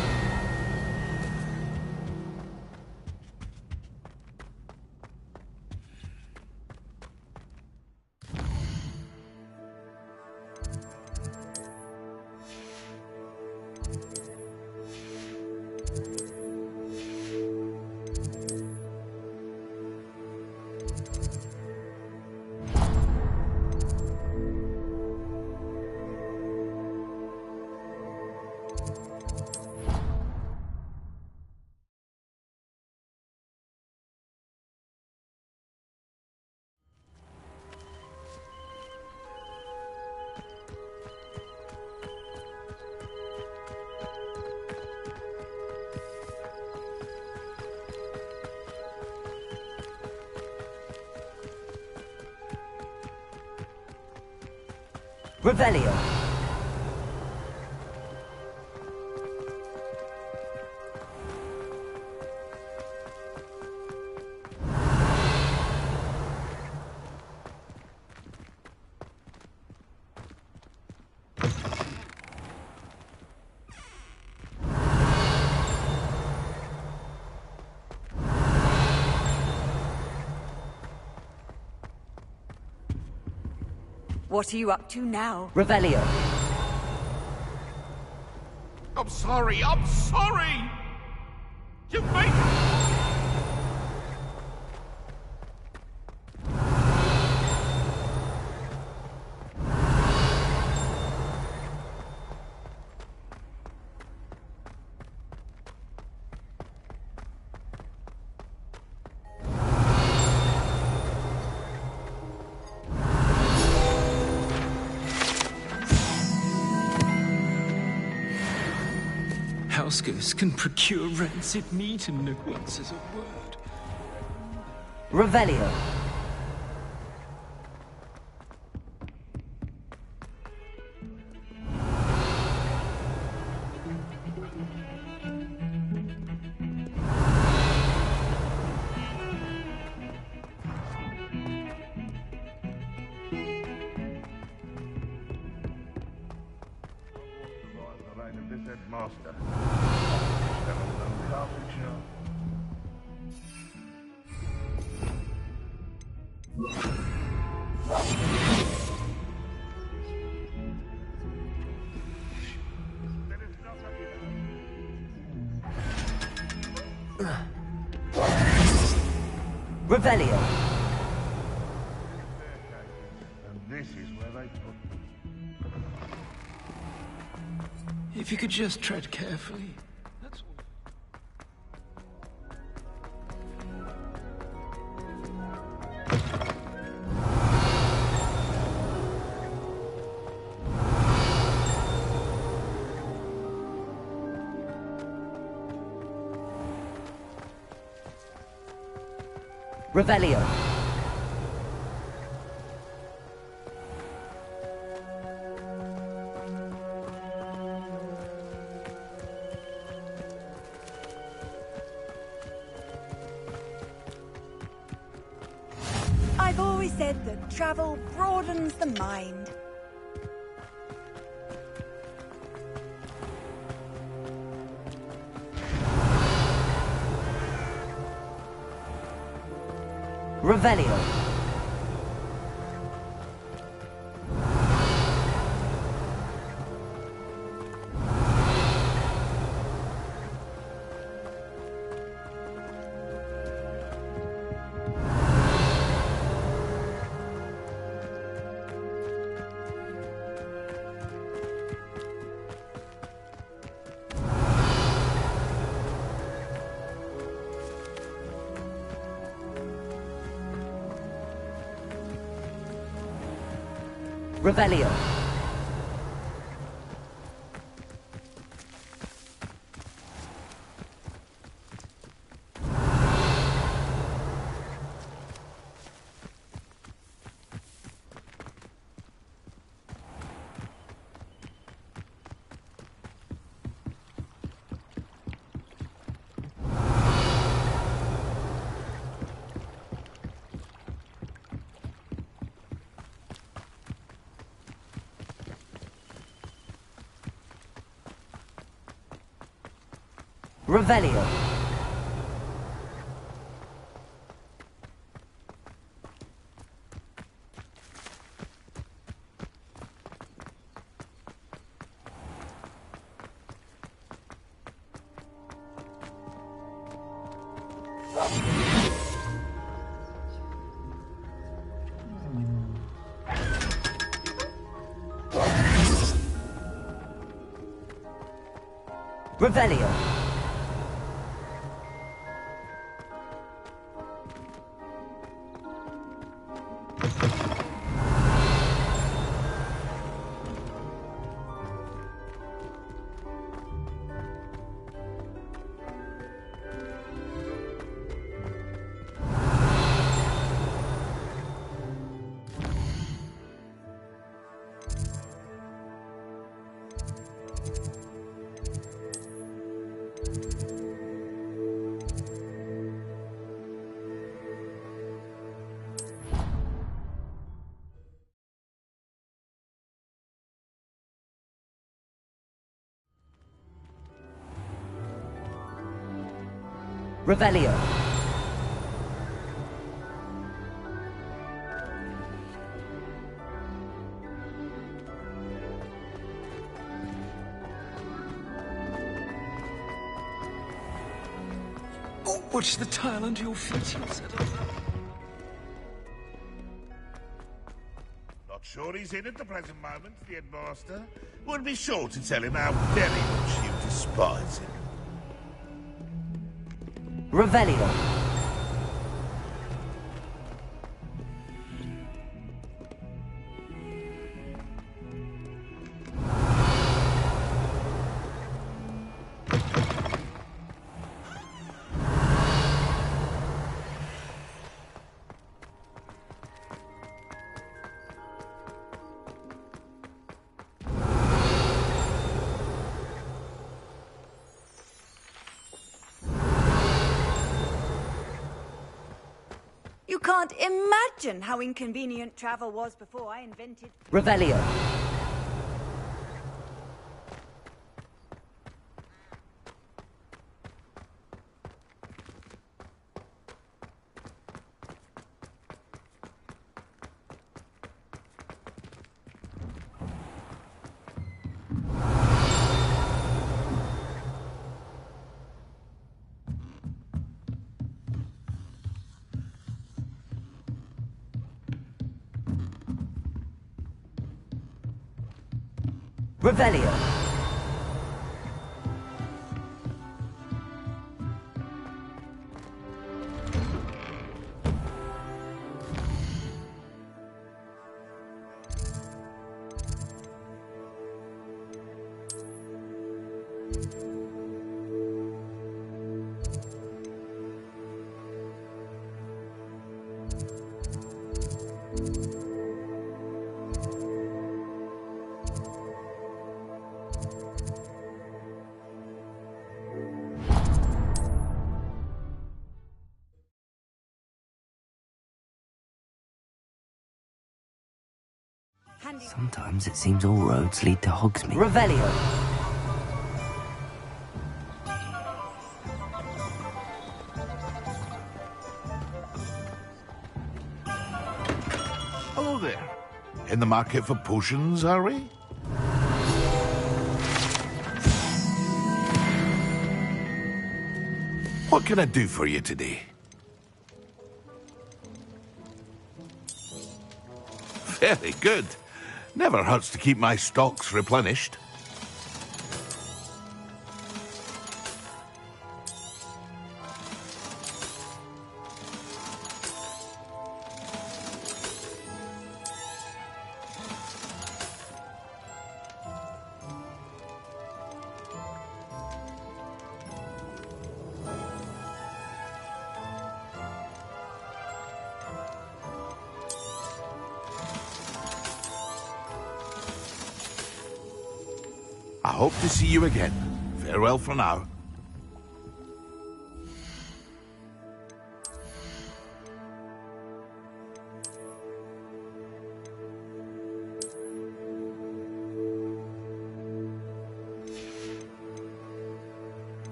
Revelio. What are you up to now? Revelio. I'm sorry, I'm sorry! You made... Housegoose can procure rancid meat and no one says a word. Revelio. Master. Revelio. If you could just tread carefully, that's all. Revelio. I've always said that travel broadens the mind. Revelio. Revelio. Revelio. Revelio. Revelio. Oh, watch the tile under your feet. You'll settle down. Not sure he's in at the present moment, the headmaster. Would be sure to tell him how very much you despise him. Revelio. You can't imagine how inconvenient travel was before I invented... Revelio. Revelio. Sometimes it seems all roads lead to Hogsmeade. Revelio! Hello there. In the market for potions, are we? What can I do for you today? Very good. Never hurts to keep my stocks replenished. I hope to see you again. Farewell for now.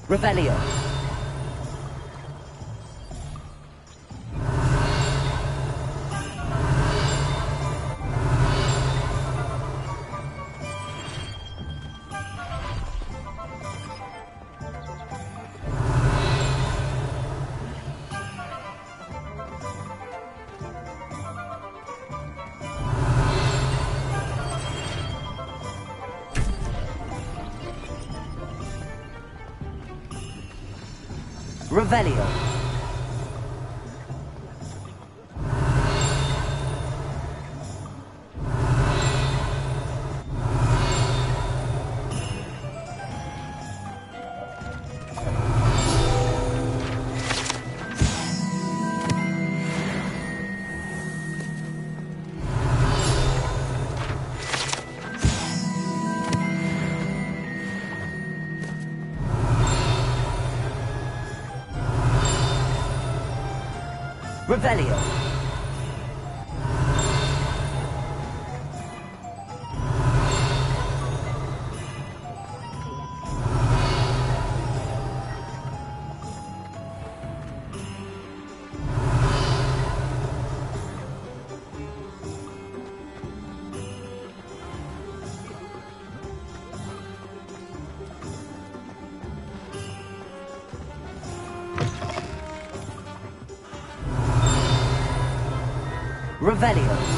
Revelio. Revelio. Revelio. Revelio.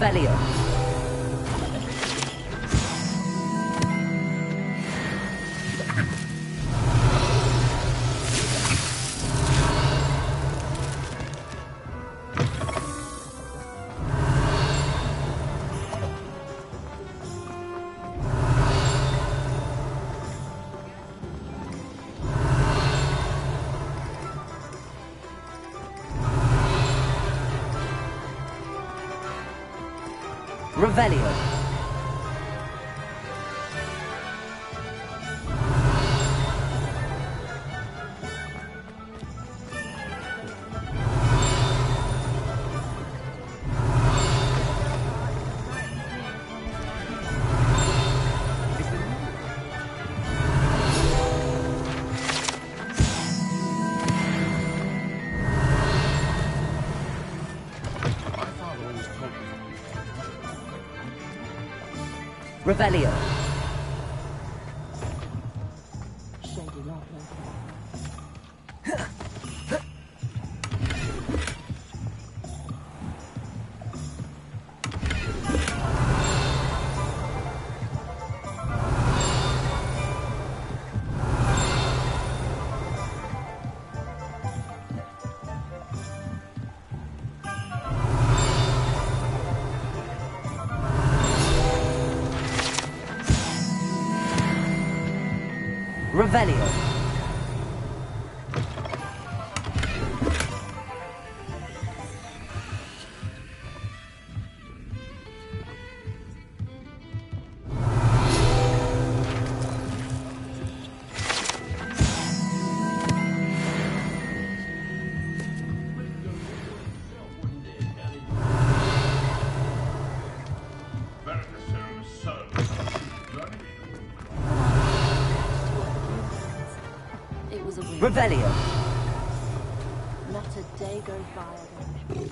Revelio. Revelio. Revelio. Revelio. Revelio. Not a day goes by again.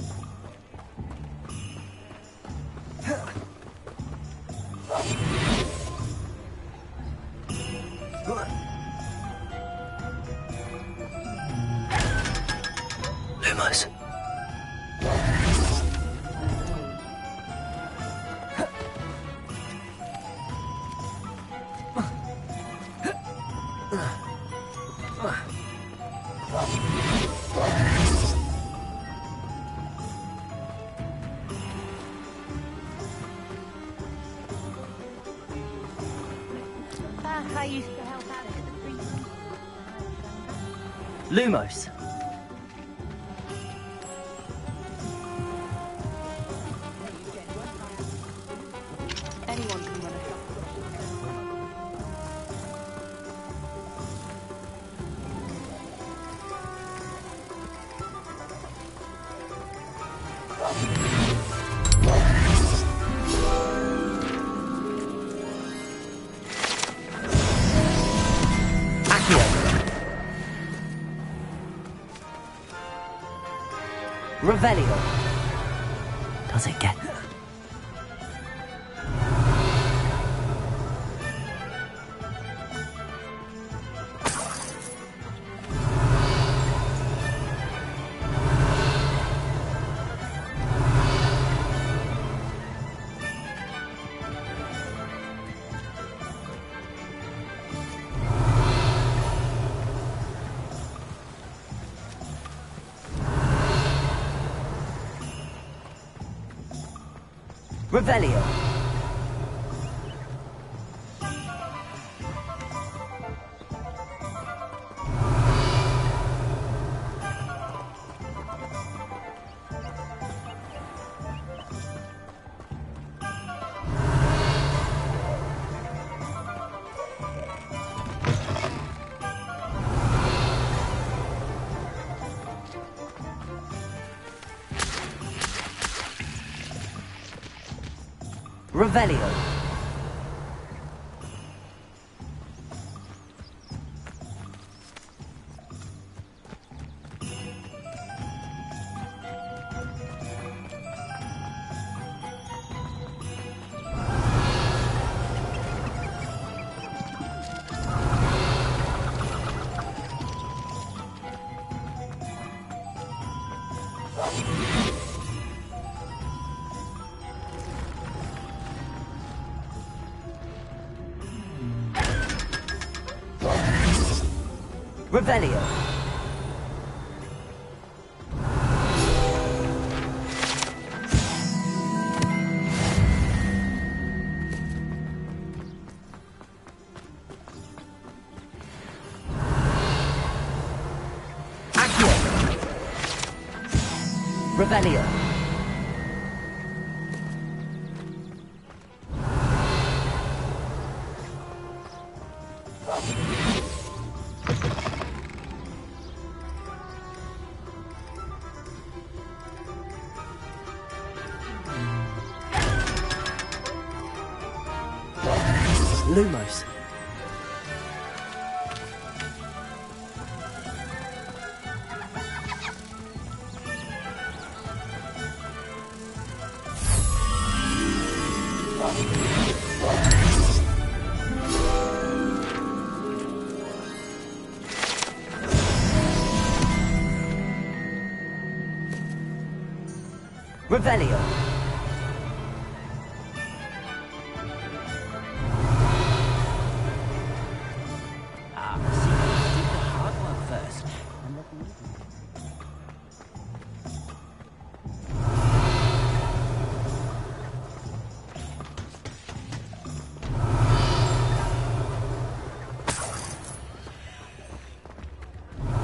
Lumos. I used to help out at the prison. Lumos. Anyone can run a shop. Revelio. Does it get... Revelio. Revelio. Revelio. Accio. Revelio. Lumos. Revelio.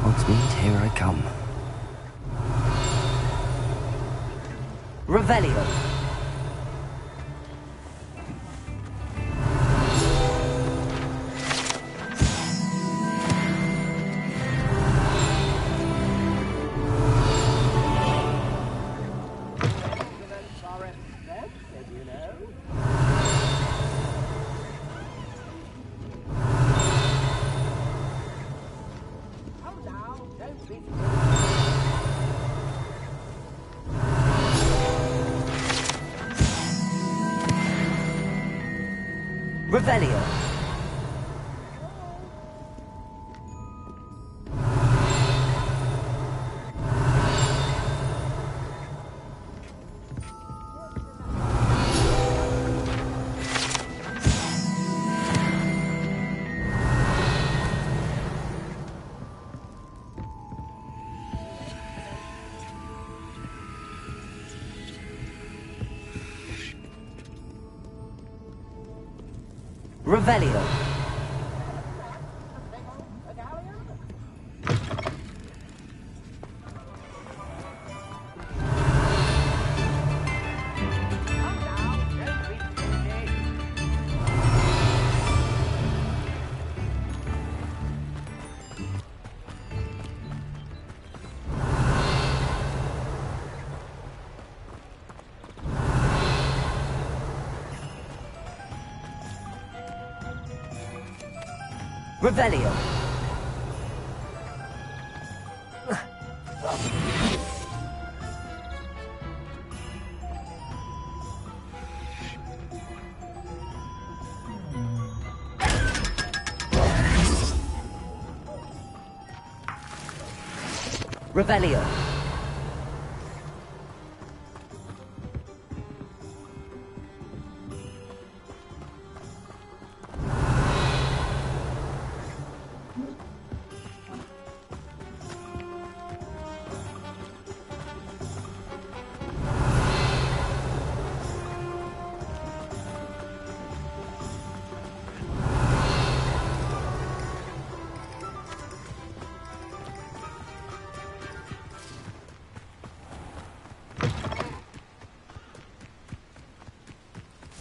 Hogsmeade, here I come. Revelio. Revelio. Revelio. Revelio. Revelio.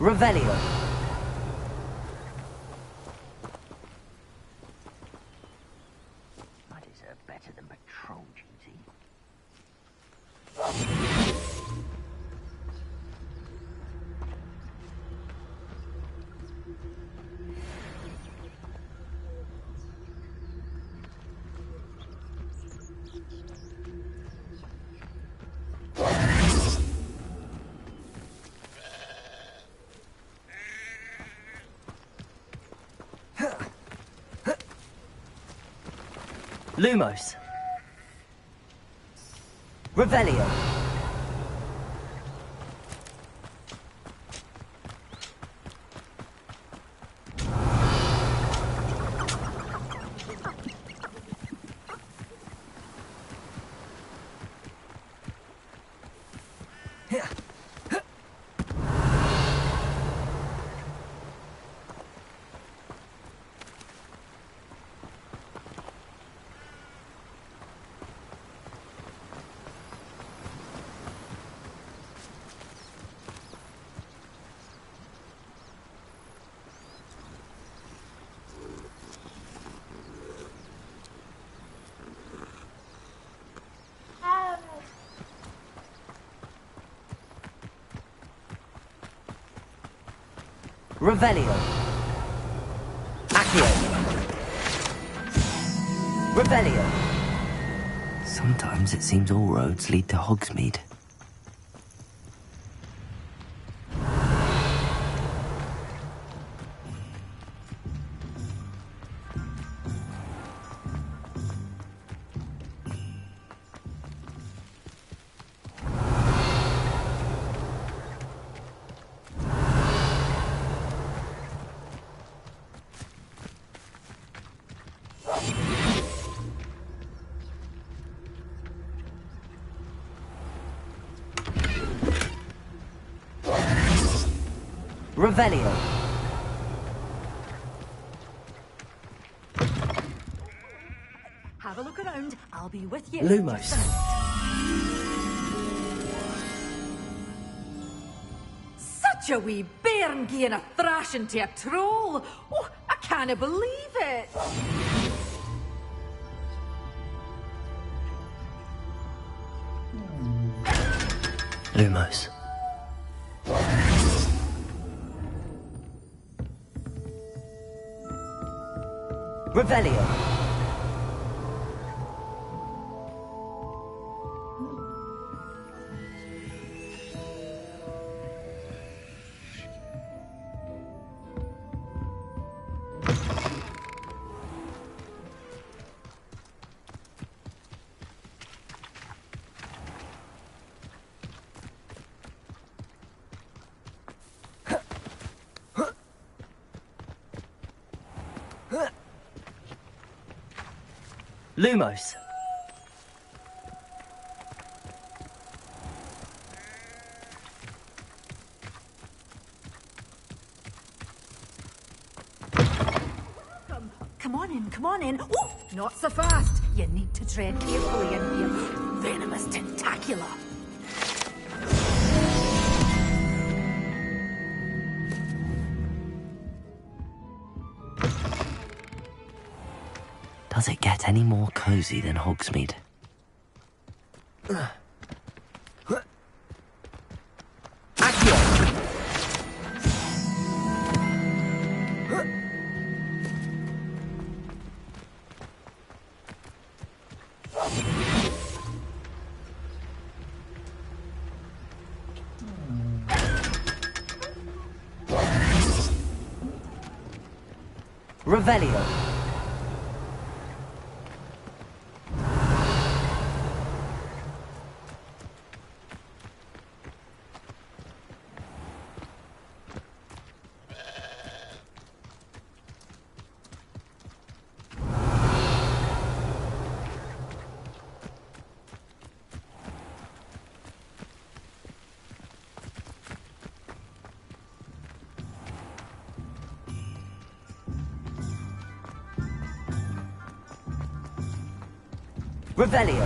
Revelio. I deserve better than patrol duty. Lumos. Revelio. Revelio. Accio. Revelio. Sometimes it seems all roads lead to Hogsmeade. Revelio. Have a look around. I'll be with you. Lumos. Such a wee bairn gieing a thrashing to a troll. Oh, I can't believe it. Lumos. Revelio. Lumos. Come on in, come on in. Oh, not so fast. You need to tread carefully in here. Venomous tentacula. Does it get any more cozy than Hogsmeade? Revelio. Revelio.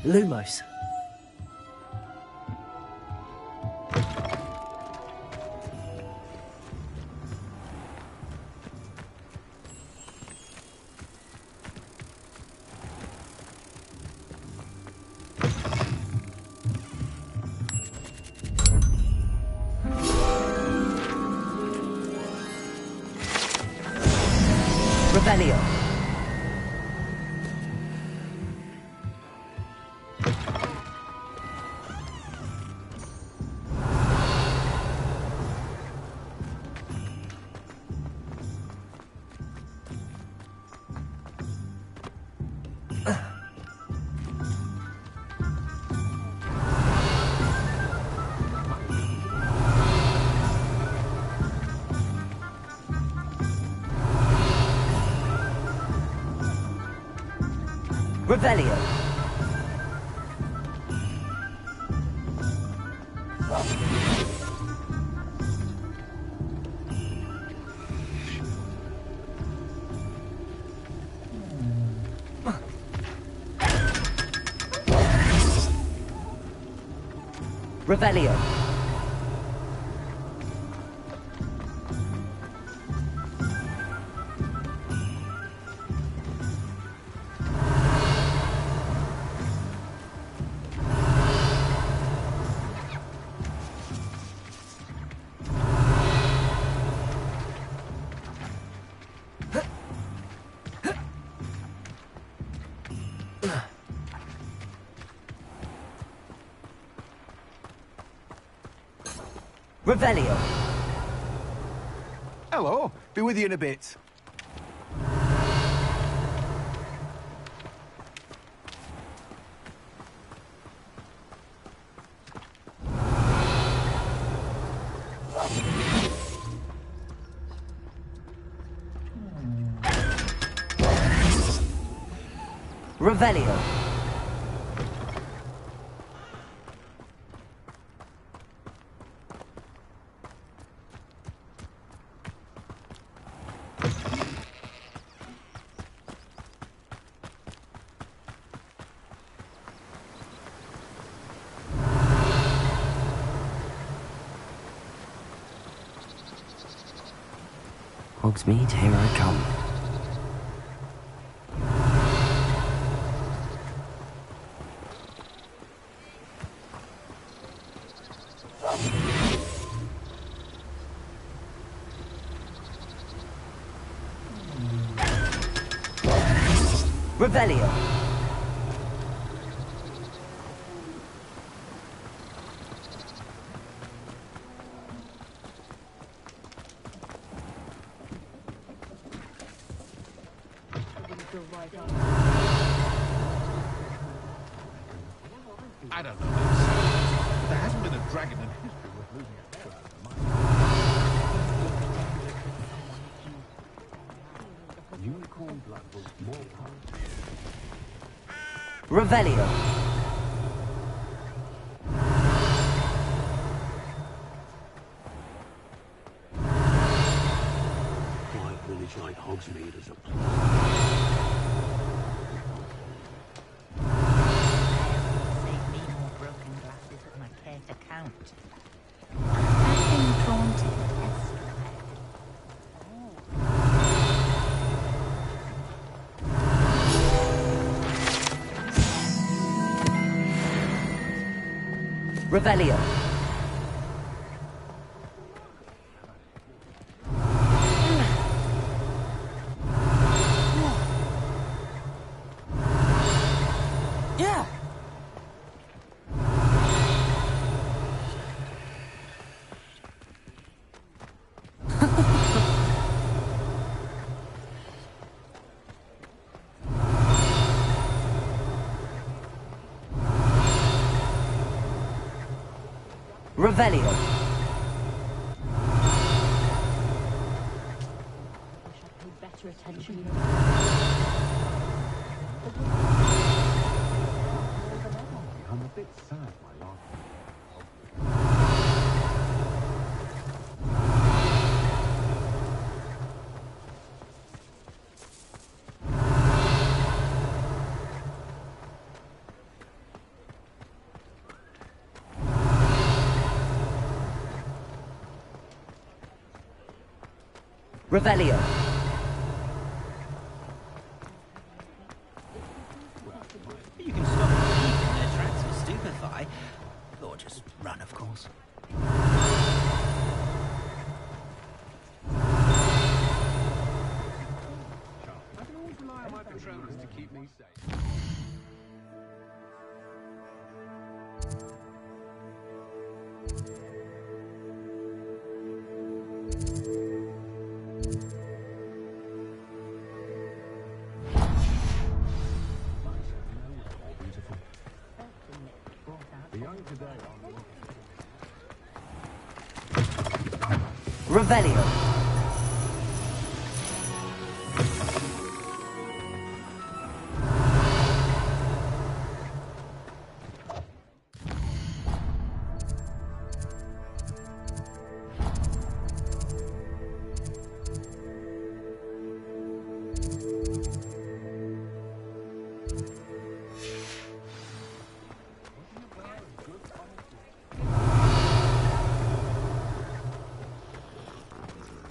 Lumos. Revelio. Revelio. Revelio. Revelio. Hello. Be with you in a bit. Revelio. Hogsmeade, here I come. Revelio. I don't know. There hasn't been a dragon in history worth losing a hair over. Unicorn blood was more powerful. Revelio. Quiet village like Hogsmeade is a Save me more broken glasses than I care to count. I've been drawn to the Revelio. Revelio. Better attention. I'm a bit sad, my lord. Revelio. You can stop keeping their tracks or stupefy, or just run, of course. I can always rely on my patronus to keep me safe. Revelio.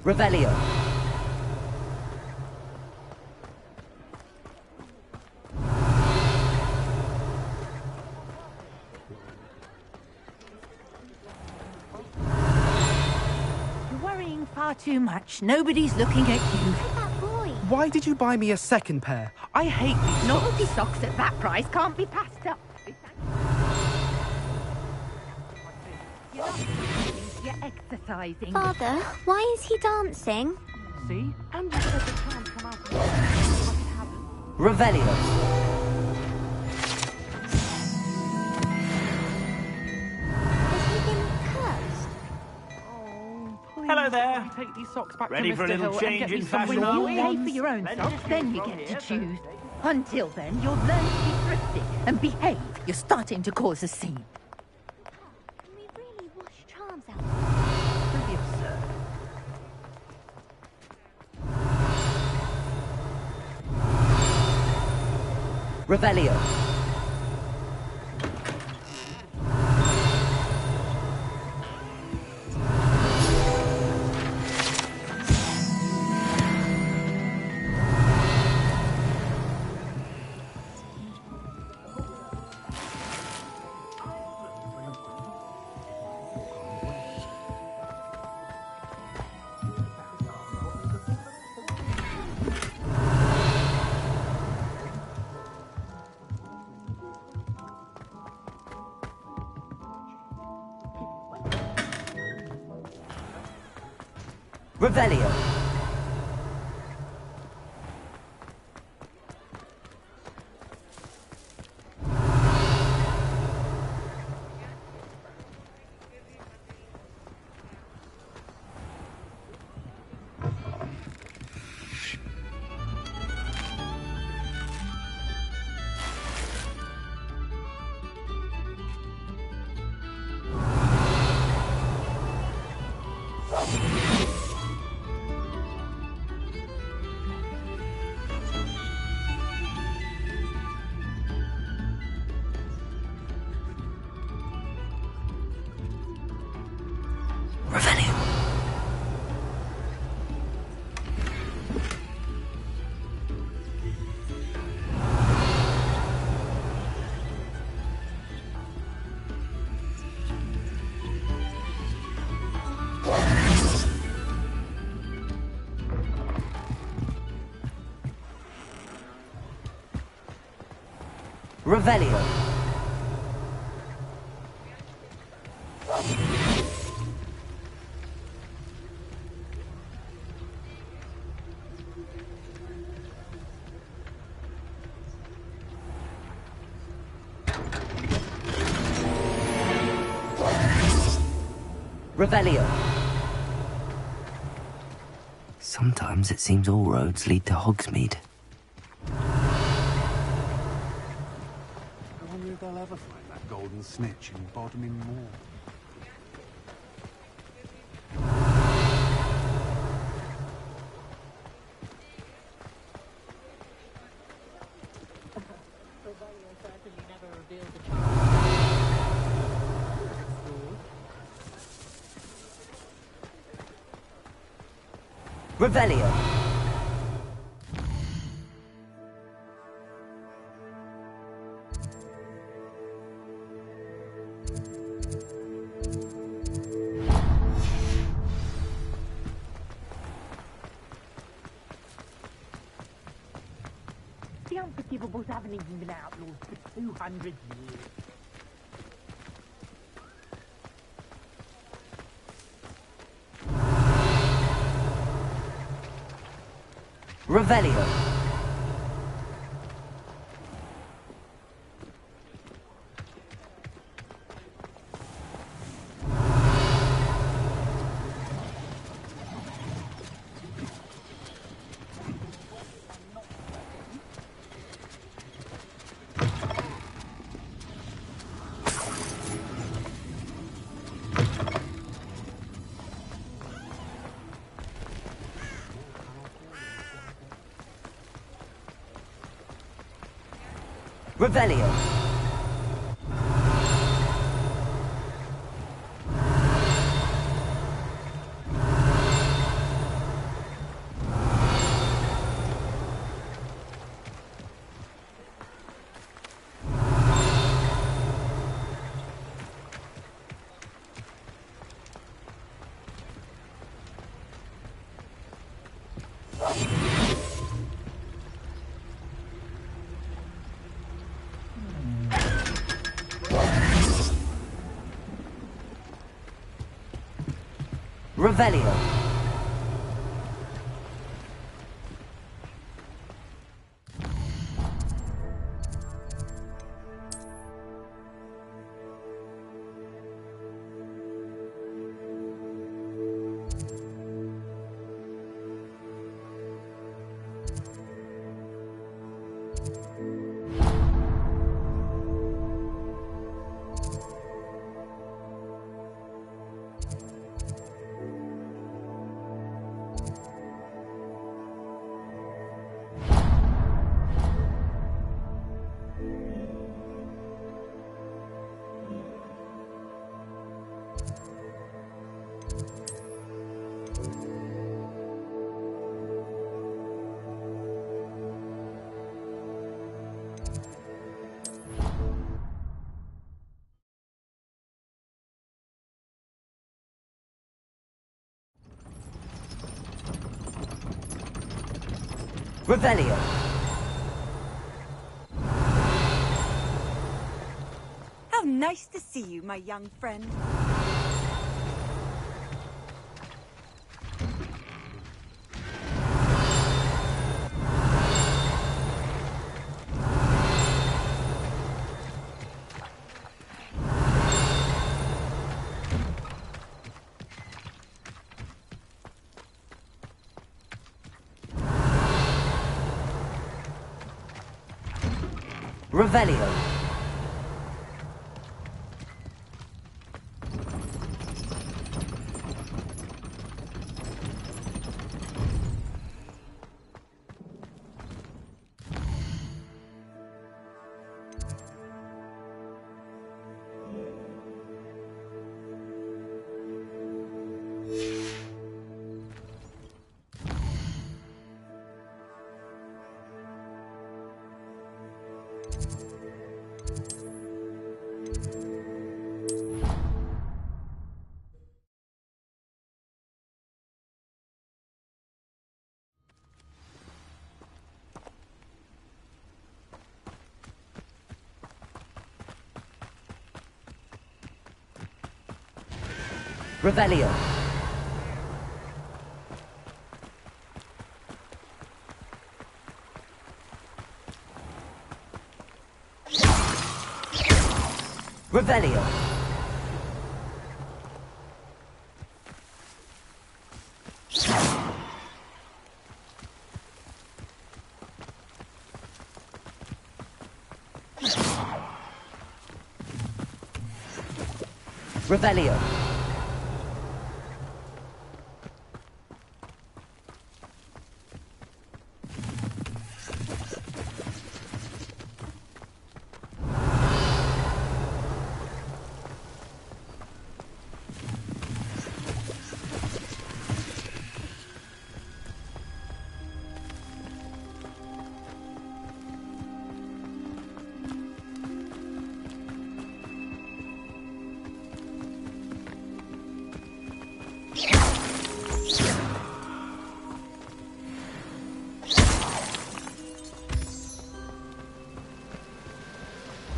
Revelio. You're worrying far too much. Nobody's looking at you. That boy. Why did you buy me a second pair? I hate these Novelty socks. socks at that price can't be passed up. You're not eating, you're exercising. Father, why is he dancing? See? And you said the charm come out of Revelio. Has he been cursed? Hello there. Take these socks back Ready to for a Mr. little Hill change and get in me some fashion, real are You we? pay ones. for your own socks, then you get to choose. Until then, you'll learn to be thrifty and behave. You're starting to cause a scene. Can we really wash charms out? Don't be absurd. Revelio. Revelio. Revelio. Revelio. Sometimes it seems all roads lead to Hogsmeade. I wonder if they'll ever find that golden snitch in Bodmin Moor. Revelio. The Unforgivables haven't even been outlawed for 200 years. Revelio. Revelio. Revelio. Revelio. How nice to see you, my young friend. Revelio. Revelio. Revelio. Revelio.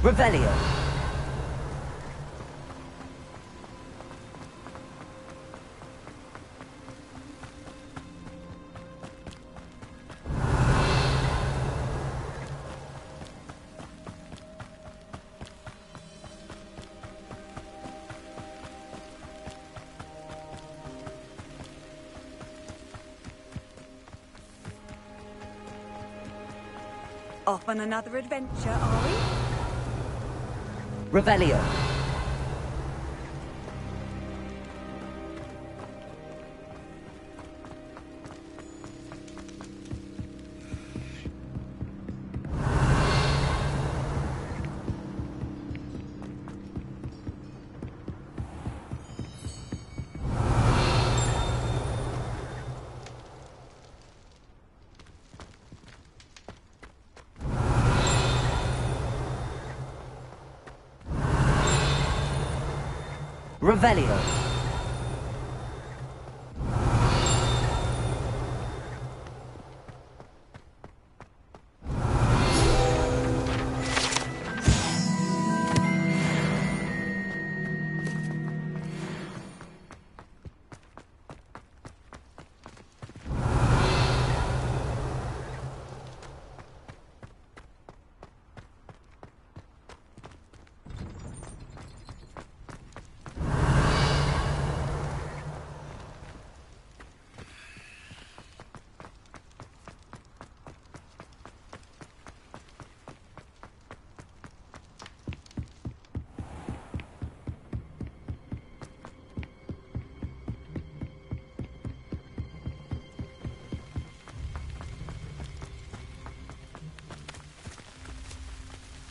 Revelio. Off on another adventure, are we? Revelio. Revelio.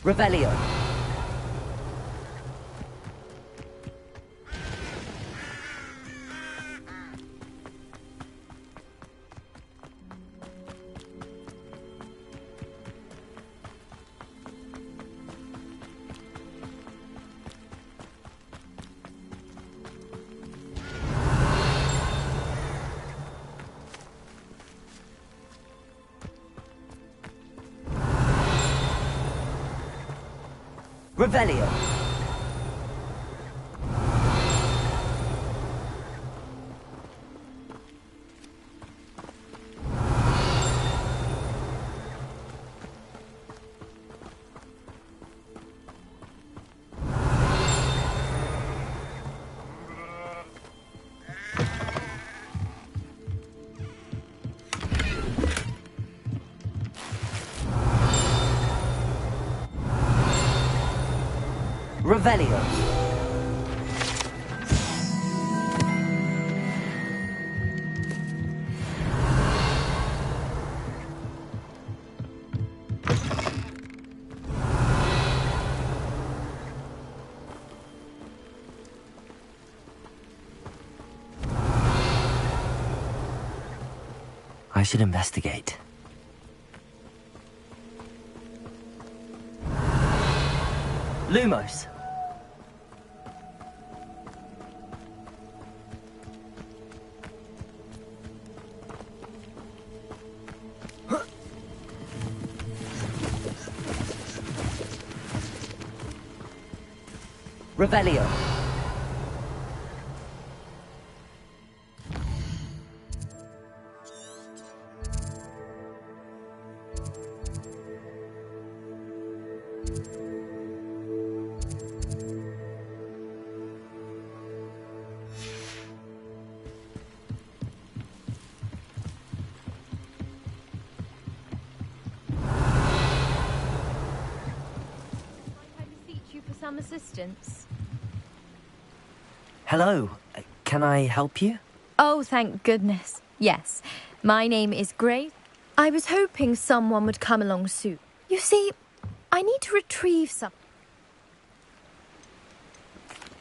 Revelio. Revelio. Revelio. I should investigate. Lumos. Revelio. I beseech you for some assistance. Hello. Can I help you? Oh, thank goodness. Yes. My name is Grace. I was hoping someone would come along soon. You see, I need to retrieve some.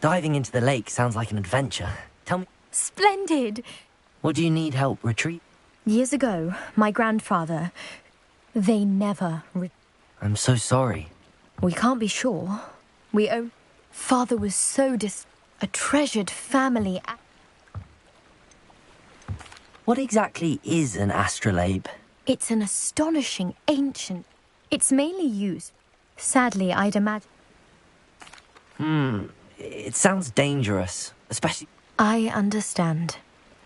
Diving into the lake sounds like an adventure. Tell me, Splendid! what do you need help retrieve? Years ago, my grandfather, they never... I'm so sorry. We can't be sure. Father was so a treasured family. What exactly is an astrolabe? It's an astonishing ancient... It's mainly used. Sadly, I'd imagine... It sounds dangerous, especially... I understand.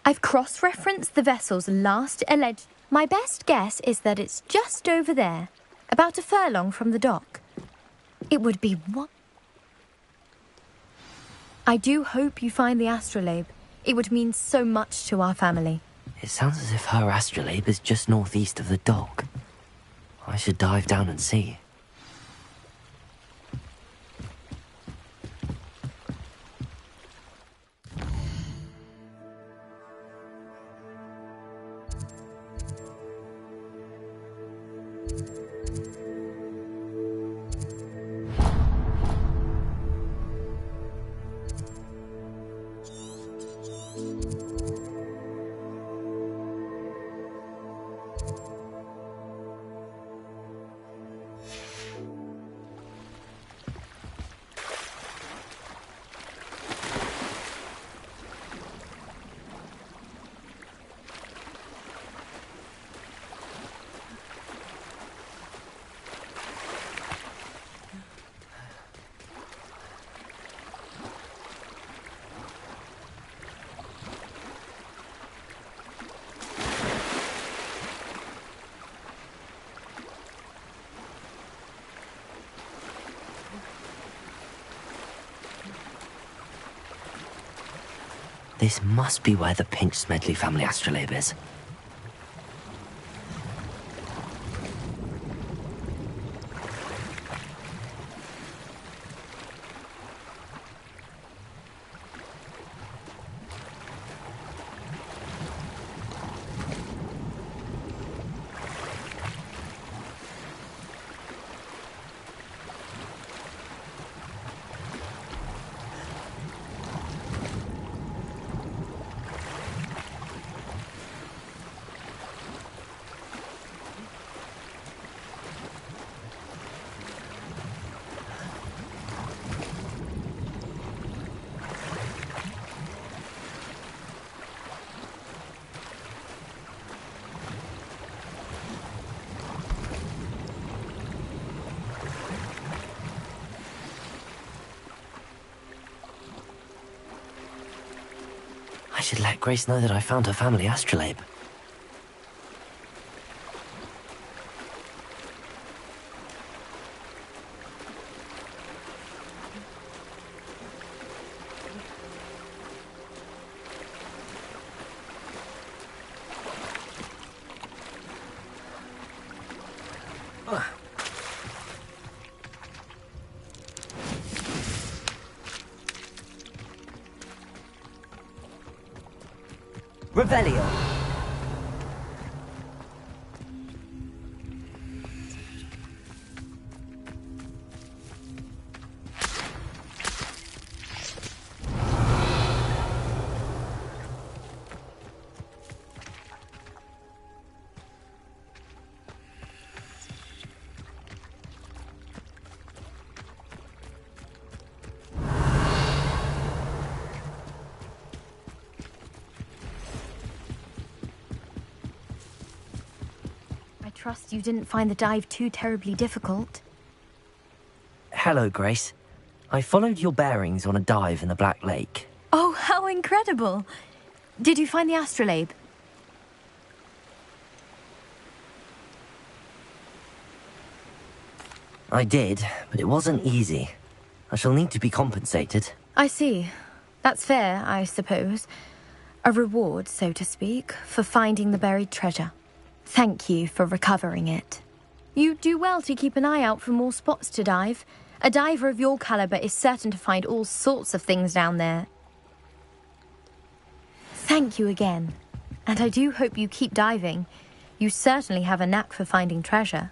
I've cross-referenced the vessel's last alleged... My best guess is that it's just over there, about a furlong from the dock. It would be what? I do hope you find the astrolabe. It would mean so much to our family. It sounds as if her astrolabe is just northeast of the dock. I should dive down and see. This must be where the Pinch Smedley family astrolabe is. I should let Grace know that I found her family astrolabe. Revelio. Trust you didn't find the dive too terribly difficult. Hello, Grace. I followed your bearings on a dive in the Black Lake. Oh, how incredible! Did you find the astrolabe? I did, but it wasn't easy. I shall need to be compensated. I see. That's fair, I suppose. A reward, so to speak, for finding the buried treasure. Thank you for recovering it. You do well to keep an eye out for more spots to dive. A diver of your caliber is certain to find all sorts of things down there. Thank you again. And I do hope you keep diving. You certainly have a knack for finding treasure.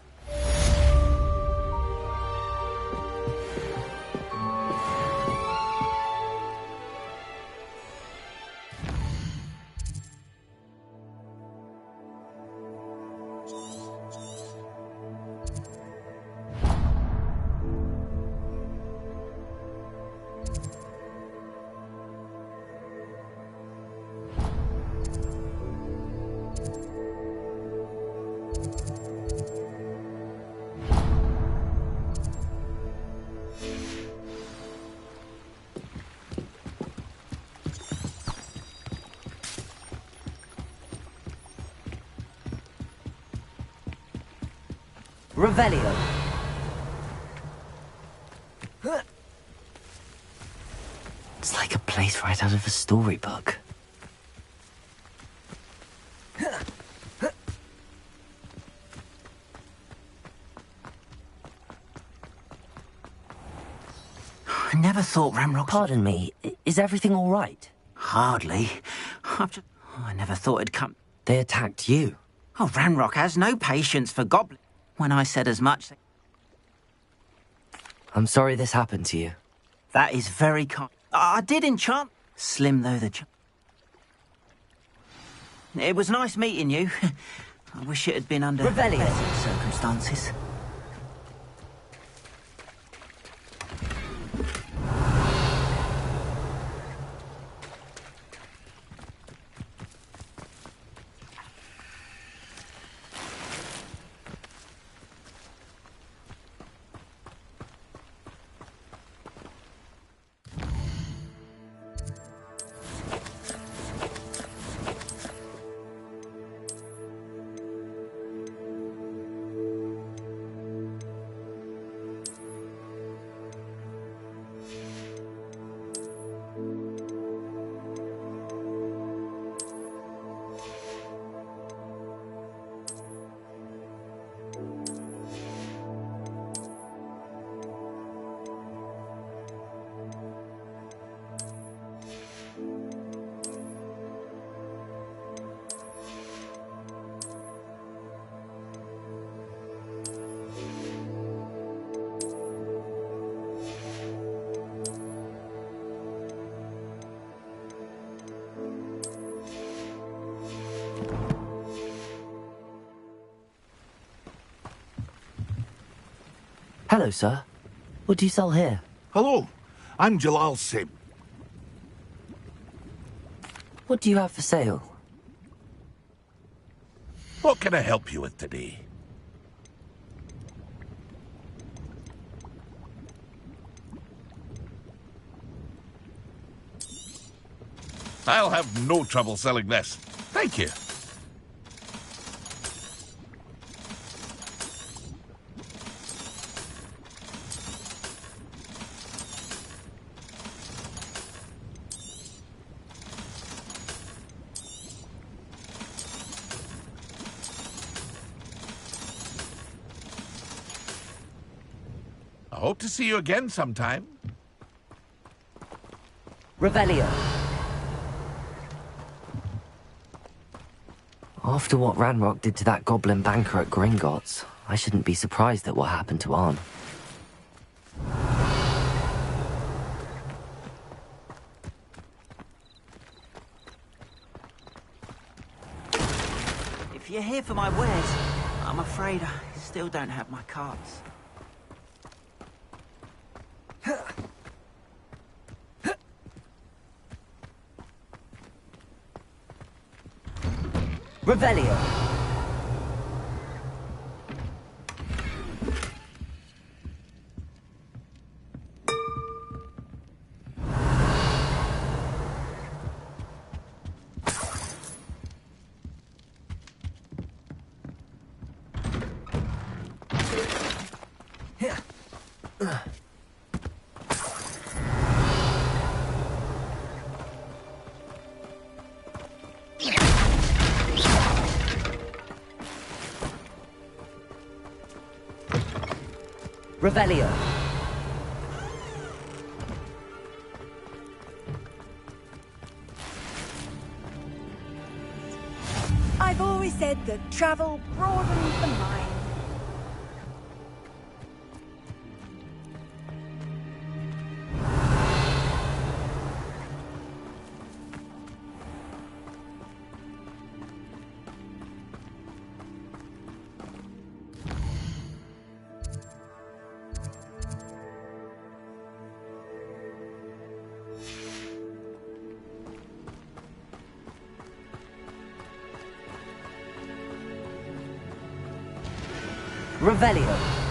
Revelio. It's like a place right out of a storybook. I never thought Ramrock... Pardon me, is everything all right? Hardly. I never thought it'd come... They attacked you? Oh, Ranrock has no patience for goblins. When I said as much... I'm sorry this happened to you. That is very kind. I did enchant... Slim though the... It was nice meeting you. I wish it had been under... Revelio. Better circumstances. Hello, sir. What do you sell here? Hello, I'm Jalal Sim. What do you have for sale? What can I help you with today? I'll have no trouble selling this. Thank you. I hope to see you again sometime. Revelio. After what Ranrock did to that goblin banker at Gringotts, I shouldn't be surprised at what happened to Arn. If you're here for my wares, I'm afraid I still don't have my cards. Revelio. Revelio. said that travel broadens the mind. Revelio.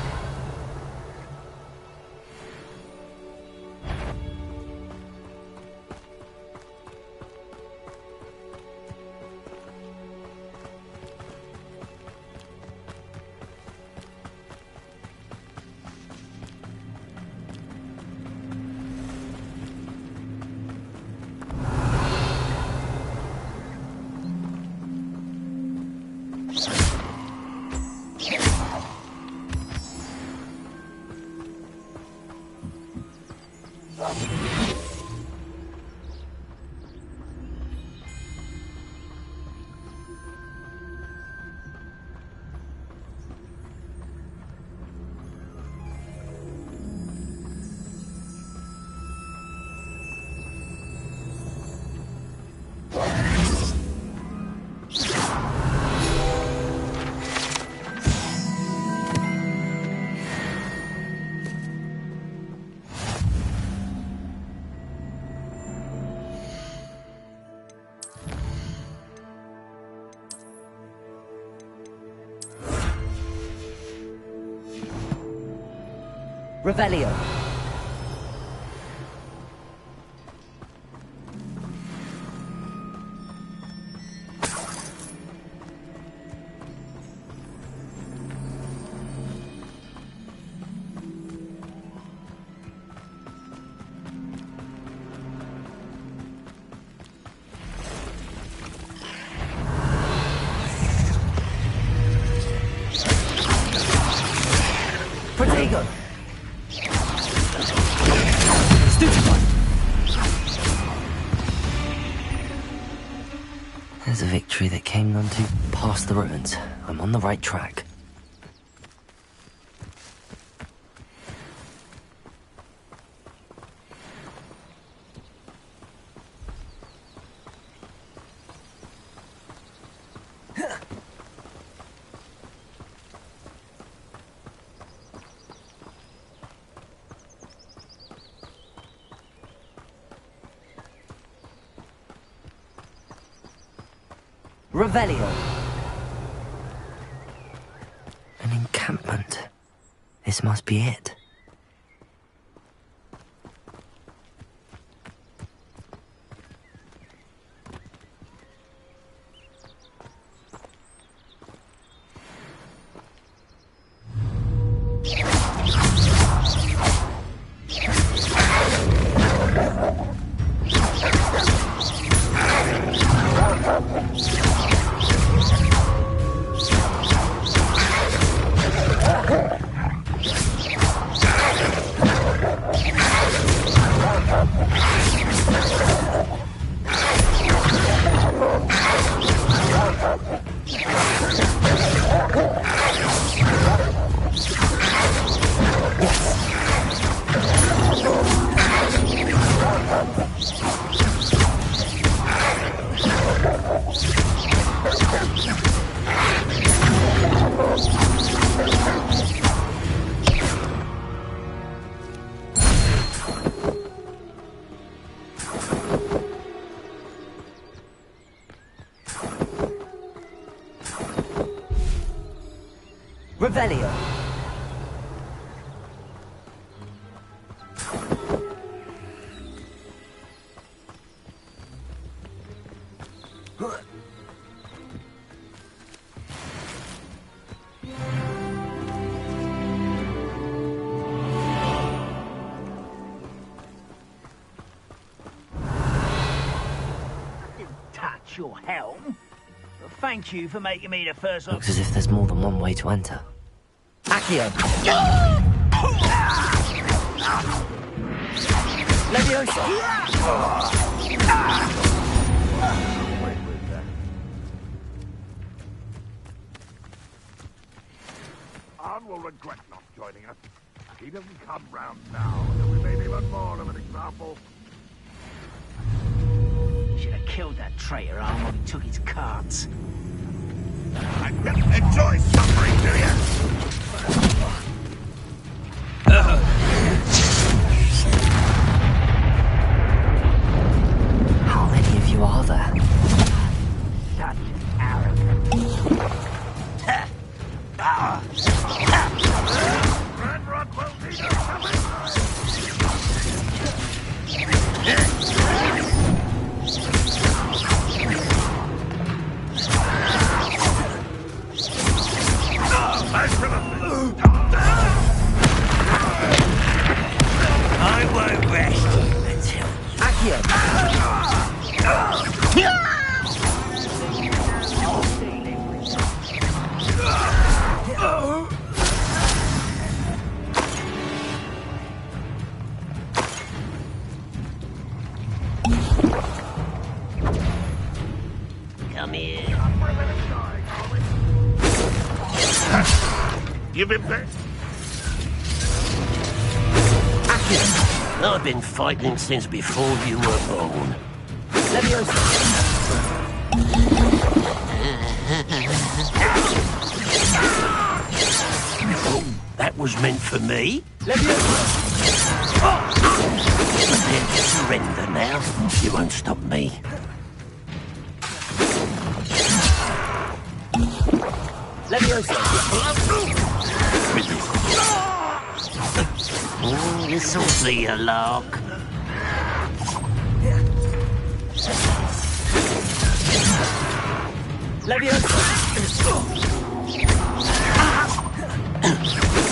Revelio. Protego. There's a victory that came none too past the ruins. I'm on the right track. Revelio. An encampment. This must be it. Revelio. Touch your helm. Thank you for making me the first. Looks as if there's more than one way to enter. Accio. Leviosa. Khan will regret not joining us. If he doesn't come round now, then we made even more of an example. Should have killed that traitor arm while he took his cards. Enjoy suffering, do you? How many of you are there? Such arrogance. Red Rock will need us coming. I won't rest until Accio! come here. You've been bit. I've been fighting since before you were born. Oh, that was meant for me? Prepare to surrender now. You won't stop me. This'll be a lark.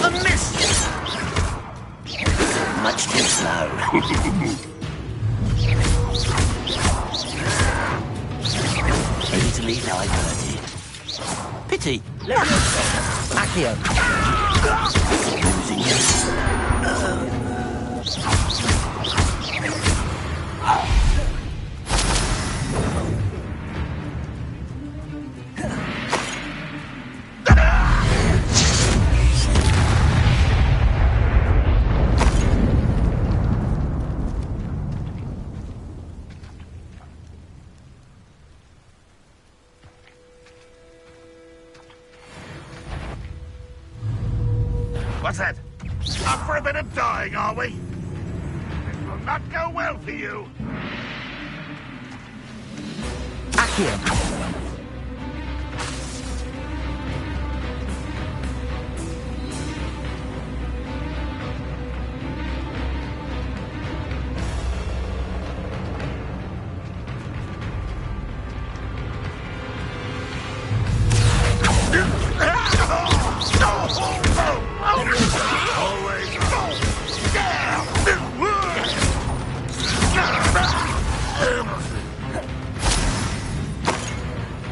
A miss! Much too slow. Easily diverted. Pity. Accio! Losing you. What's that? Up for a bit of dying, are we? This will not go well for you. Accio!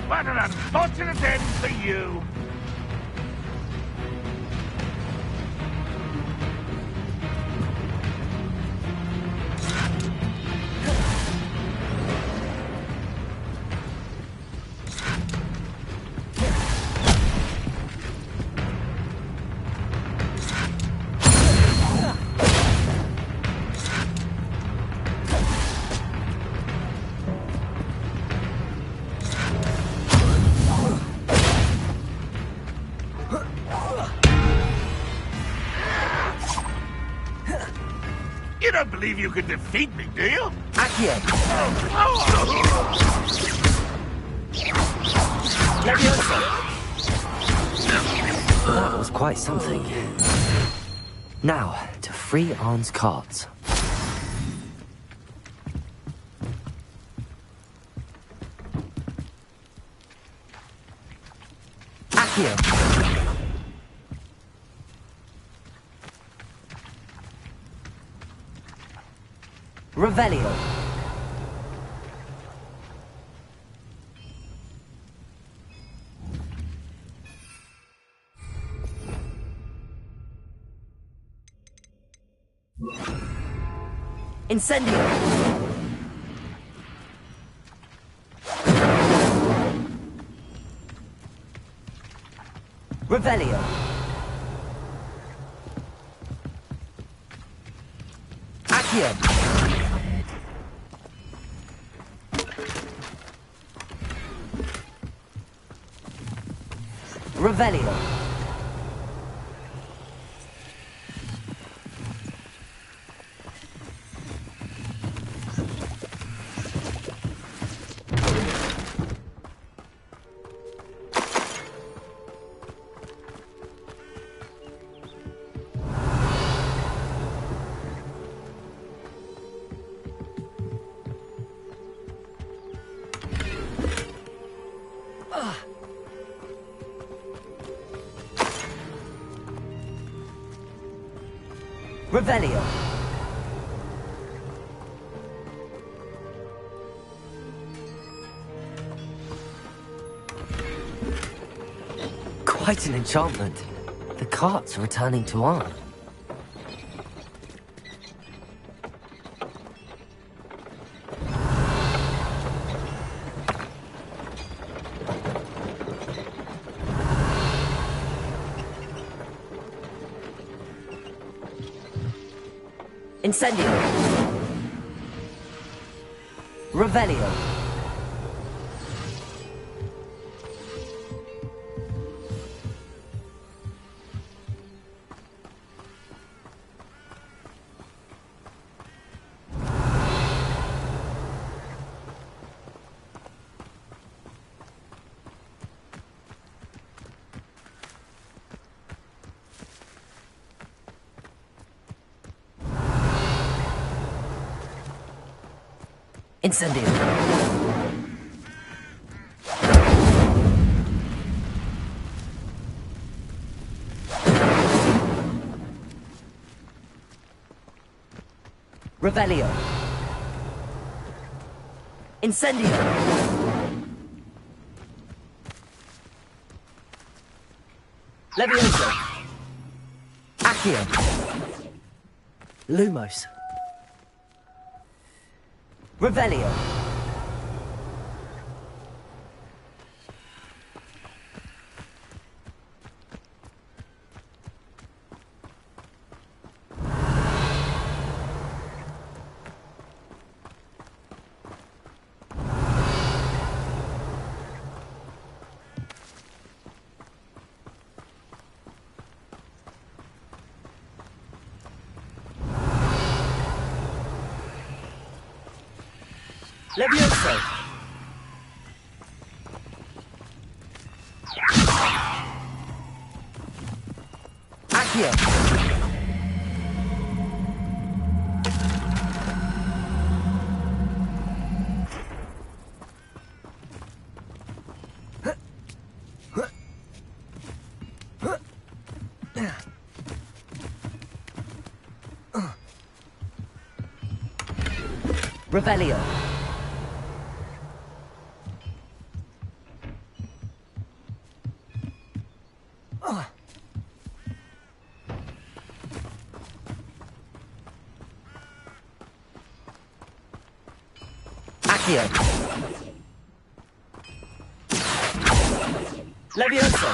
What an unfortunate end for you. You don't believe you can defeat me, do you? Accio! That was quite something. Now, to free Arn's cards. Accio! Revelio. Incendio. Revelio. Accio! Revelio! Revelio! Quite an enchantment. The cart's returning to Arn. Incendio! Revelio! Incendio! Revelio! Incendio! Levioso! Accio! Lumos! Revelio! Levioso! Accio! Revelio! Accio! Levioso!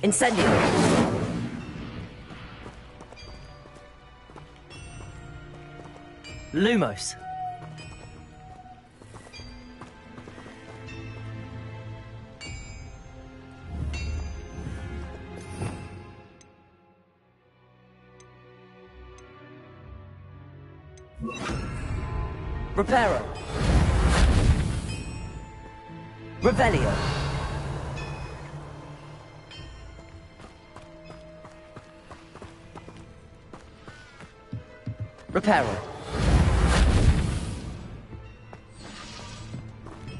Incendio! Lumos! Reparo! Revelio! Reparo!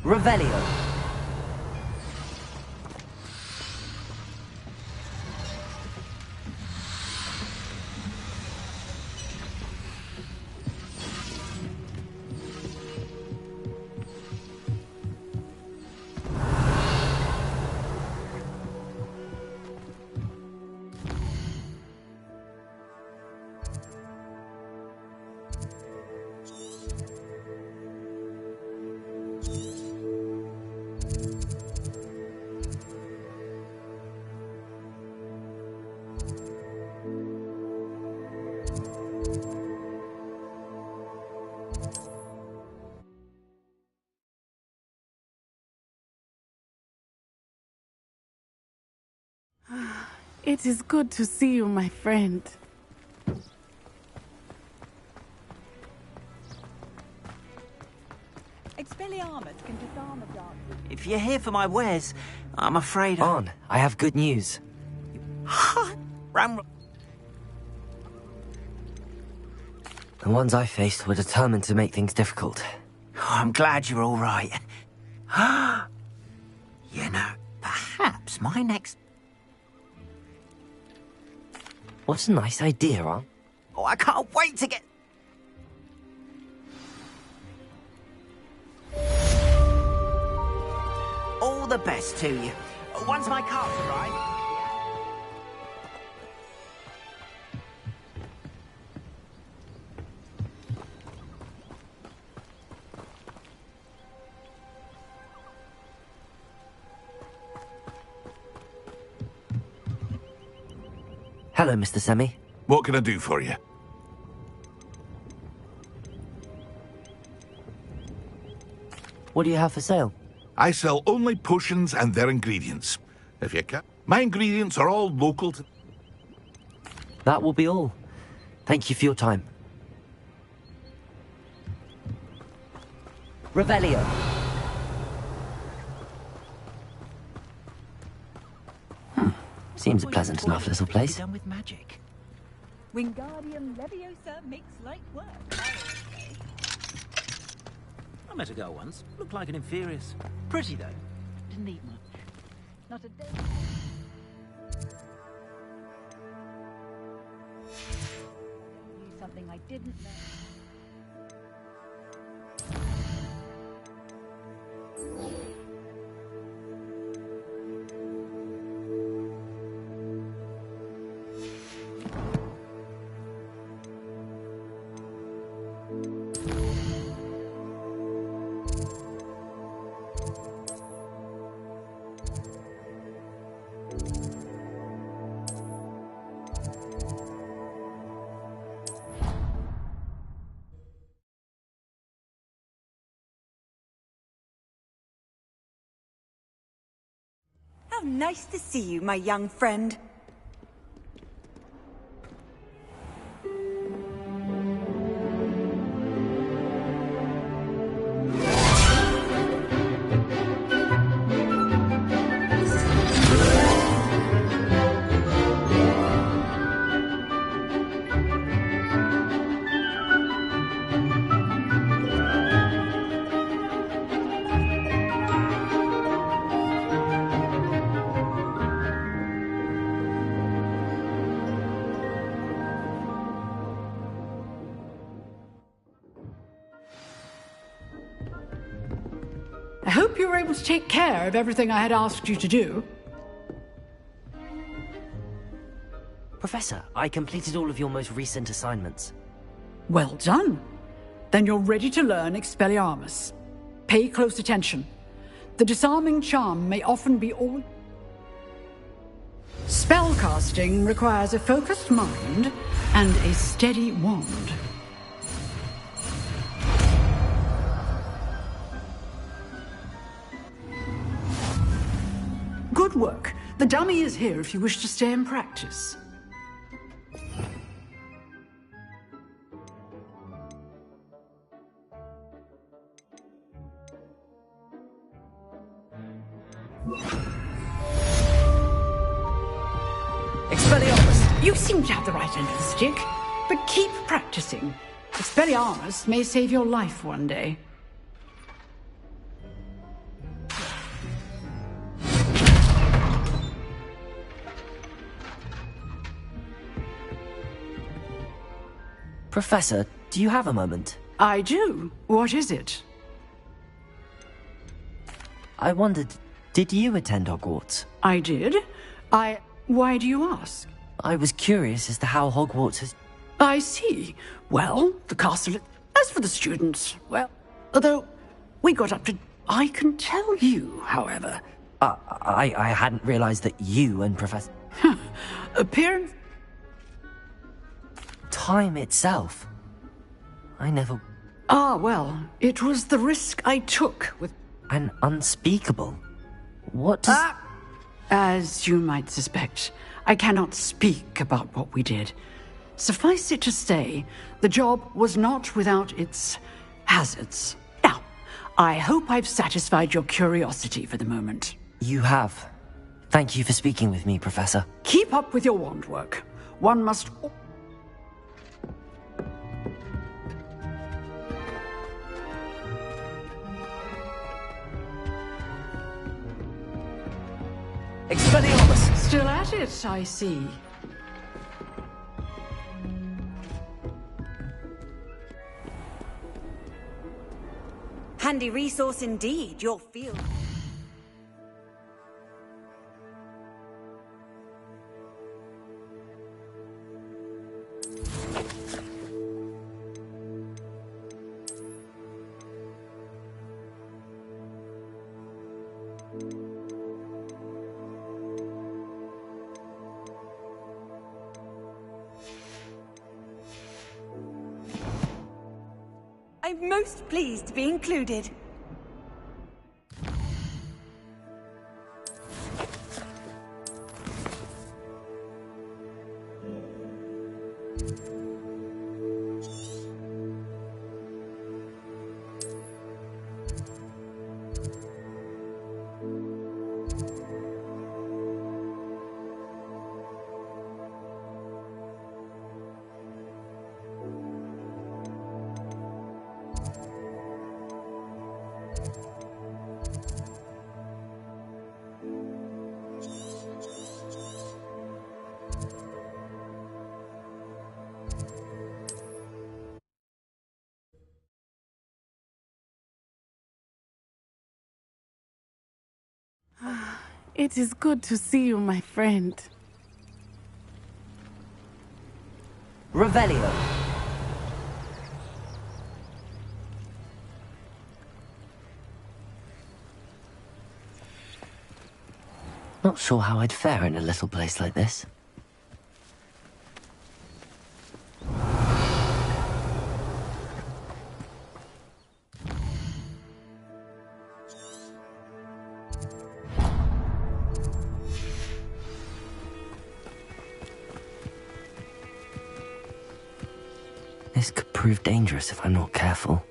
Revelio! It is good to see you, my friend. Expelliarmus can disarm a dark. If you're here for my wares, I'm afraid On, I have good news. Ram... The ones I faced were determined to make things difficult. Oh, I'm glad you're all right. You know, perhaps my next... What a nice idea, Aunt. Oh, I can't wait to get... All the best to you. Once my carts arrive... Hello, Mr. Semi. What can I do for you? What do you have for sale? I sell only potions and their ingredients. If you can. My ingredients are all local to... That will be all. Thank you for your time. Revelio. Seems a pleasant enough little place. Done with magic. Wingardium Leviosa makes light work. I met a girl once. Looked like an inferior's. Pretty, though. Didn't eat much. Not a day. Knew something I didn't know. How nice to see you, my young friend. I hope you were able to take care of everything I had asked you to do. Professor, I completed all of your most recent assignments. Well done. Then you're ready to learn Expelliarmus. Pay close attention. The disarming charm may often be all... Spellcasting requires a focused mind and a steady wand. Good work. The dummy is here if you wish to stay and practice. Expelliarmus! You seem to have the right end of the stick, but keep practicing. Expelliarmus may save your life one day. Professor, do you have a moment? I do. What is it? I wondered, did you attend Hogwarts? I did. Why do you ask? I was curious as to how Hogwarts has... I see. Well, the castle... As for the students, well, although we got up to... I can tell you, however... I hadn't realized that you and Professor... Appearance... Time itself. I never... Ah, well, it was the risk I took with... An unspeakable... What does... As you might suspect, I cannot speak about what we did. Suffice it to say, the job was not without its hazards. Now, I hope I've satisfied your curiosity for the moment. You have. Thank you for speaking with me, Professor. Keep up with your wand work. One must... Expelliarmus! Still at it, I see. Handy resource indeed, your field. I'm most pleased to be included. It is good to see you, my friend. Revelio. Not sure how I'd fare in a little place like this. This could prove dangerous if I'm not careful.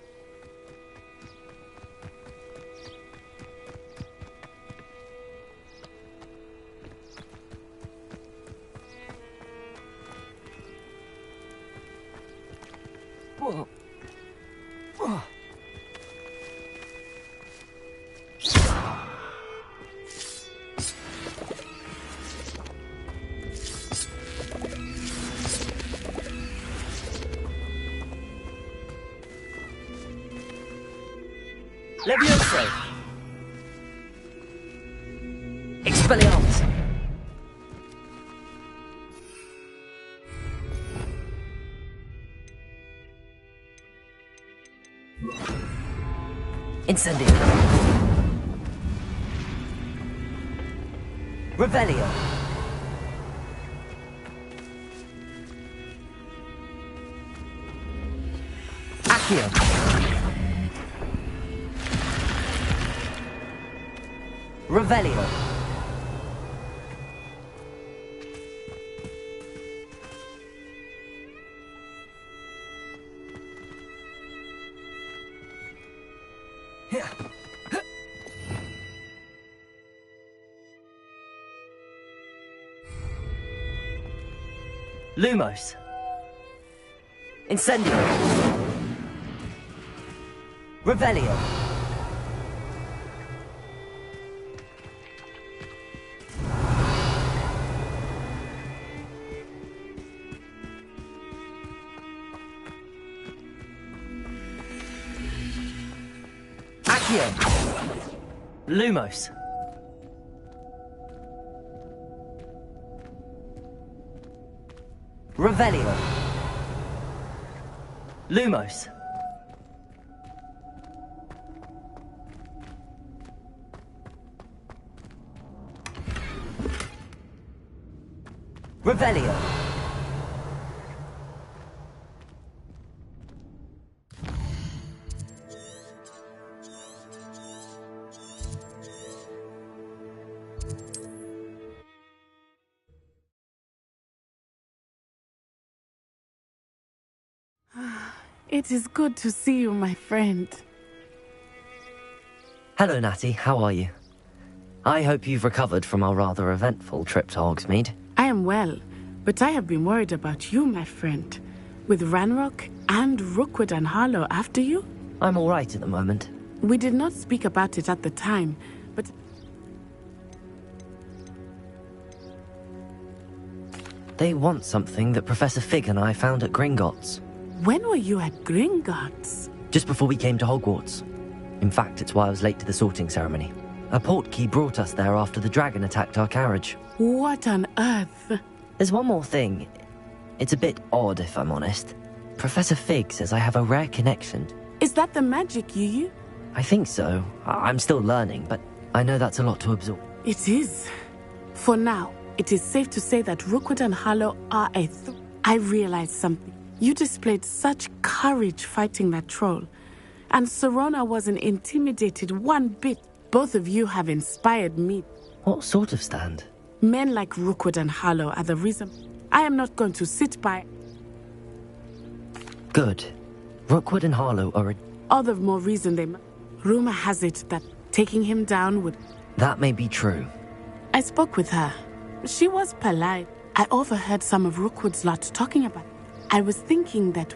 Levioso! Expelliarmus! Incendio! Revelio! Accio! Revelio. Lumos. Incendio. Revelio. Lumos. Revelio. Lumos. Revelio. It is good to see you, my friend. Hello, Natty. How are you? I hope you've recovered from our rather eventful trip to Hogsmeade. I am well, but I have been worried about you, my friend. With Ranrock and Rookwood and Harlow after you? I'm all right at the moment. We did not speak about it at the time, but... They want something that Professor Fig and I found at Gringotts. When were you at Gringotts? Just before we came to Hogwarts. In fact, it's why I was late to the sorting ceremony. A portkey brought us there after the dragon attacked our carriage. What on earth? There's one more thing. It's a bit odd, if I'm honest. Professor Fig says I have a rare connection. Is that the magic you use? I think so. I'm still learning, but I know that's a lot to absorb. It is. For now, it is safe to say that Rookwood and Harlow are I realized something. You displayed such courage fighting that troll. And Serona wasn't intimidated one bit. Both of you have inspired me. What sort of stand? Men like Rookwood and Harlow are the reason. I am not going to sit by. Good. Rookwood and Harlow are All the more reason they... Rumor has it that taking him down would... That may be true. I spoke with her. She was polite. I overheard some of Rookwood's lot talking about it. I was thinking that...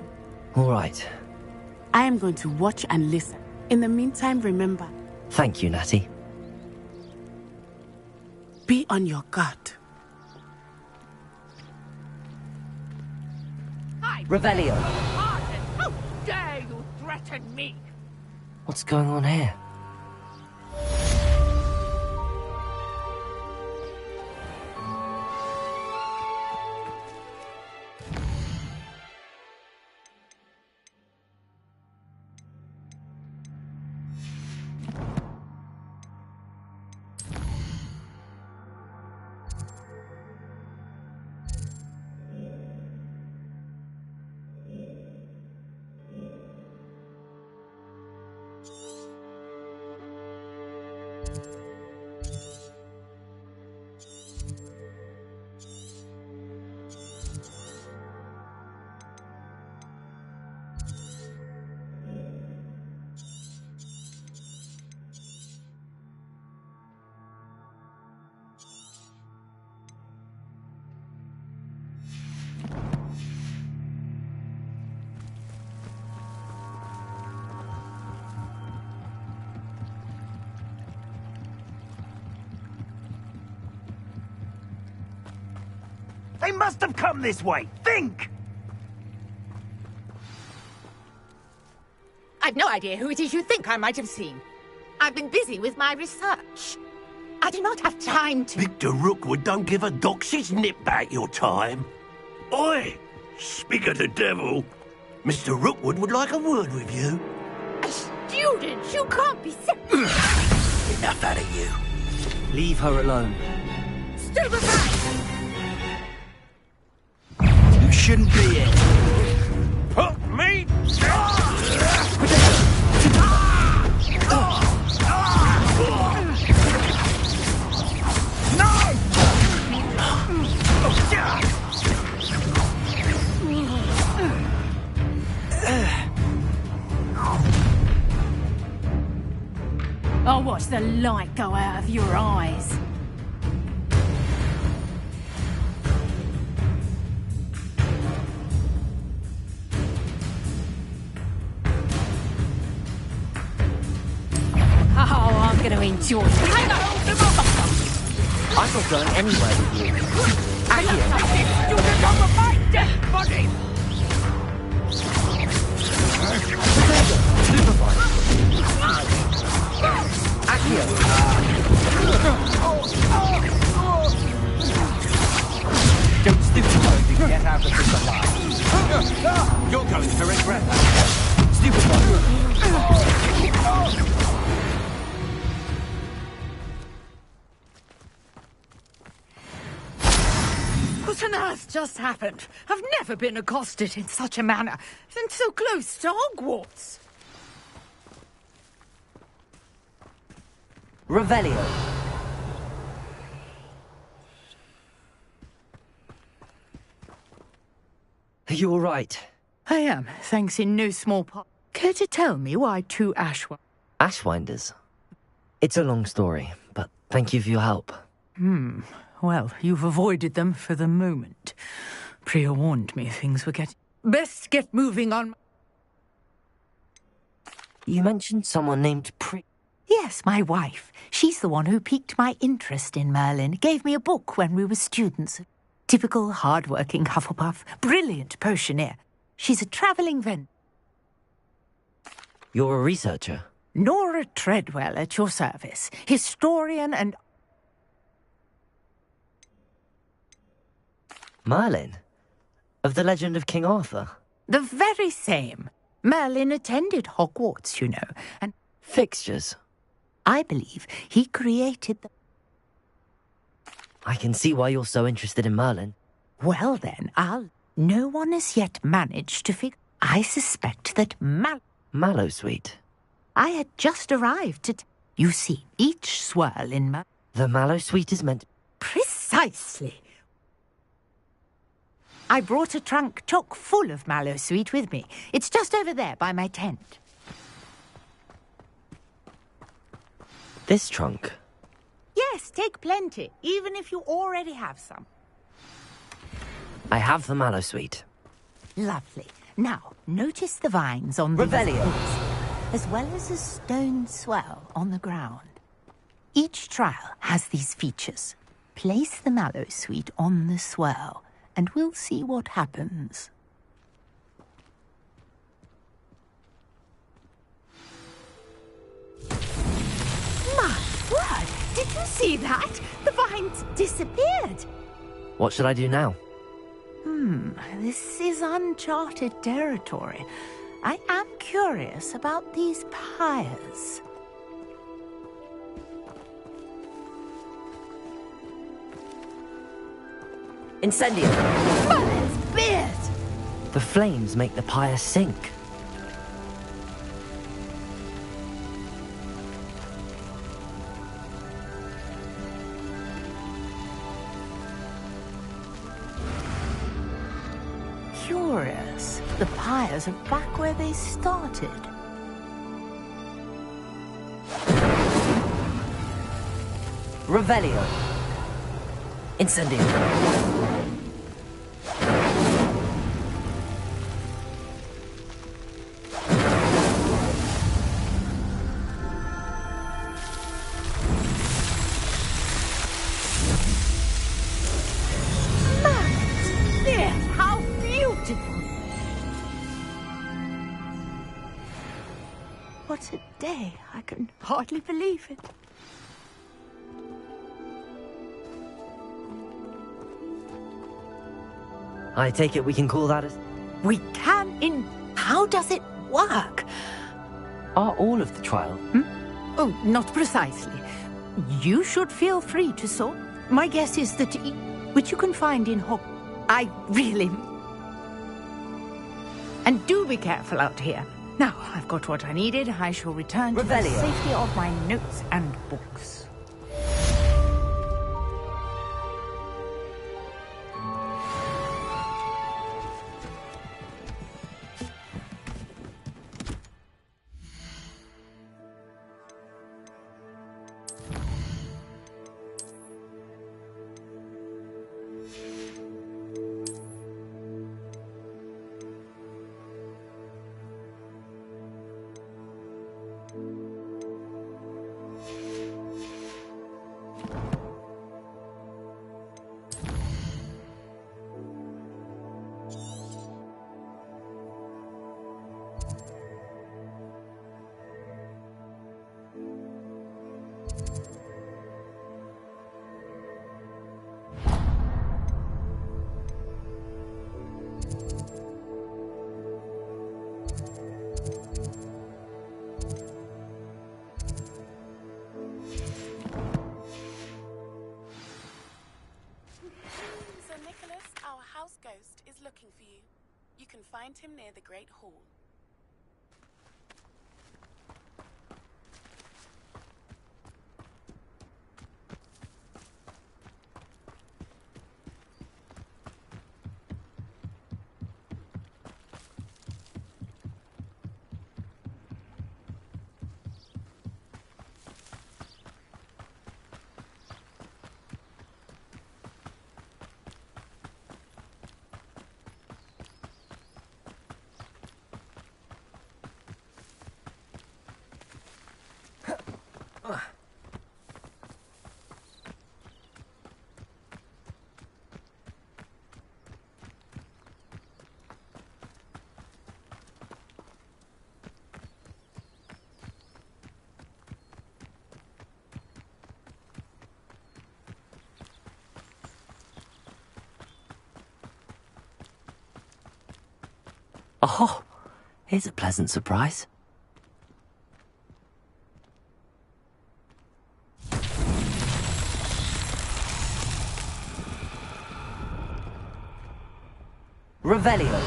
All right. I am going to watch and listen. In the meantime, remember... Thank you, Natty. Be on your guard. Revelio. How dare you threaten me? What's going on here? They must have come this way. Think! I've no idea who it is you think I might have seen. I've been busy with my research. I do not have time to... Victor Rookwood don't give a doxy's nip back your time. Oi! Speak of the devil. Mr. Rookwood would like a word with you. A student? You can't be sick. Enough out of you. Leave her alone. Stupefy! You shouldn't be here. Put me I'll watch the light go out of your eyes. Oh, I'm going to enjoy it. Hang on! I'm not going anywhere with you. You student over my dead body! Don't stupefy to get out of this alive. You're going to regret that. Stupefy. What on earth just happened? I've never been accosted in such a manner, and so close to Hogwarts. Revelio. Are you all right? I am, thanks in no small part. Care to tell me why two Ashwinders? It's a long story, but thank you for your help. Well, you've avoided them for the moment. Priya warned me things were getting... Best get moving on. You mentioned someone named Yes, my wife. She's the one who piqued my interest in Merlin. Gave me a book when we were students. Typical hard-working Hufflepuff. Brilliant potioneer. She's a travelling vendor. You're a researcher? Nora Treadwell at your service. Historian and... Merlin? Of the legend of King Arthur? The very same. Merlin attended Hogwarts, you know, and... Fixtures? I believe he created them. I can see why you're so interested in Merlin. Well then, No one has yet managed to figure... I suspect that Mallowsweet? I had just arrived at... You see, each swirl in The Mallowsweet is meant... Precisely. I brought a trunk chock full of Mallowsweet with me. It's just over there by my tent. This trunk? Yes, take plenty, even if you already have some. I have the Mallowsweet. Lovely. Now, notice the vines on the... Revelio. As well as a stone swell on the ground. Each trial has these features. Place the Mallowsweet on the swell, and we'll see what happens. My word! Did you see that? The vines disappeared! What should I do now? This is uncharted territory. I am curious about these pyres. Incendio! Merlin's beard! The flames make the pyre sink. Curious. The pyres are back where they started. Revelio. Incendio. What a day. I can hardly believe it. I take it we can call that as... We can in... How does it work? Are all of the trial? Oh, not precisely. You should feel free to sort. My guess is that... Which you can find in I really... And do be careful out here. Now, I've got what I needed. I shall return to the safety of my notes and books. Ghost is looking for you. You can find him near the Great Hall. Oh, here's a pleasant surprise. Revelio.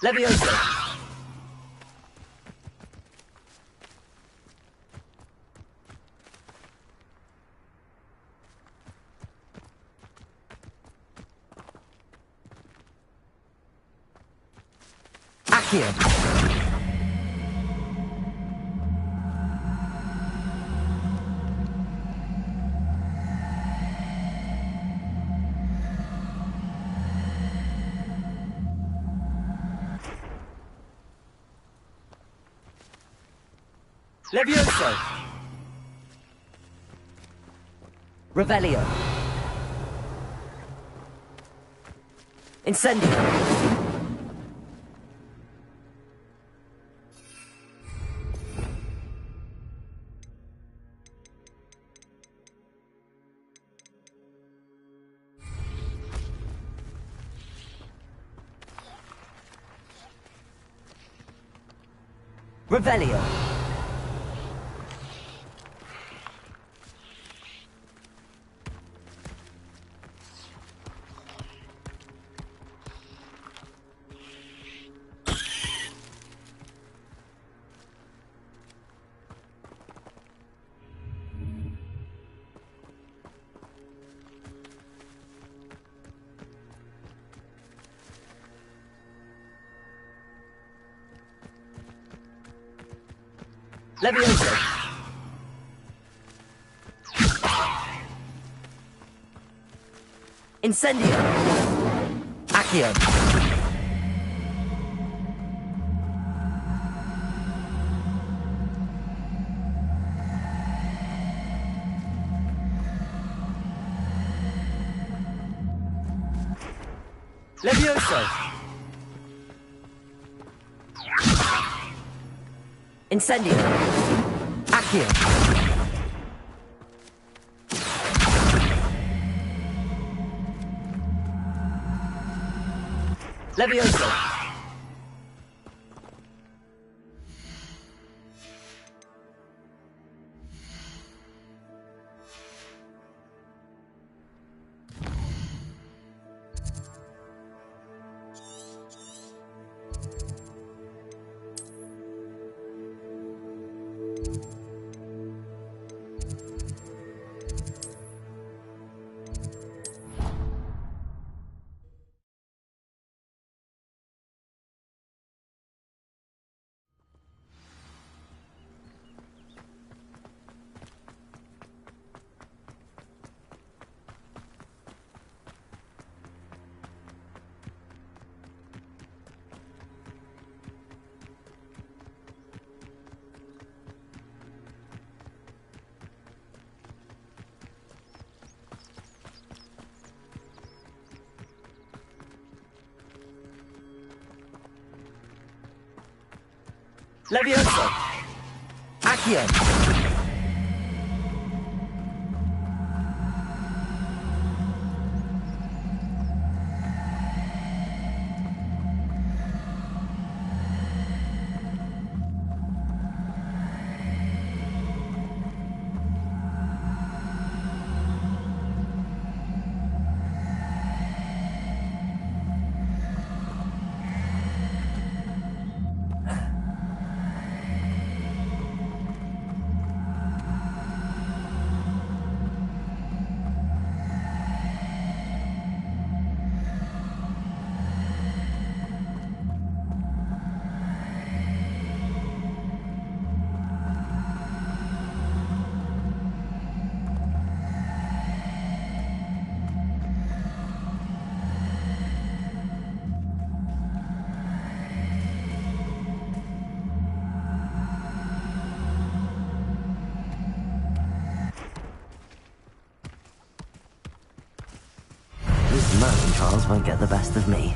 Levioso. Accio. Levioso. Revelio. Incendio. Revelio. Levioso. Incendio. Accio. Levioso. Incendio. Accio. Levioso. Levioso. Accio. These mountain trials won't get the best of me.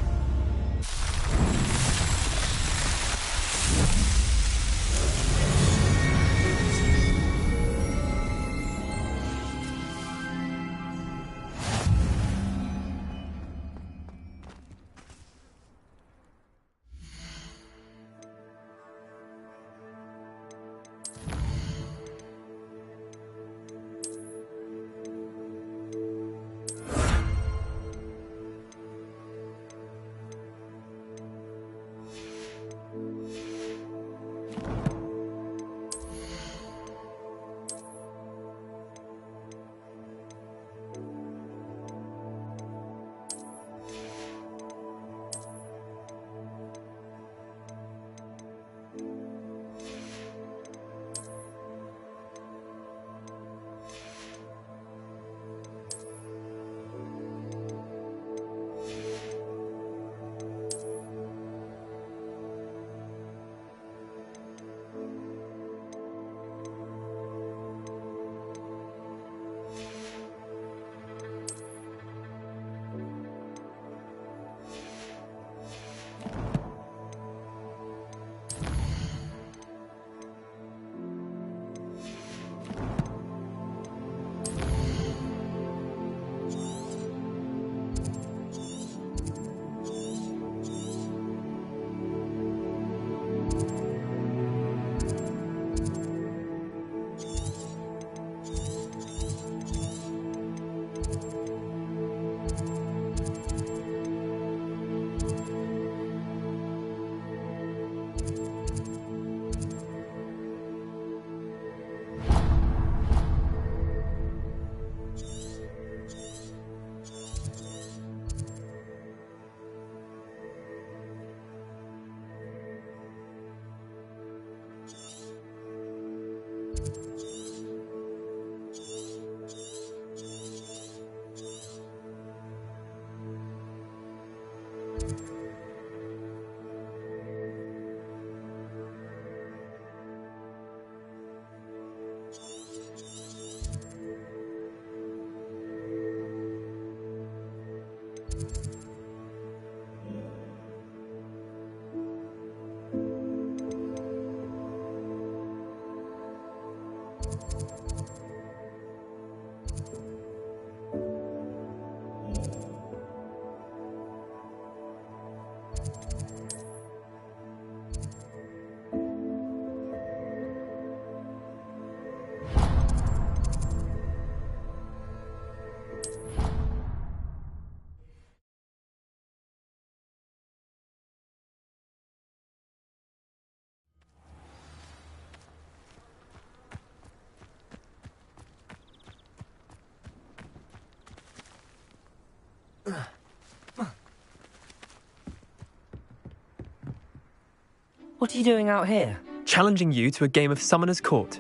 What are you doing out here? Challenging you to a game of Summoner's Court.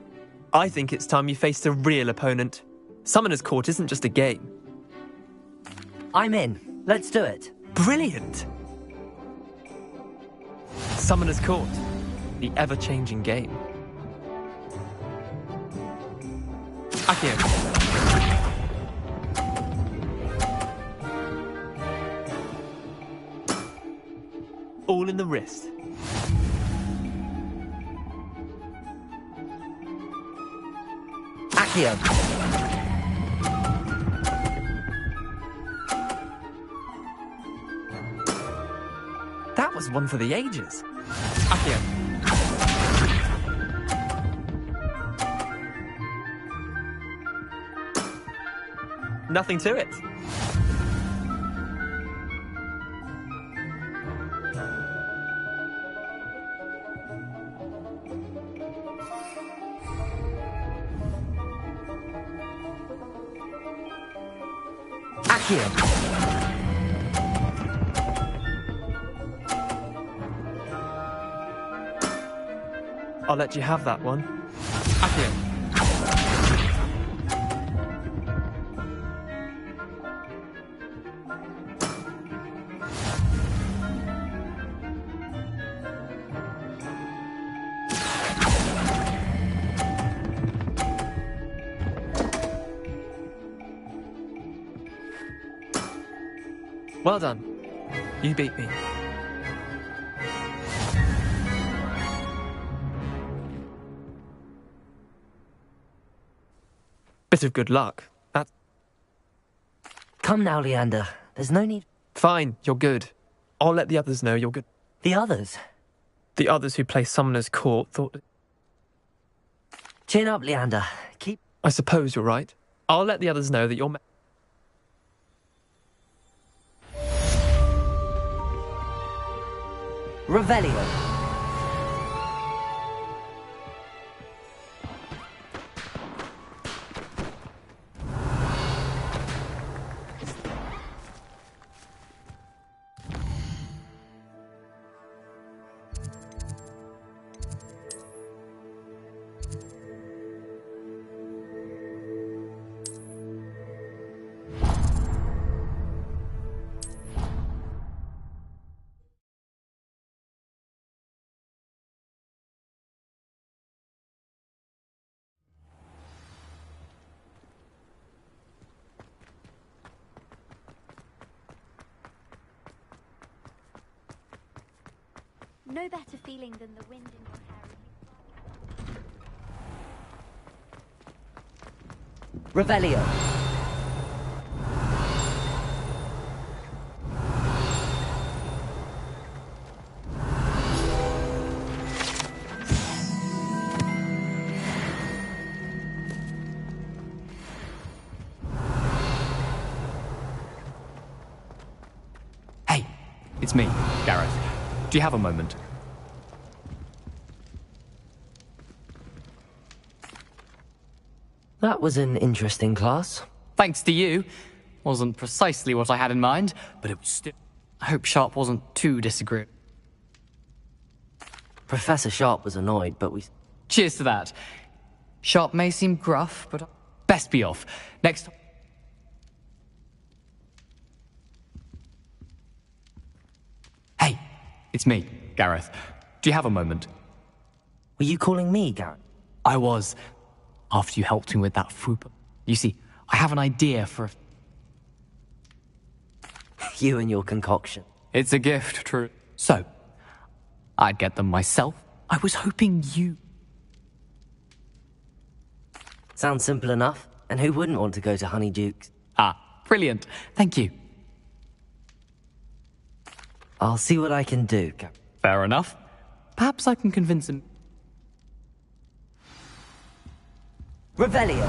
I think it's time you faced a real opponent. Summoner's Court isn't just a game. I'm in. Let's do it. Brilliant! Summoner's Court. The ever-changing game. Accio. All in the wrist. Accio. That was one for the ages. Accio. Nothing to it. Accio. I'll let you have that one. Accio. Well done. You beat me. Bit of good luck. That's... Come now, Leander. There's no need... Fine, you're good. I'll let the others know you're good. The others? The others who play Summoner's Court thought... Chin up, Leander. Keep... I suppose you're right. I'll let the others know that you're... Revelio. No better feeling than the wind in your hair. Revelio. Hey, it's me, Gareth. Do you have a moment? That was an interesting class. Thanks to you. Wasn't precisely what I had in mind, but it was still... I hope Sharp wasn't too disagreeable. Professor Sharp was annoyed, but we... Cheers to that. Sharp may seem gruff, but... Best be off. Next... Hey, it's me, Gareth. Do you have a moment? Were you calling me, Gareth? I was. After you helped me with that fupa. You see, I have an idea for a... You and your concoction. It's a gift, true. So, I'd get them myself. I was hoping you... Sounds simple enough. And who wouldn't want to go to Honeydukes? Ah, brilliant. Thank you. I'll see what I can do, Gareth. Fair enough. Perhaps I can convince him... Revelio!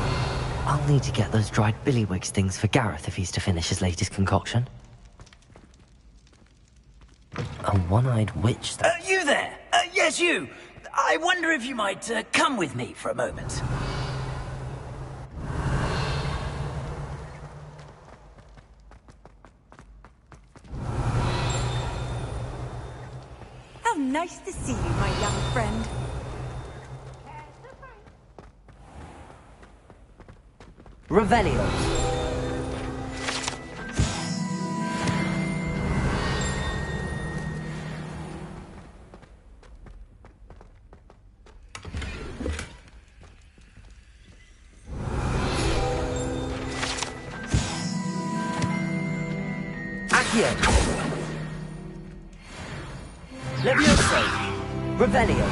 I'll need to get those dried billywigs things for Gareth if he's to finish his latest concoction. A one-eyed witch... You there! Yes, you! I wonder if you might come with me for a moment. How Nice to see you, my young friend. Revelio. Accio. Levioso. Revelio.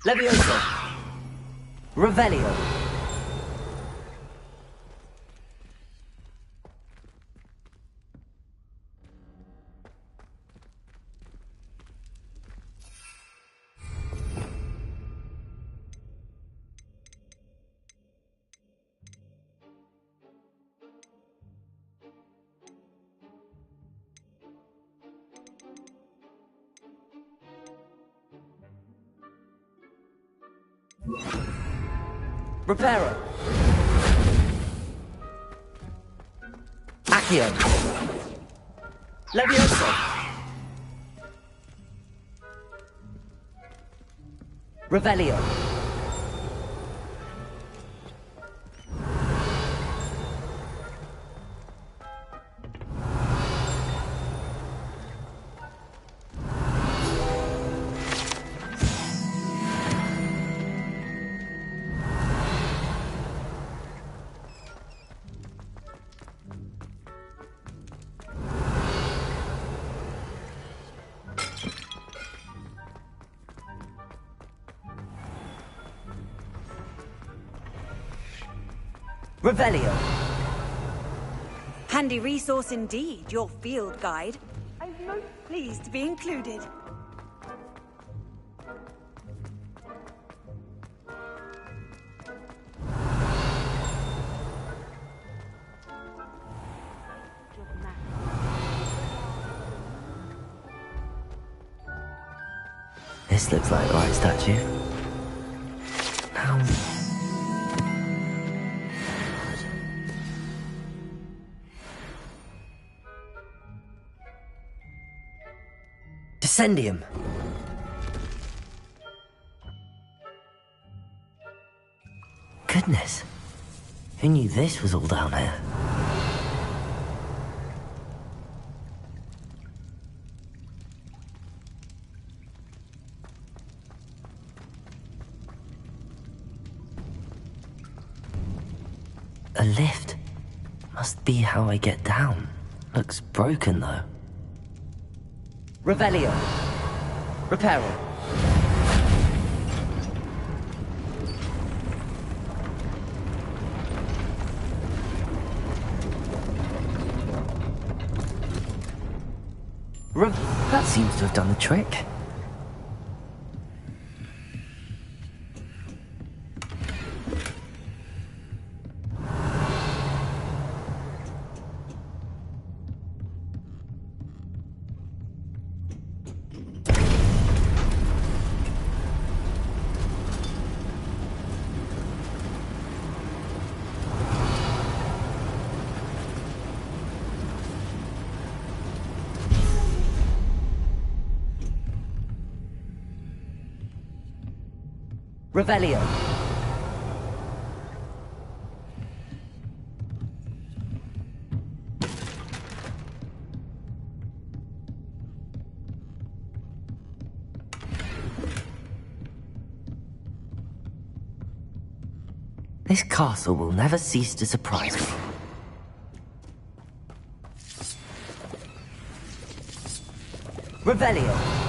Levioso. Revelio. Reparo. Accio. Levioso. Revelio. Revelio. Handy resource indeed, your field guide. I'm most pleased to be included. This looks like the right statue. Now... Descendium. Goodness. Who knew this was all down here? A lift. Must be how I get down. Looks broken though. Revelio. Reparo. That seems to have done the trick. Revelio. This castle will never cease to surprise me. Revelio.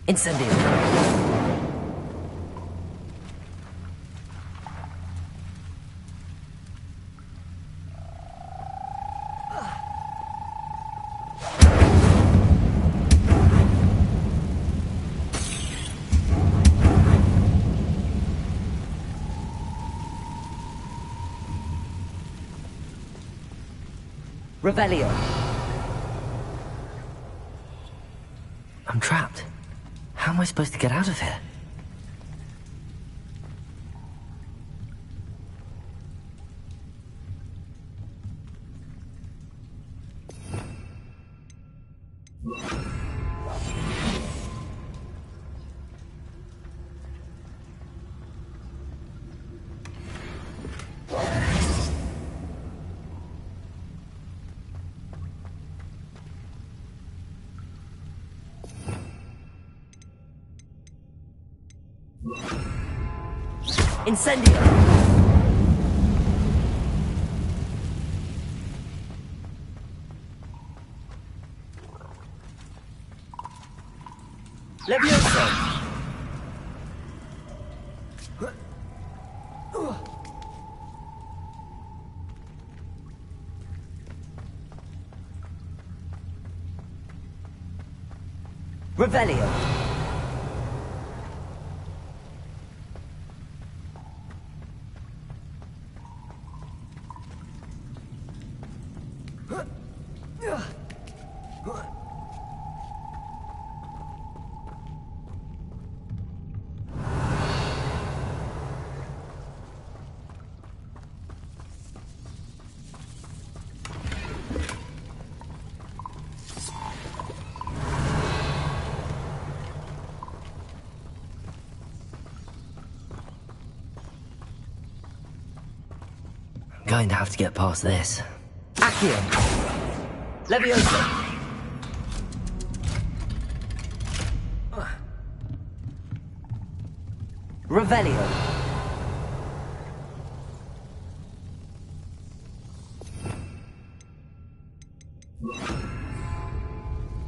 Incendio. Revelio. I'm trapped. How am I supposed to get out of here? Incendio! Levioso! Revelio! Going to have to get past this. Accio! Levioso! Revelio!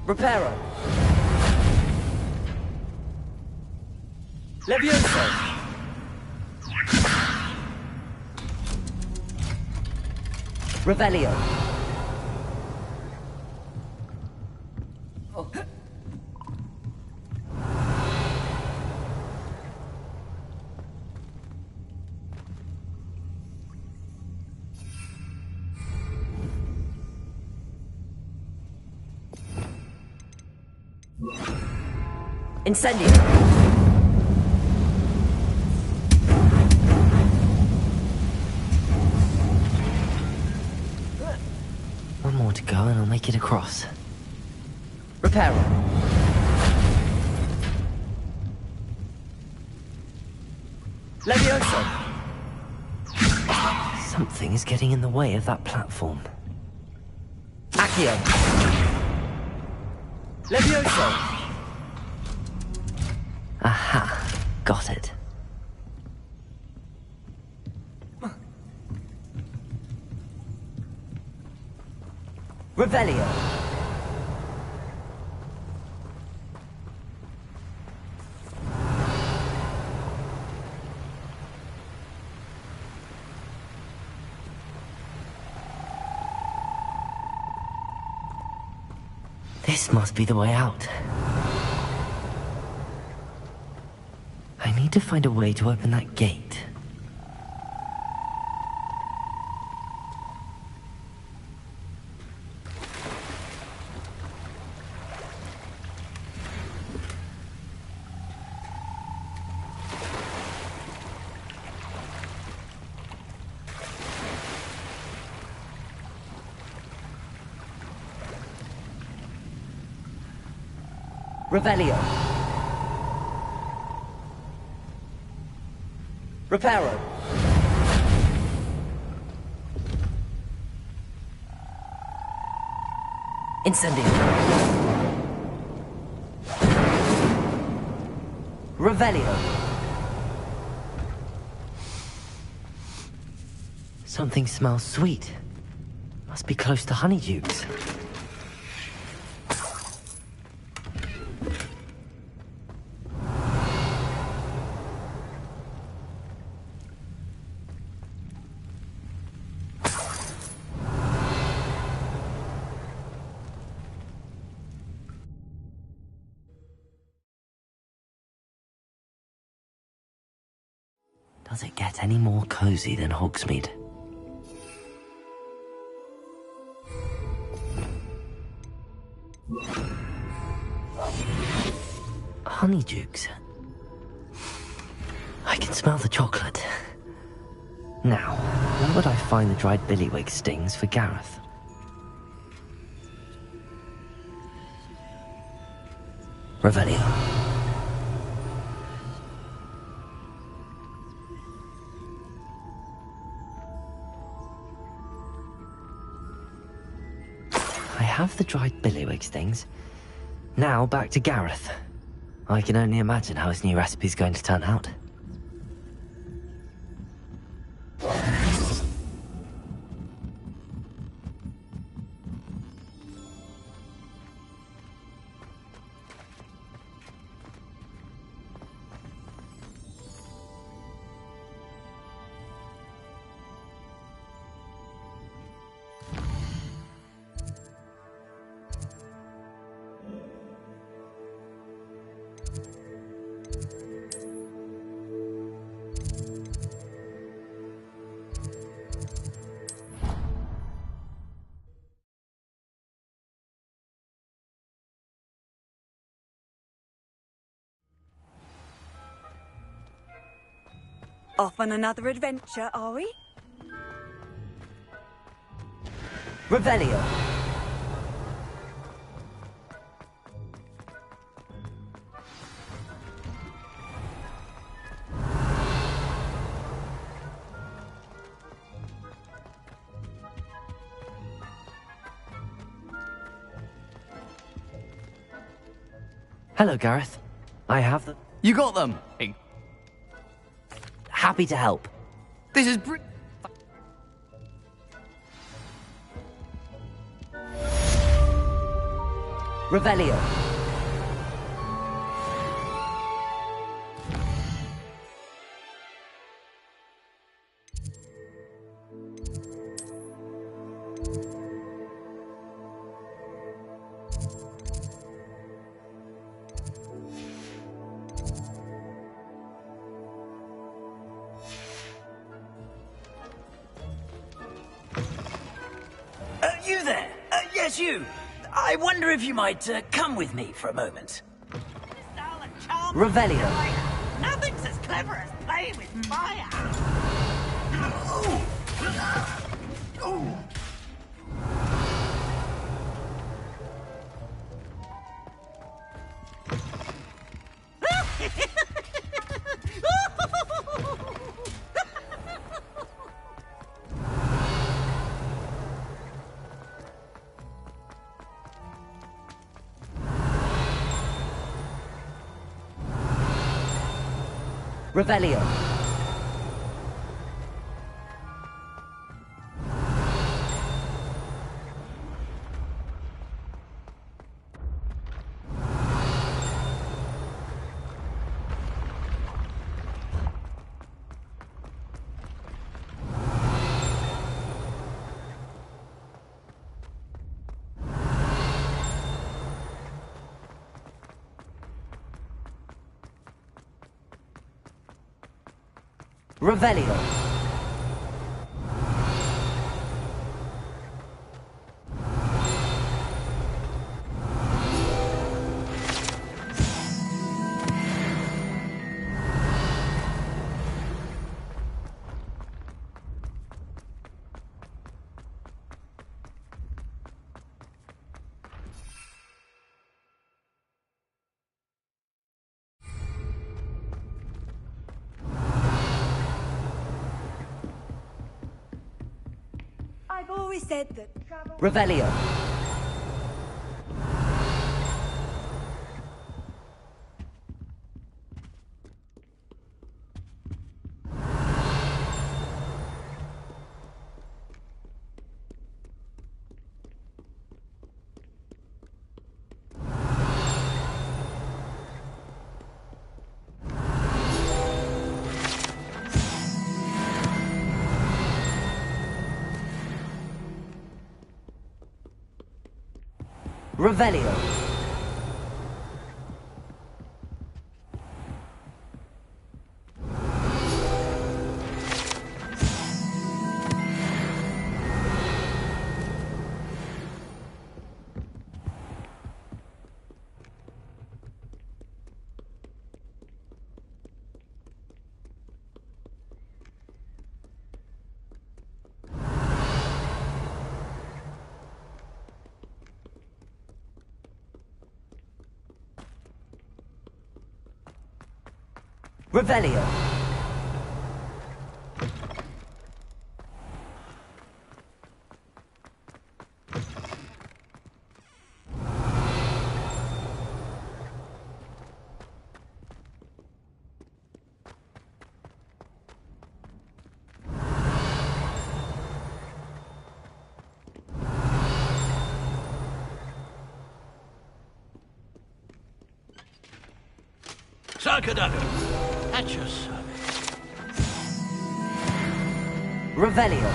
Reparo! Levioso! Revelio. Oh. Incendio. One more to go and I'll make it across. Reparo. Levioso. Something is getting in the way of that platform. Accio. Levioso. Aha. Got it. Revelio. This must be the way out. I need to find a way to open that gate. Revelio. Reparo. Incendio. Revelio. Something smells sweet. Must be close to Honeydukes. Does it get any more cozy than Hogsmeade? Honeydukes. I can smell the chocolate. Now, where would I find the dried billywig stings for Gareth? Revelio. I have the dried billywig stings. Now back to Gareth. I can only imagine how his new recipe's going to turn out. Off on another adventure, are we? Revelio. Hello, Gareth. I have the... You got them! Happy to help. This is Revelio. You there? Yes, you. I wonder if you might come with me for a moment. Revelio. Nothing's as clever as playing with fire. Revelio. Revelio. I've always said that travel... Revelio. Revelio. Revelio. Sarkadugger, at your service. Revelio.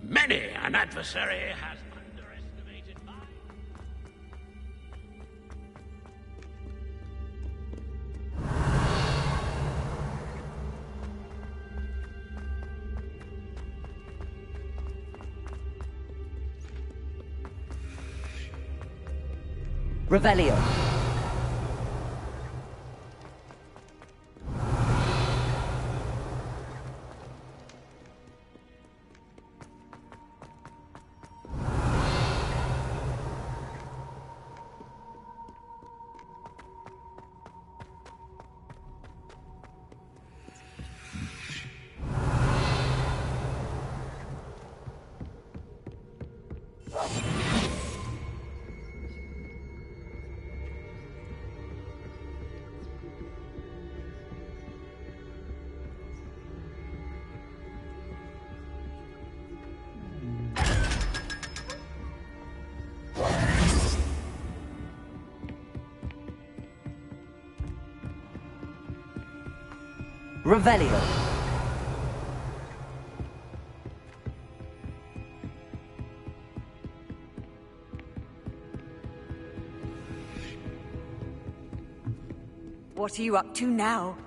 Many an adversary has underestimated my... Revelio. Revelio. What are you up to now?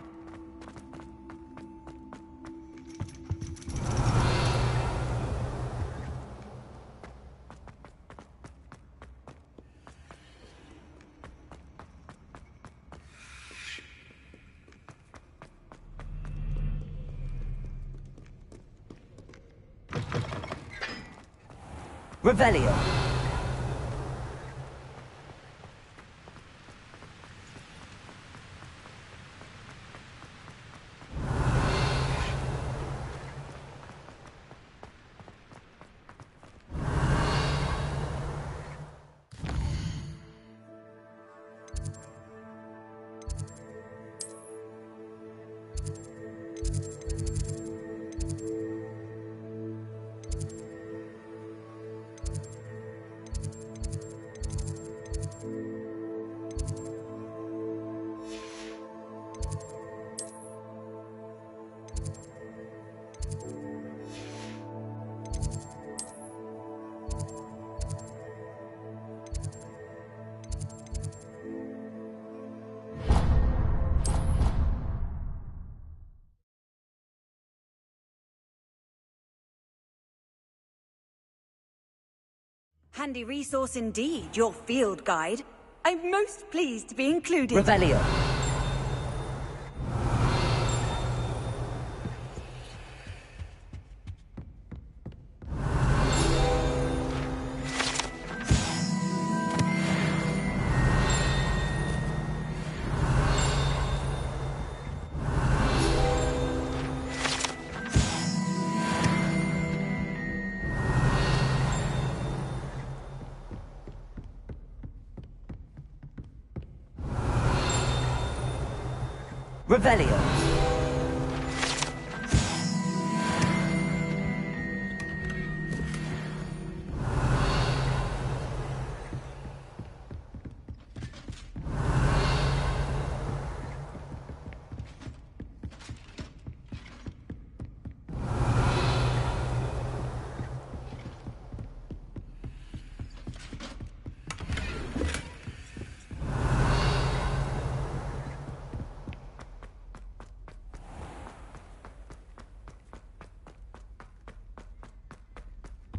Revelio. Handy resource indeed, your field guide. I'm most pleased to be included. Revelio. Revelio.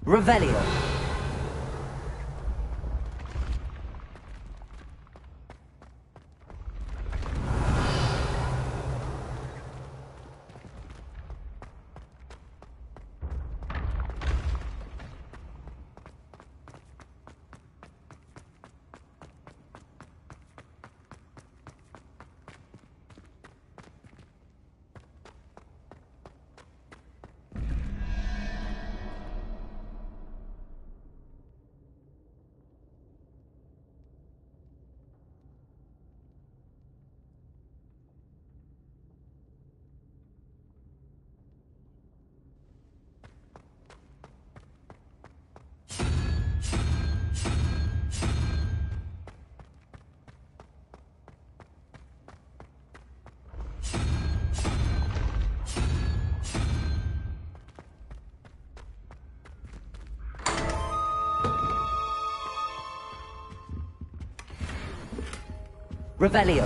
Revelio. Revelio.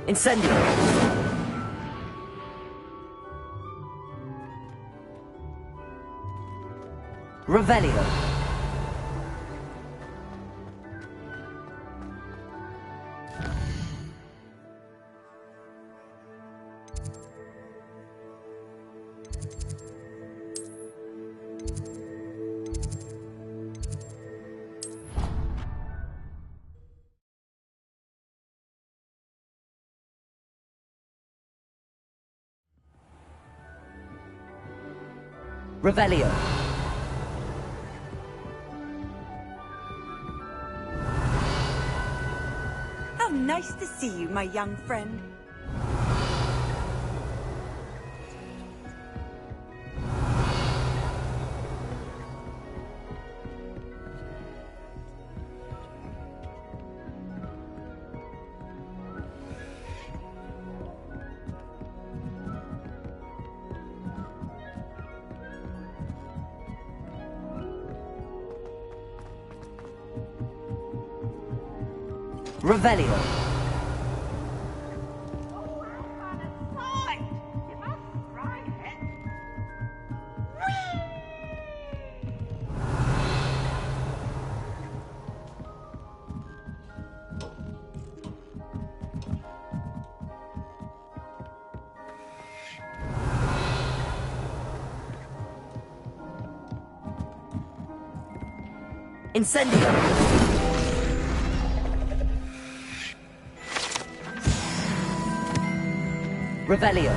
Incendio. Revelio. Revelio. How nice to see you, my young friend. Revelio. Incendio. Revelio.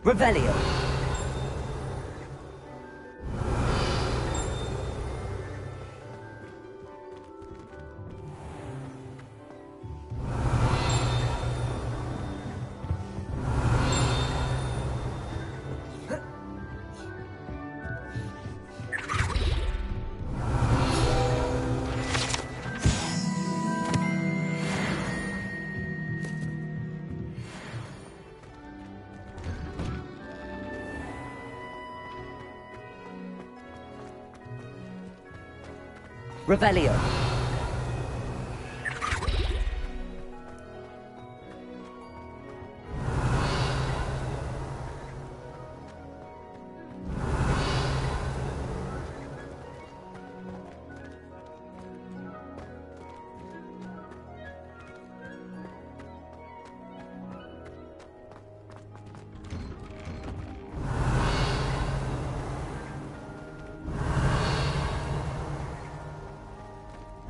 Revelio. Revelio.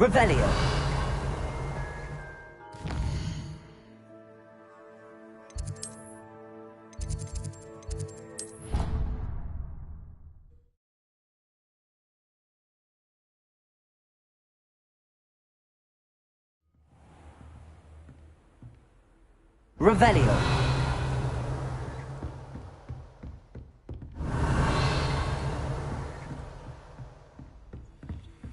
Revelio. Revelio.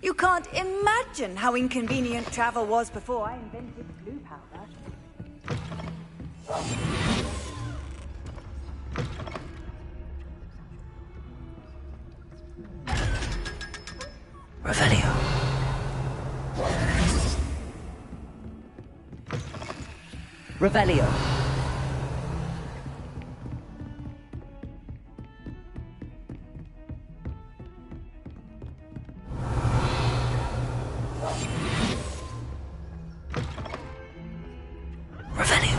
You can't imagine how inconvenient travel was before I invented blue powder. Revelio. Revelio. Revelio.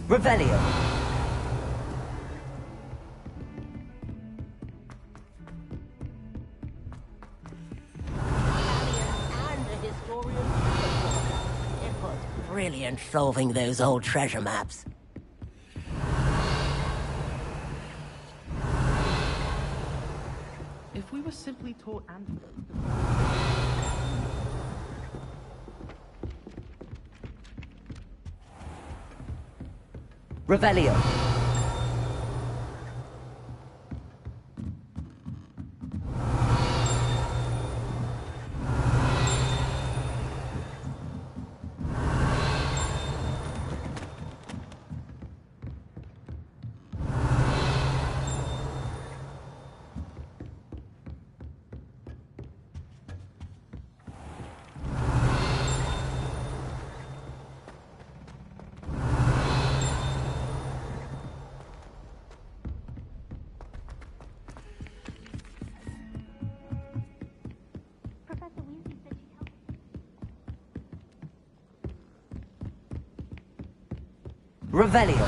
Revelio. Brilliant solving those old treasure maps. If we were simply taught antidotes... Revelio. Revelio.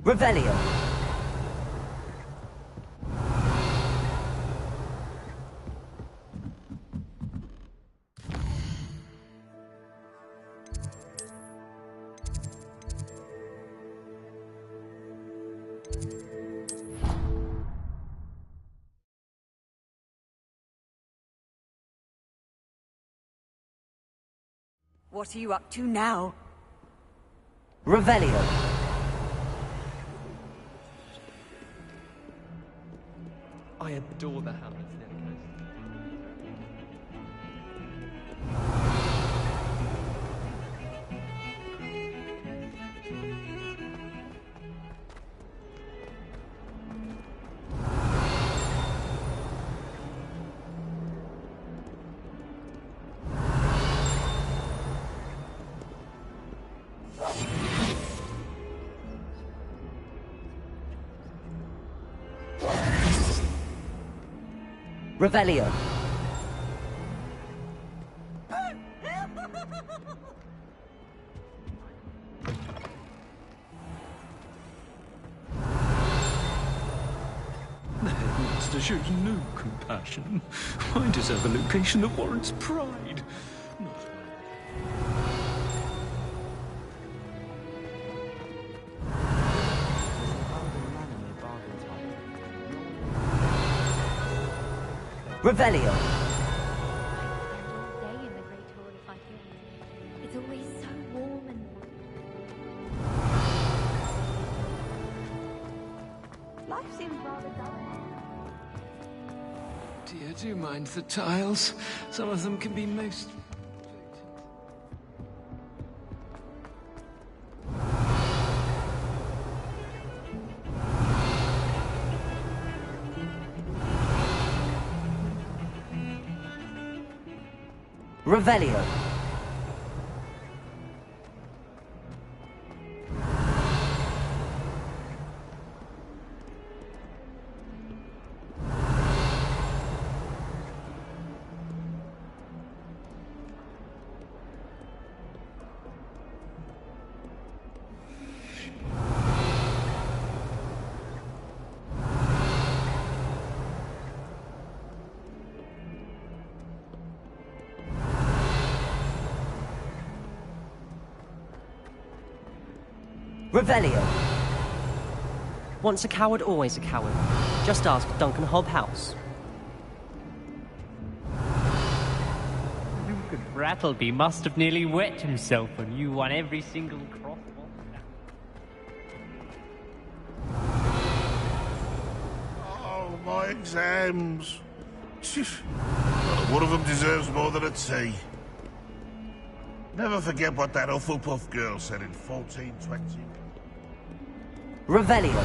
Revelio. What are you up to now? Revelio. I adore the hamlets near the coast. Revelio. The headmaster shows no compassion. I deserve a location that warrants pride. Revelio. Day in the Great Hall if I could. It's always so warm and... Life seems rather dull. Dear, do you mind the tiles? Some of them can be most... Revelio. Revelio. Once a coward, always a coward. Just ask Duncan Hobhouse. Luke and Brattleby must have nearly wet himself when you won every single crossbow. Oh, my exams. One of them deserves more than a tea. Never forget what that Hufflepuff girl said in 1420. Revelio.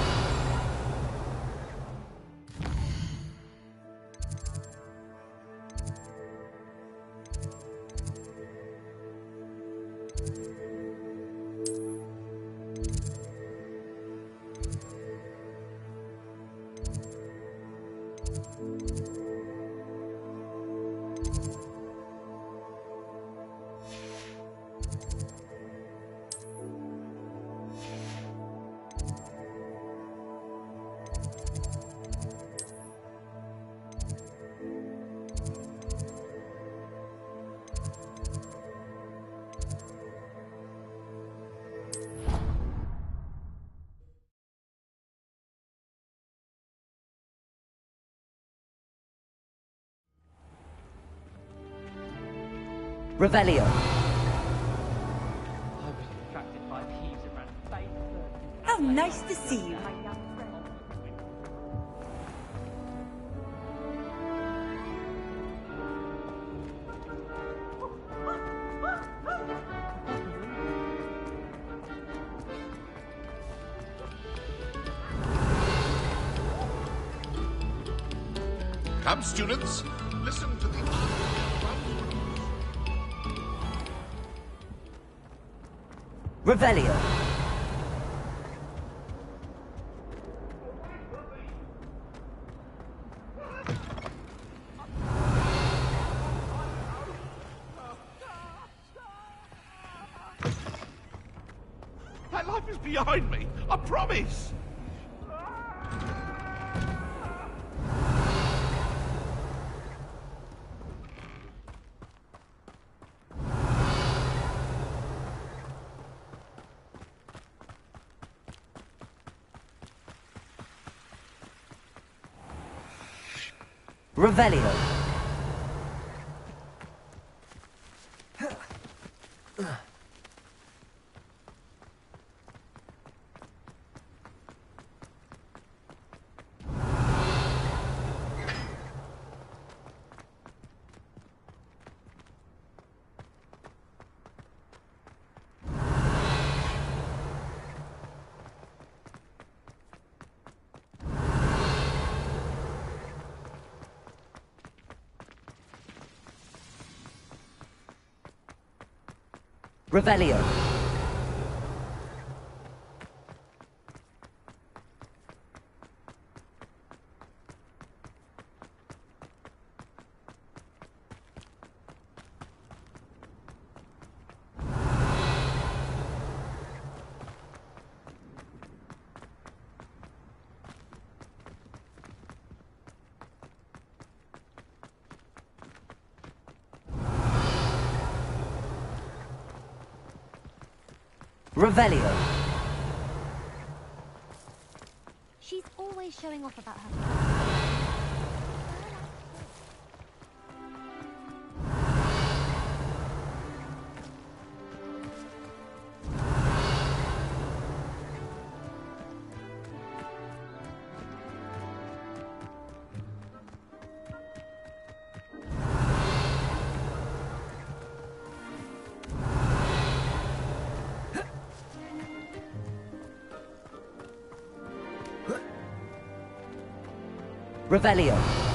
Revelio. How nice to see you, my young friend. Come, students, listen to the Revelio. That life is behind me, I promise. Revelio. Revelio. Revelio. She's always showing off about her. Revelio.